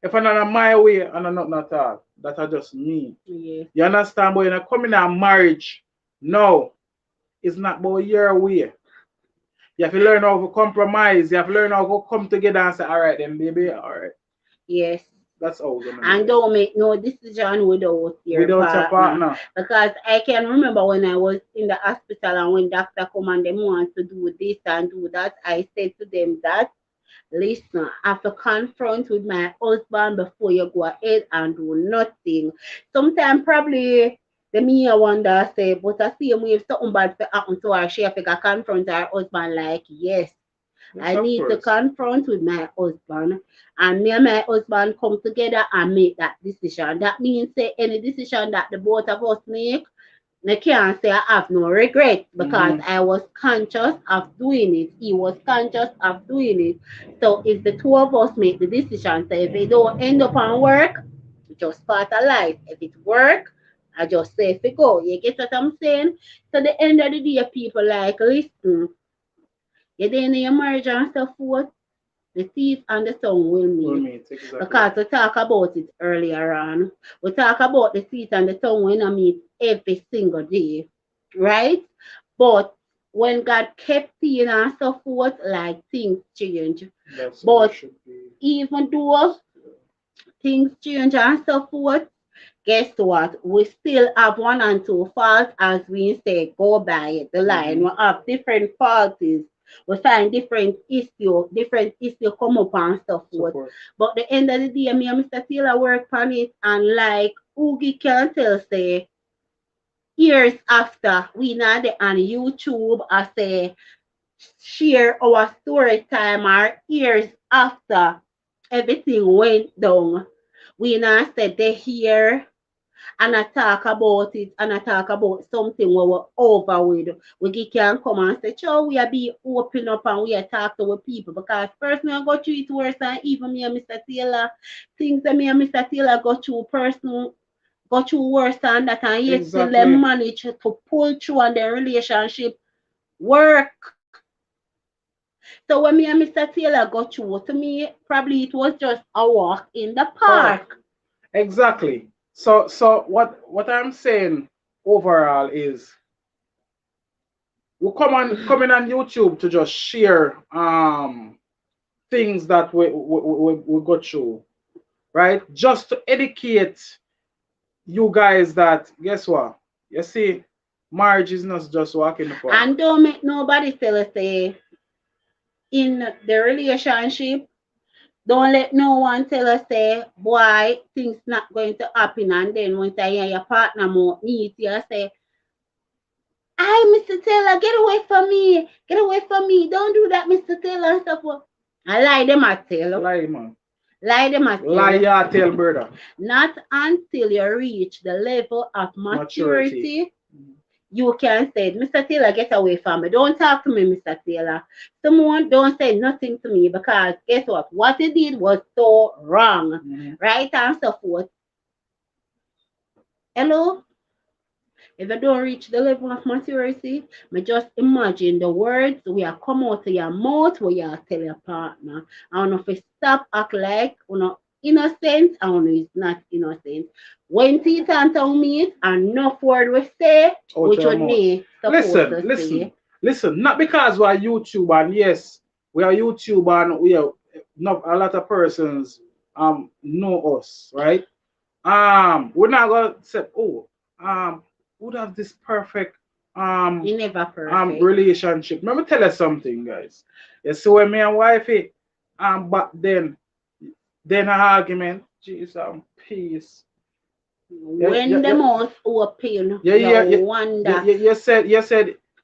If I'm not my way, and I'm not at all. That are just me.
Yes,
You understand? But when you come in a marriage, no, it's not about your way. You have to learn how to compromise. You have to learn how to come together and say, all right, then, baby, all right.
yes.
That's how we're gonna do
And
it.
don't make no decision without your
Without your
partner.
partner.
Because I can remember when I was in the hospital and when doctor come and them want to do this and do that, I said to them that listen, I have to confront with my husband before you go ahead and do nothing. Sometimes probably the me I wonder say, but I see if something bad happen to her, she have to confront her husband like yes.
Yes,
I
of
need to
course.
confront with my husband and me and my husband come together and make that decision. That means say any decision that the both of us make, I can't say I have no regret because
Mm-hmm.
I was conscious of doing it. He was conscious of doing it. So if the two of us make the decision, so if it don't end up on work, just part of life. If it work, I just say if it go. You get what I'm saying? So the end of the day, people like listen. You then in your marriage and so forth, the teeth and the tongue will
We'll
meet.
meet, exactly.
Because we talk about it earlier on. We talk about the teeth and the tongue when I meet every single day. Right? But when God kept seeing and so forth, like things change.
That's how it
But
should be.
even though things change and so forth, guess what? We still have one and two faults as we say, go by the line.
Mm-hmm.
We have different faults. We find different issue come up and so forth.
Support.
But the end of the day, me and Mr. Taylor work on it and like Oogie can tell say years after we now dey on YouTube I say share our story time or years after everything went down. We now said they here and I talk about it and I talk about something where we're over with. We can come and say, "Chow, we are be open up and we are talk to our people because personally I go through it worse than even me and Mr. Taylor. Things that me and Mr. Taylor go through personal go through worse than that and yet still they
Exactly.
manage to pull through and their relationship work. So when me and Mr. Taylor got through, to me, probably it was just a walk in the
Park.
park.
Exactly. So what I'm saying overall is we coming on YouTube to just share things that we go through, right? Just to educate you guys that guess what? You see, marriage is not just walking the park.
And don't make nobody tell us say in the relationship, don't let no one tell us say boy things not going to happen and then once I hear your partner more need you say, "Hi Mr. Taylor, get away from me, get away from me, don't do that, Mr. Taylor and stuff." I lie them I tell.
Lie, man.
Lie them I
Lie,
tell.
yeah, tell brother.
Not until you reach the level of
Maturity.
maturity you can say, "Mr. Taylor, get away from me. Don't talk to me, Mr. Taylor. Someone don't say nothing to me because guess what? What he did was so wrong."
Mhm.
Right? And so forth. Hello? If you don't reach the level of maturity, me just imagine the words we are come out of your mouth where you tell your partner. I don't know if you stop act like you know innocent, I don't know it's not innocent. When Tita and tell me enough word we say,
Out
which
your
would
mouth.
me supposed
Listen,
to
listen,
say.
listen. Not because we are YouTube and yes, we are YouTube and we are not a lot of persons know us, right? We're not gonna say, oh, would have this perfect um
You never perfect.
relationship. Let me tell you something, guys. You see when me and wifey back then a argument, jeez peace. Yeah, yeah,
When the
yeah,
mouth open,
yeah,
you
yeah, yeah.
wonder.
You said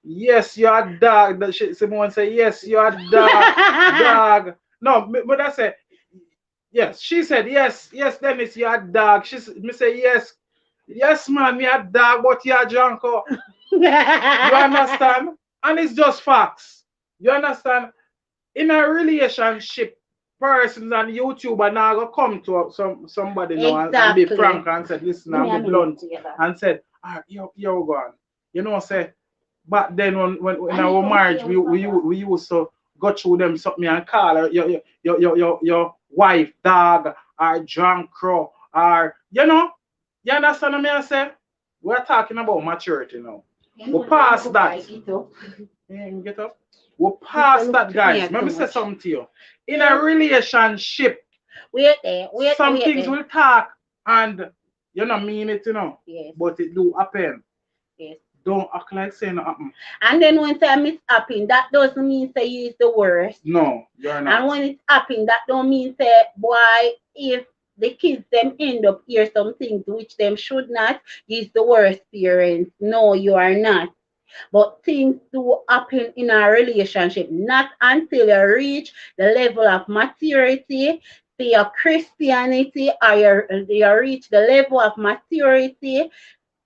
yes, you're a dog. That shit. Someone say yes, you're a dog, dog. No, but I said yes. She said yes, yes. Dennis, you're a dog. Me say yes, yes, man, you're a dog, but you're a junko. You understand? And it's just facts. You understand? In a relationship, persons and YouTuber now go come to somebody now and be frank
Exactly.
and said, listen,
Give me
and
a
be
minute,
blunt
Taylor.
and said, ah, yo, go on. You know, say, back then when in
I need
our
some
marriage,
tea with my dog.
we used to go through them something and call her your wife, dog, or drunk crow, or, you understand what I say? We're talking about maturity now.
You
We're
know, the
past
look
that.
I get up.
Yeah, you get up. We're
Mr.
past
Look
that,
me
guys.
at
Let
too
me say
much.
something to you. In a
Yeah.
relationship,
Wait there.
some
Wait
things
there.
will talk and you not mean it.
Yes.
But it do happen.
Yes.
Don't act like saying it happen.
And then when time it's happen, that doesn't mean say you is the worst.
No, you're
And
not.
when it's happen, that don't mean say boy if the kids them end up hear some things which them should not, is the worst parents. No, you are not. But things do happen in a relationship, not until you reach the level of maturity to your Christianity or you reach the level of maturity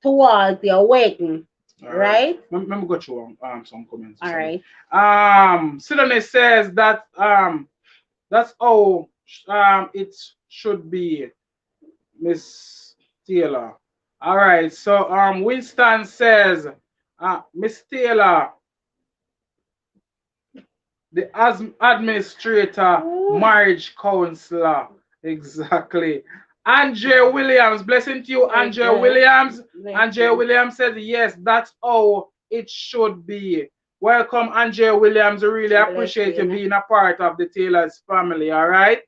towards your wedding.
All right.
Right?
Let me go through some comments.
All
Sorry.
right.
Sidonie says that that's how it should be, Miss Taylor. All right. So Winston says, Miss Taylor, the administrator,
Ooh.
marriage counselor. Exactly. Andrea Williams, blessing to you, Andrea
Okay.
Williams.
Let's
Andrea
see.
Williams said, yes, that's how it should be. Welcome, Andrea Williams. I really appreciate you
Blessing.
being a part of the Taylor's family, all right?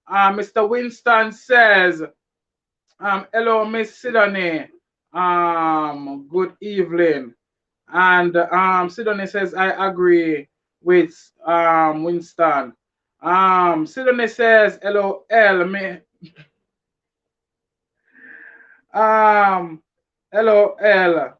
Mr. Winston says, hello, Miss Sidonie. Good evening. And Sidonie says, I agree with Winston. Sidonie says, hello, L. Um, hello, L.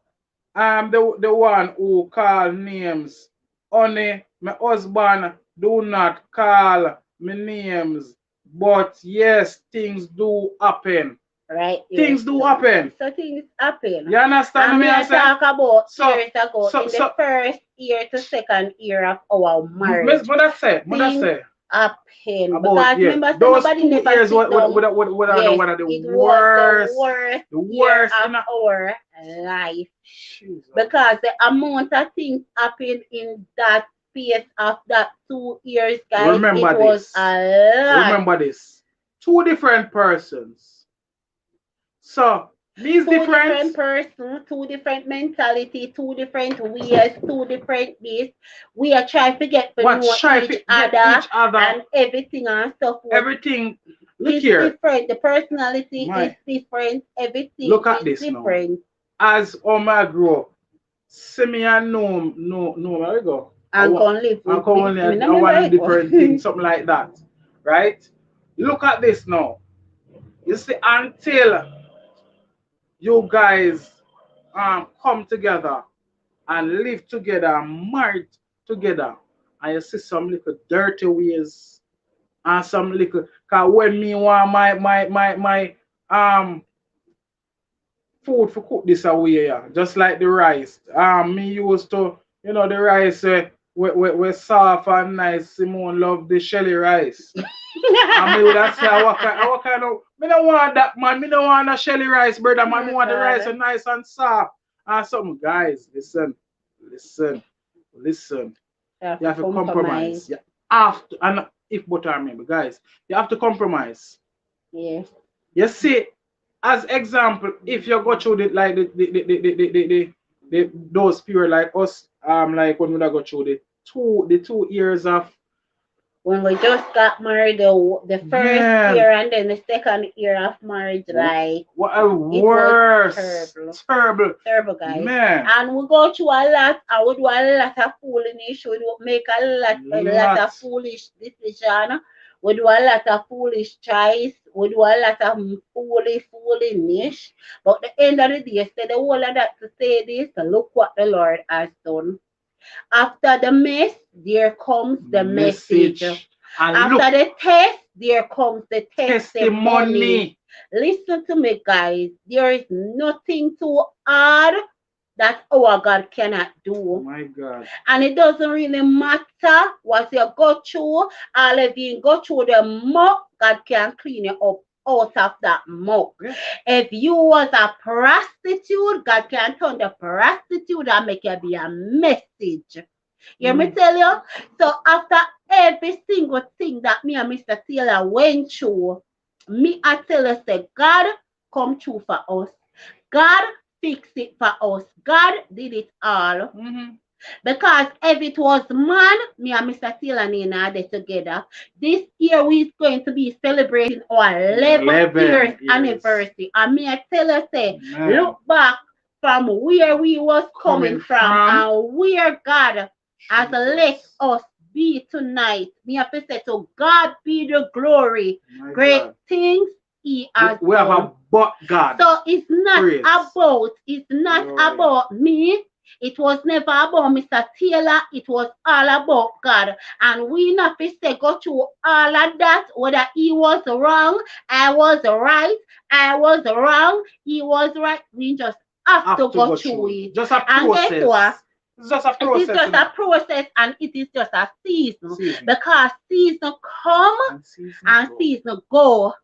I'm the one who call names. Only my husband do not call me names. But yes, things do happen.
Right here.
Things do happen.
So things happen.
You understand
And
me?
me
I
I
say?
talk about
So,
years ago
so,
in the
so,
first year to second year of our
Miss,
marriage.
what I
Things
say
happen.
about
Because
yeah,
remember
those
somebody
2
never
years,
sit down.
what are the
Yes,
one of
it was
the
the year
worst
of
in a
our life.
Jesus.
Because the amount of things happened in that space of that 2 years, guys, it
Remember
was
this.
a lot.
Remember this. Two different persons. So me's
Two
different.
different person, two different mentality, two different ways, two different this. We are trying to get to
What
know
try
each
to get
other
each other
and everything and stuff was
everything. Look
is
here,
different. The personality is
my
different. Everything
look at
is
this now.
different.
As Omar grew up, see me and no, where we go.
And can live
I
with
come
me.
only
Me
a,
no
a
remember
one
it go.
different thing, something like that. Right? Look at this now. You see, until you guys come together and live together, married together, and you see some little dirty ways and some little cause when me want my food for cook this away, yeah. Just like the rice. Me used to, the rice we soft and nice. Simone love the shelly rice. And me would have say, what kind Me don't want that, man. Me don't want a shelly rice, brother,
Oh
man. Me
my
want the rice
God.
and nice and soft. And some guys, listen, listen.
You have
You
to
have to
compromise.
compromise. You have to, and if butter remember, guys, you have to compromise.
Yes.
You see, as example, if you go through the like those period like us, like when we go through the 2 years of
When we just got married, the first
man,
year and then the second year of marriage, like
what a
it was
worse,
terrible.
terrible,
Terrible, guys.
man,
And we go through a lot. I would do a lot of foolishness. We would make a lot of
lot,
foolish decision. We do a lot of foolish choice. We do a lot of foolishness. But the end of the day, say the whole of that to say this. Look what the Lord has done. After the mess, there comes the message.
message, and
After
look,
the test, there comes the testimony.
testimony.
Listen to me, guys. There is nothing too hard that our God cannot do.
My God,
And it doesn't really matter what you go through, or if you go through the muck, God can clean you up out of that muck.
yeah.
If you was a prostitute, God can turn the prostitute and make you be a message. You hear me
Mm.
tell you? So after every single thing that me and Mr. Taylor went through, me I tell you say God come true for us. God fix it for us. God did it all.
Mm-hmm.
Because if it was man, me and Mr. Taylor and Nina are there together. This year we're going to be celebrating our 11 years
11 years,
anniversary. And me I tell you say,
man,
look back from where we was coming
coming
from
from
and where God has let
Jesus,
us be tonight. Me have to say to God be the glory.
my
Great
God.
things he has
We have
done.
a but God
So
praise.
it's not
Glory.
about me. It was never about Mr. Taylor. It was all about God. And we not to say go through all of that, whether he was wrong, I was right, I was wrong, he was right. We just have to
Have to
go
go
through
through.
it.
Just a
And guess what?
process. It's just a
It is
process,
just
you
a
know.
process and it is just a season.
Season
Because season come
and season
and
go.
season go.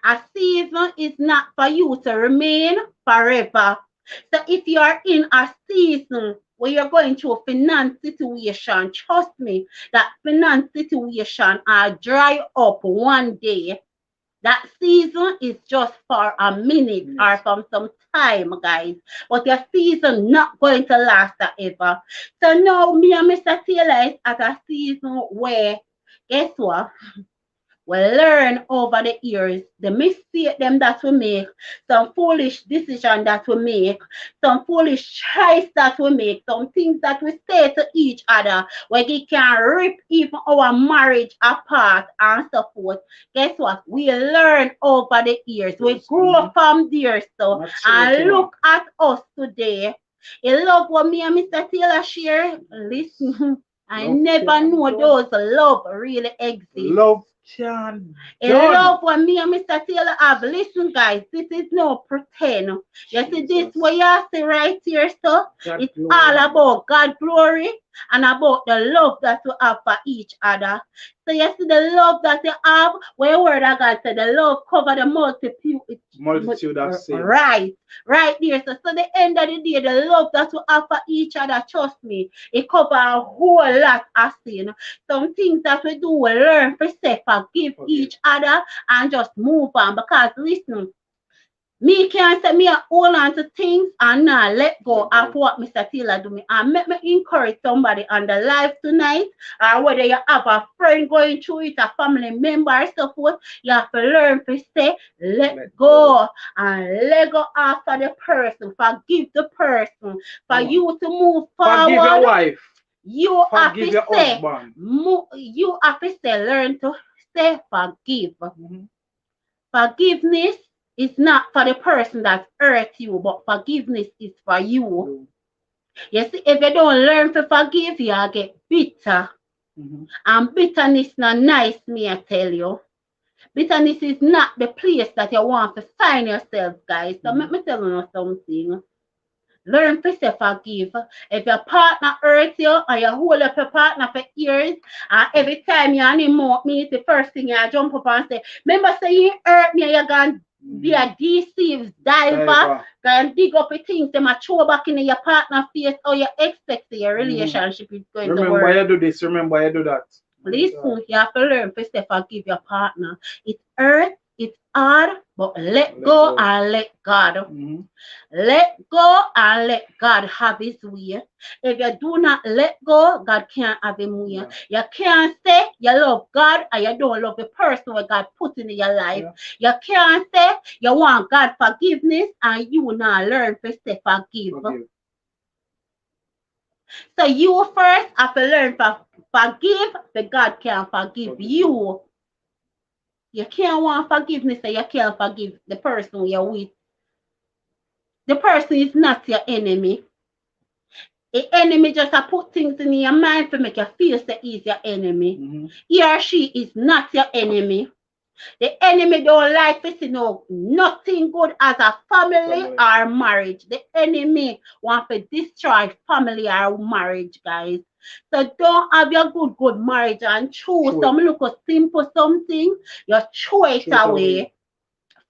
A season is not for you to remain forever. So if you are in a season where you're going through a finance situation, trust me, that finance situation will dry up one day. That season is just for a minute or
Minute.
from some time, guys. But your season not going to last forever. So now me and Mr. Taylor is at a season where, guess what? We learn over the years the mistake them that we make, some foolish decision that we make, some foolish choice that we make, some things that we say to each other, where it can rip even our marriage apart and so forth. Guess what? We learn over the years. We
Yes.
grow from there. So,
Maturity,
and
man.
look at us today. You love what me and Mr. Taylor share? Listen, I
Love
never
can
know
done.
those love really exist.
Love can
In
done.
love what me and Mr. Taylor have. Listen, guys, this is no pretend. You see this what
Jesus.
you see right here, so
God
it's
glory,
all
man.
about God glory and about the love that we have for each other. So you see the love that you have, where word of God said the love cover the
Multitude of sin.
right, right there. So the end of the day, the love that we have for each other, trust me, it cover a whole lot of sin. Some things that we do, we learn to say forgive
Forgive.
each other and just move on. Because listen, me can't say me a hold on to things and not let go
Let
of
go.
what Mr. Taylor do me. And make me encourage somebody on the live tonight, or whether you have a friend going through it, a family member or so forth, you have to learn to say, let
Let go.
go and let go after the person. Forgive the person. For
Come on.
you to move
Forgive your
forward,
wife.
you have
Forgive
to
your
say,
husband.
you have to say, learn to say forgive.
Mhm.
Forgiveness is not for the person that hurt you, but forgiveness is for you.
You.
You see, if you don't learn to forgive, you get bitter.
Mhm.
And bitterness not nice, me I tell you. Bitterness is not the place that you want to find yourself, guys. So let
Mhm.
me tell you something. Learn to say forgive. If your partner hurts you or you hold up your partner for years, and every time you animate me, the first thing you jump up and say, remember say you hurt me, you're going to be a deceived diver, go and dig up your things, them a throw back in your partner face, or you expect your relationship is going to work.
Remember you do this, remember you do that.
Listen, you have to learn to say forgive your partner. It hurts, it's hard, but let go and let God. Let go and let God have his way. If you do not let go, God can't have his way. You can't say you love God and you don't love the person that God put in your life. You can't say you want God forgiveness and you not learn to say forgive. So you first have to learn to forgive, but God can't forgive you. You can't want forgiveness and you can't forgive the person you're with. The person is not your enemy. The enemy just put things in your mind to make you feel that he's your enemy. He or she is not your enemy. The enemy don't like to see nothing good as a family or marriage. The enemy want to destroy family or marriage, guys. So don't have your good marriage and choose some little simple something. You throw it away.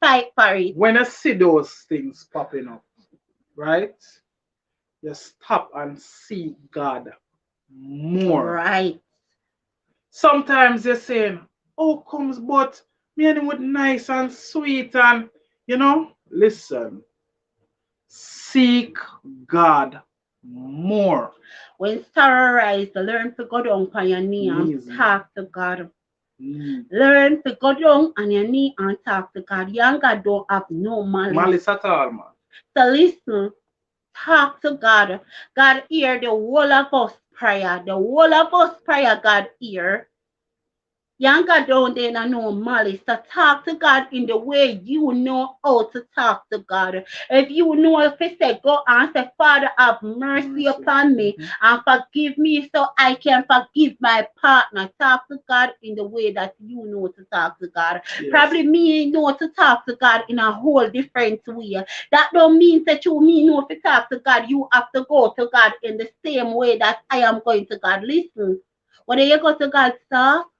Fight for it.
When I see those things popping up, right? You stop and see God more.
Right.
Sometimes you're saying, oh, comes, but me and him with nice and sweet and, listen, seek God more.
When sorrow rise, learn to go down on your knee and talk to God. Learn to go down on your knee and talk to God. Young God don't have no malice.
Malice at all, man.
So listen, talk to God. God hear the whole of us prayer. The whole of us prayer God hear. Young God down there and no malice. So talk to God in the way you know how to talk to God. If you know if you say, go and say, Father, have mercy upon me and forgive me so I can forgive my partner. Talk to God in the way that you know to talk to God. Yes. Probably me know to talk to God in a whole different way. That don't mean that you know to talk to God. You have to go to God in the same way that I am going to God. Listen, when you go to God, soft,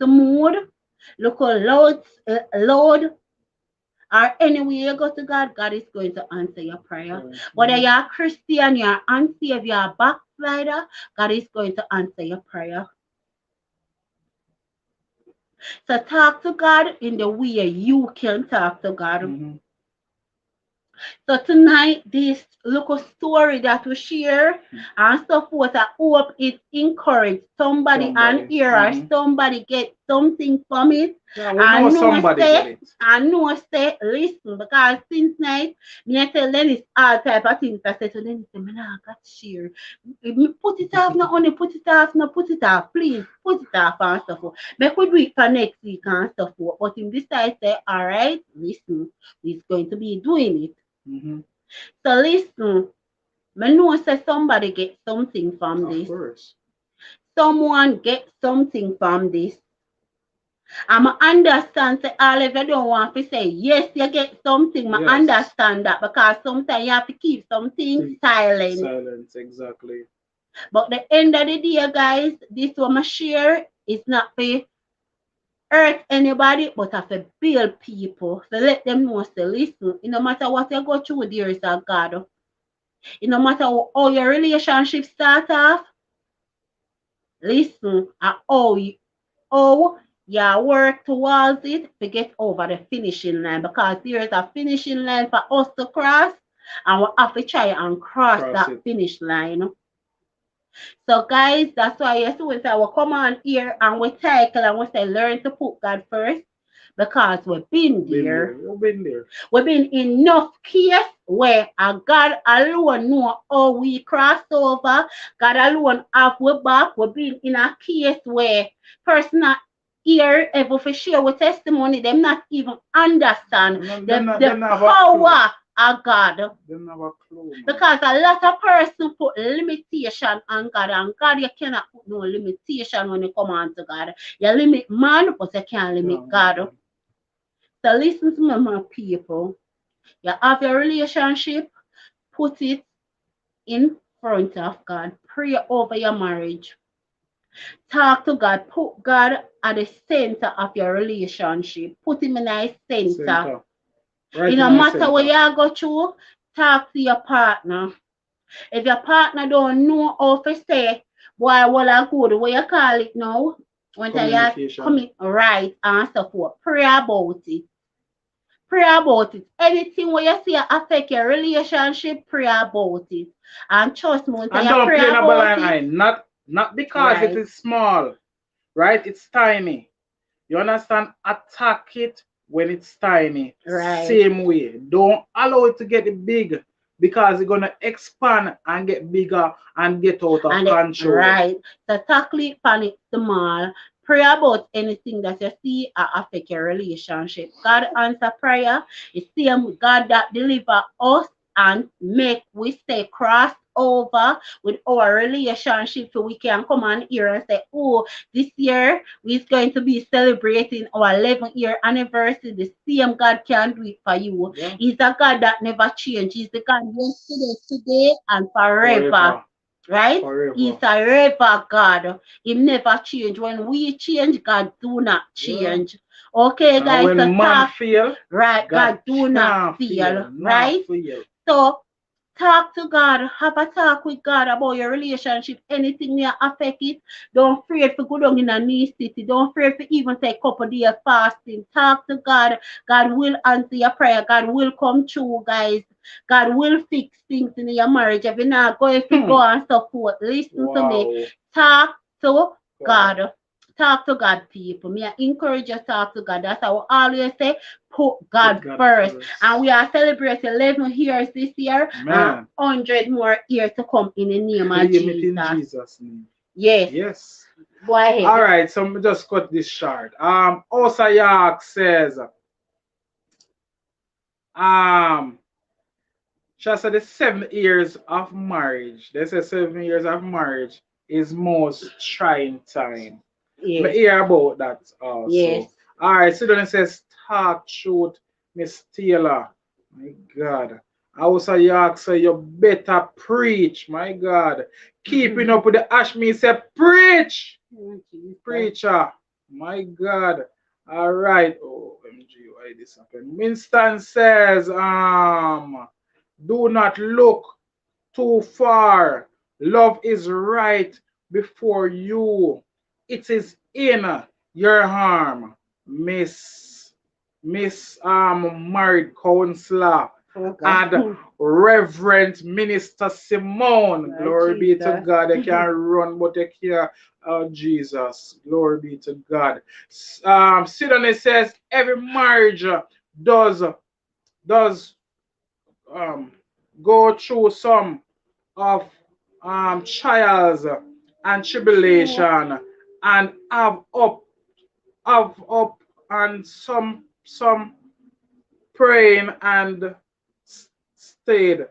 smooth, look loud, or anywhere you go to God, God is going to answer your prayer. Whether you're a Christian, you're unsaved, you're a backslider, God is going to answer your prayer. So talk to God in the way you can talk to God. So tonight, this little story that we share and so forth, I hope it encourage somebody and hear or somebody get something from it.
Yeah, I
know say, listen, because since night, me I tell Dennis all type of things. I said to Dennis, I got share. Put it off, not only put it off, no put it off, please, put it off and stuff. Make we do it for next week and stuff. But in this I say, all right, listen, we're going to be doing it. So listen, I know say somebody get something from this. Someone get something from this. I understand say all of you don't want to say yes, you get something. I understand that because sometimes you have to keep something silent.
Silence, exactly.
But the end of the day, guys, this what I share is not for hurt anybody, but have to build people. So let them know, say, listen, no matter what you go through, there is a God. No matter how your relationship start off, listen, how you work towards it to get over the finishing line, because there is a finishing line for us to cross, and we have to try and cross that finish line. So guys, that's why yes, we say we come on here and we tackle and we say learn to put God first, because we've been there. We've been enough case where God alone know how we cross over. God alone have we back. We've been in a case where person here ever for share with testimony, them not even understand the power of God. Because a lot of person put limitation on God, and God, you cannot put no limitation when you come on to God. You limit man, but you can't limit God. So listen to me, my people. You have your relationship, put it in front of God. Pray over your marriage. Talk to God. Put God at the center of your relationship. Put him in the center.
Center. Right
It
in
no
the
matter what
center.
you go through, talk to your partner. If your partner don't know how to say, boy, well, I good, what you call it now? When you
Communication.
come right and so forth, pray about it. Pray about it. Anything where you see affect your relationship, pray about it. And trust me, when
And
you
don't
pray
play in a
about
blind
it,
eye. Not because it
right,
is small, right? It's tiny. You understand? Attack it when it's tiny.
right.
Same way. Don't allow it to get big because it's gonna expand and get bigger and get out of
And it,
control.
right. So tackle it, panic small. Pray about anything that you see affect your relationship. God answer prayer. It's same God that deliver us and make we stay cross over with our relationship so we can come on here and say, oh, this year we're going to be celebrating our 11th year anniversary. The same God can do it for you.
Yeah.
He's a God that never changes. He's the God yesterday, today, and forever.
Forever.
Right? He's
Forever.
a river God. He never change. When we change, God do not
Yeah.
change. Okay,
And
guys, so
when man
talk
fail,
right.
God
God do not
can't fail.
feel.
Not
Right?
fail.
So talk to God. Have a talk with God about your relationship. Anything that affect it. Don't afraid to go down in a new city. Don't afraid to even take a couple days fasting. Talk to God. God will answer your prayer. God will come through, guys. God will fix things in your marriage. If you're not going to go
Hmm.
and support, listen to me.
Wow.
Talk to
Wow.
God. Talk to God, people. Me, I encourage you to talk to God. That's how I always say, put
Put
God
God
first.
first.
And we are celebrating 11 years this year and
Man.
100 more years to come in the name of
Claim it in
Jesus.
Jesus' name.
Yes.
Yes.
Go ahead.
All right, so me just cut this short. Osayak says, um, she said the 7 years of marriage. They say 7 years of marriage is most trying time. Me
Yes.
hear about that
Yes.
also. All right, so then it says, talk truth, Miss Taylor. My God. I also ask say you better preach, my God. Keeping up with the ash me say preach.
Oh, Jesus.
Preacher, my God. All right. Oh, MG, why this happened? Winston says, do not look too far. Love is right before you. It is in your arm, Miss married counselor
Oh, God.
and Reverend Minister Simone.
Lord
Glory be to
Jesus.
God. They can run, but they can't. Oh, Jesus. Glory be to God. Sidney says every marriage does does um go through some of trials and
True.
tribulation and have up and some praying and stayed.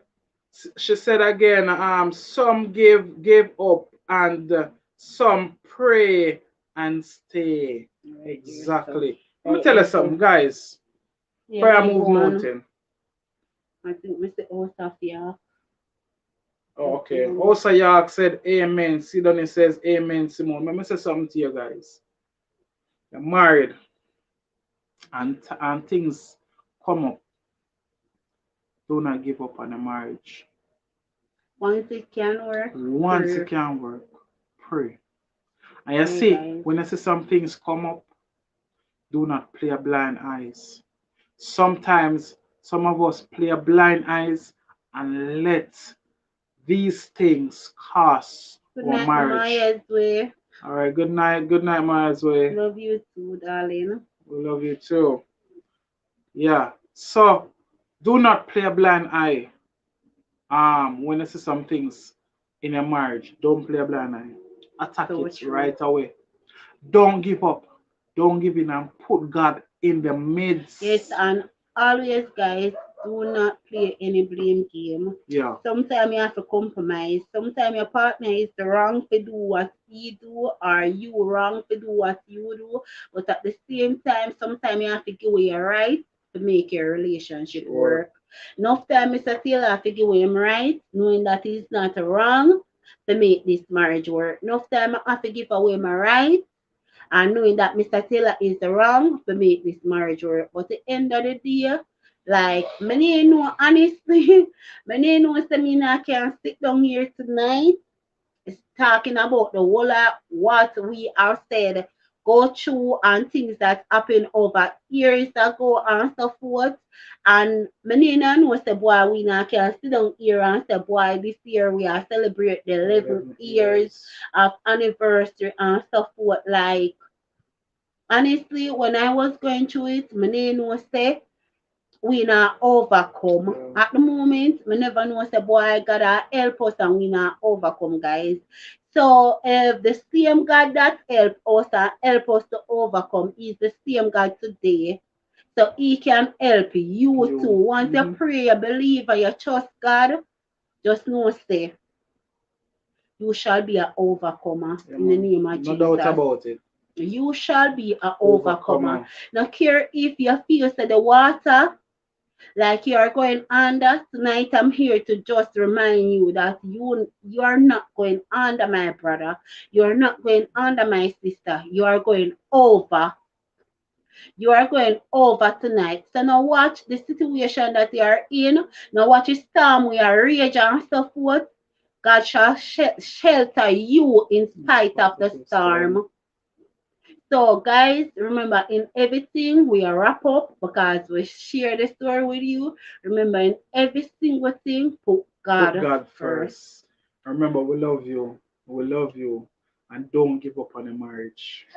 She said again, some give up and some pray and stay.
Right, dear son.
Exactly. Let me
Right,
tell you
dear
something,
son.
guys.
Yeah,
Prayer
they
move
go on.
mountain.
I think Mr. Osafia.
Oh, okay. Also, Yark said amen. Sidney says amen, Simone. Let me say something to you guys. You're married and things come up. Do not give up on the marriage.
Once it can work,
Once it
prayer.
can work, pray. And you
Pray,
see,
guys.
when you see some things come up, do not play a blind eyes. Sometimes some of us play a blind eyes and let these things cost
Good
our
night, Mama
marriage.
Yesway.
All right, good night. Good night, Marsway.
Love you too, darling.
We love you too. Yeah. So do not play a blind eye. When you see some things in your marriage, don't play a blind eye. Attack
So
it
true.
right away. Don't give up. Don't give in and put God in the
Yes,
midst.
and always, guys, do not play any blame game.
Yeah.
Sometimes you have to compromise. Sometimes your partner is wrong to do what he do, or you wrong to do what you do. But at the same time, sometimes you have to give away your right to make your relationship
Sure.
work. Enough time Mr. Taylor have to give him right, knowing that it's not wrong to make this marriage work. Enough time I have to give away my right and knowing that Mr. Taylor is wrong to make this marriage work. But at the end of the day, like many know honestly, many know say me I can sit down here tonight is talking about the whole of what we have said, go through and things that happened over years ago and so forth. And many know say boy we now can sit down here and say boy this year we are celebrate the 11
11
years
years.
of anniversary and so forth. Like honestly when I was going through it, many know say we not overcome.
Yeah.
At the moment, we never know say boy God help us and we not overcome guys. So if the same God that help us and help us to overcome is the same God today. So he can help you too.
You.
Once you pray, you believe and you trust God, just know say you shall be an overcomer
Yeah,
in the
man.
name of
No doubt
Jesus.
about it.
You shall be an overcomer.
Overcomer.
Now care if you feel say the water like you are going under tonight, I'm here to just remind you that you are not going under, my brother. You are not going under, my sister. You are going over. You are going over tonight. So now watch the situation that you are in. Now watch the storm we are raging and so forth. God shall shelter you in
In
spite
spite
of
of
the
the storm.
storm. So, guys, remember in everything we are wrap up because we share the story with you. Remember in every single thing, put
Put
God
God
first.
first. Remember, we love you. We love you. And don't give up on a marriage.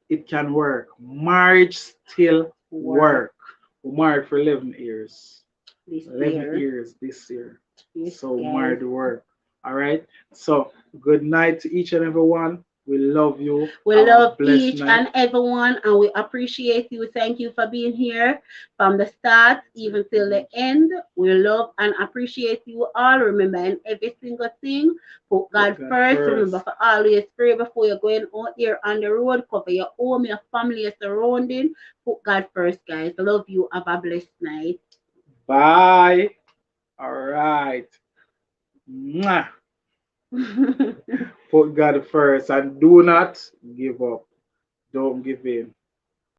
It can work. Marriage still
Work
work. We married for 11 years.
this
11
year.
years this year.
Yes,
So
guys.
married work. All right. So good night to each and every one. We love you.
We
Have a
love
blessed
each
night.
and everyone, and we appreciate you. Thank you for being here from the start even till the end. We love and appreciate you all. Remember, in every single thing, put
Put
God
God
first. Remember,
first.
for always pray before you're going out there on the road. Cover your home, your family, your surrounding. Put God first, guys. Love you. Have a blessed night.
Bye. All right. Mwah. Put God first and do not give up. Don't give in.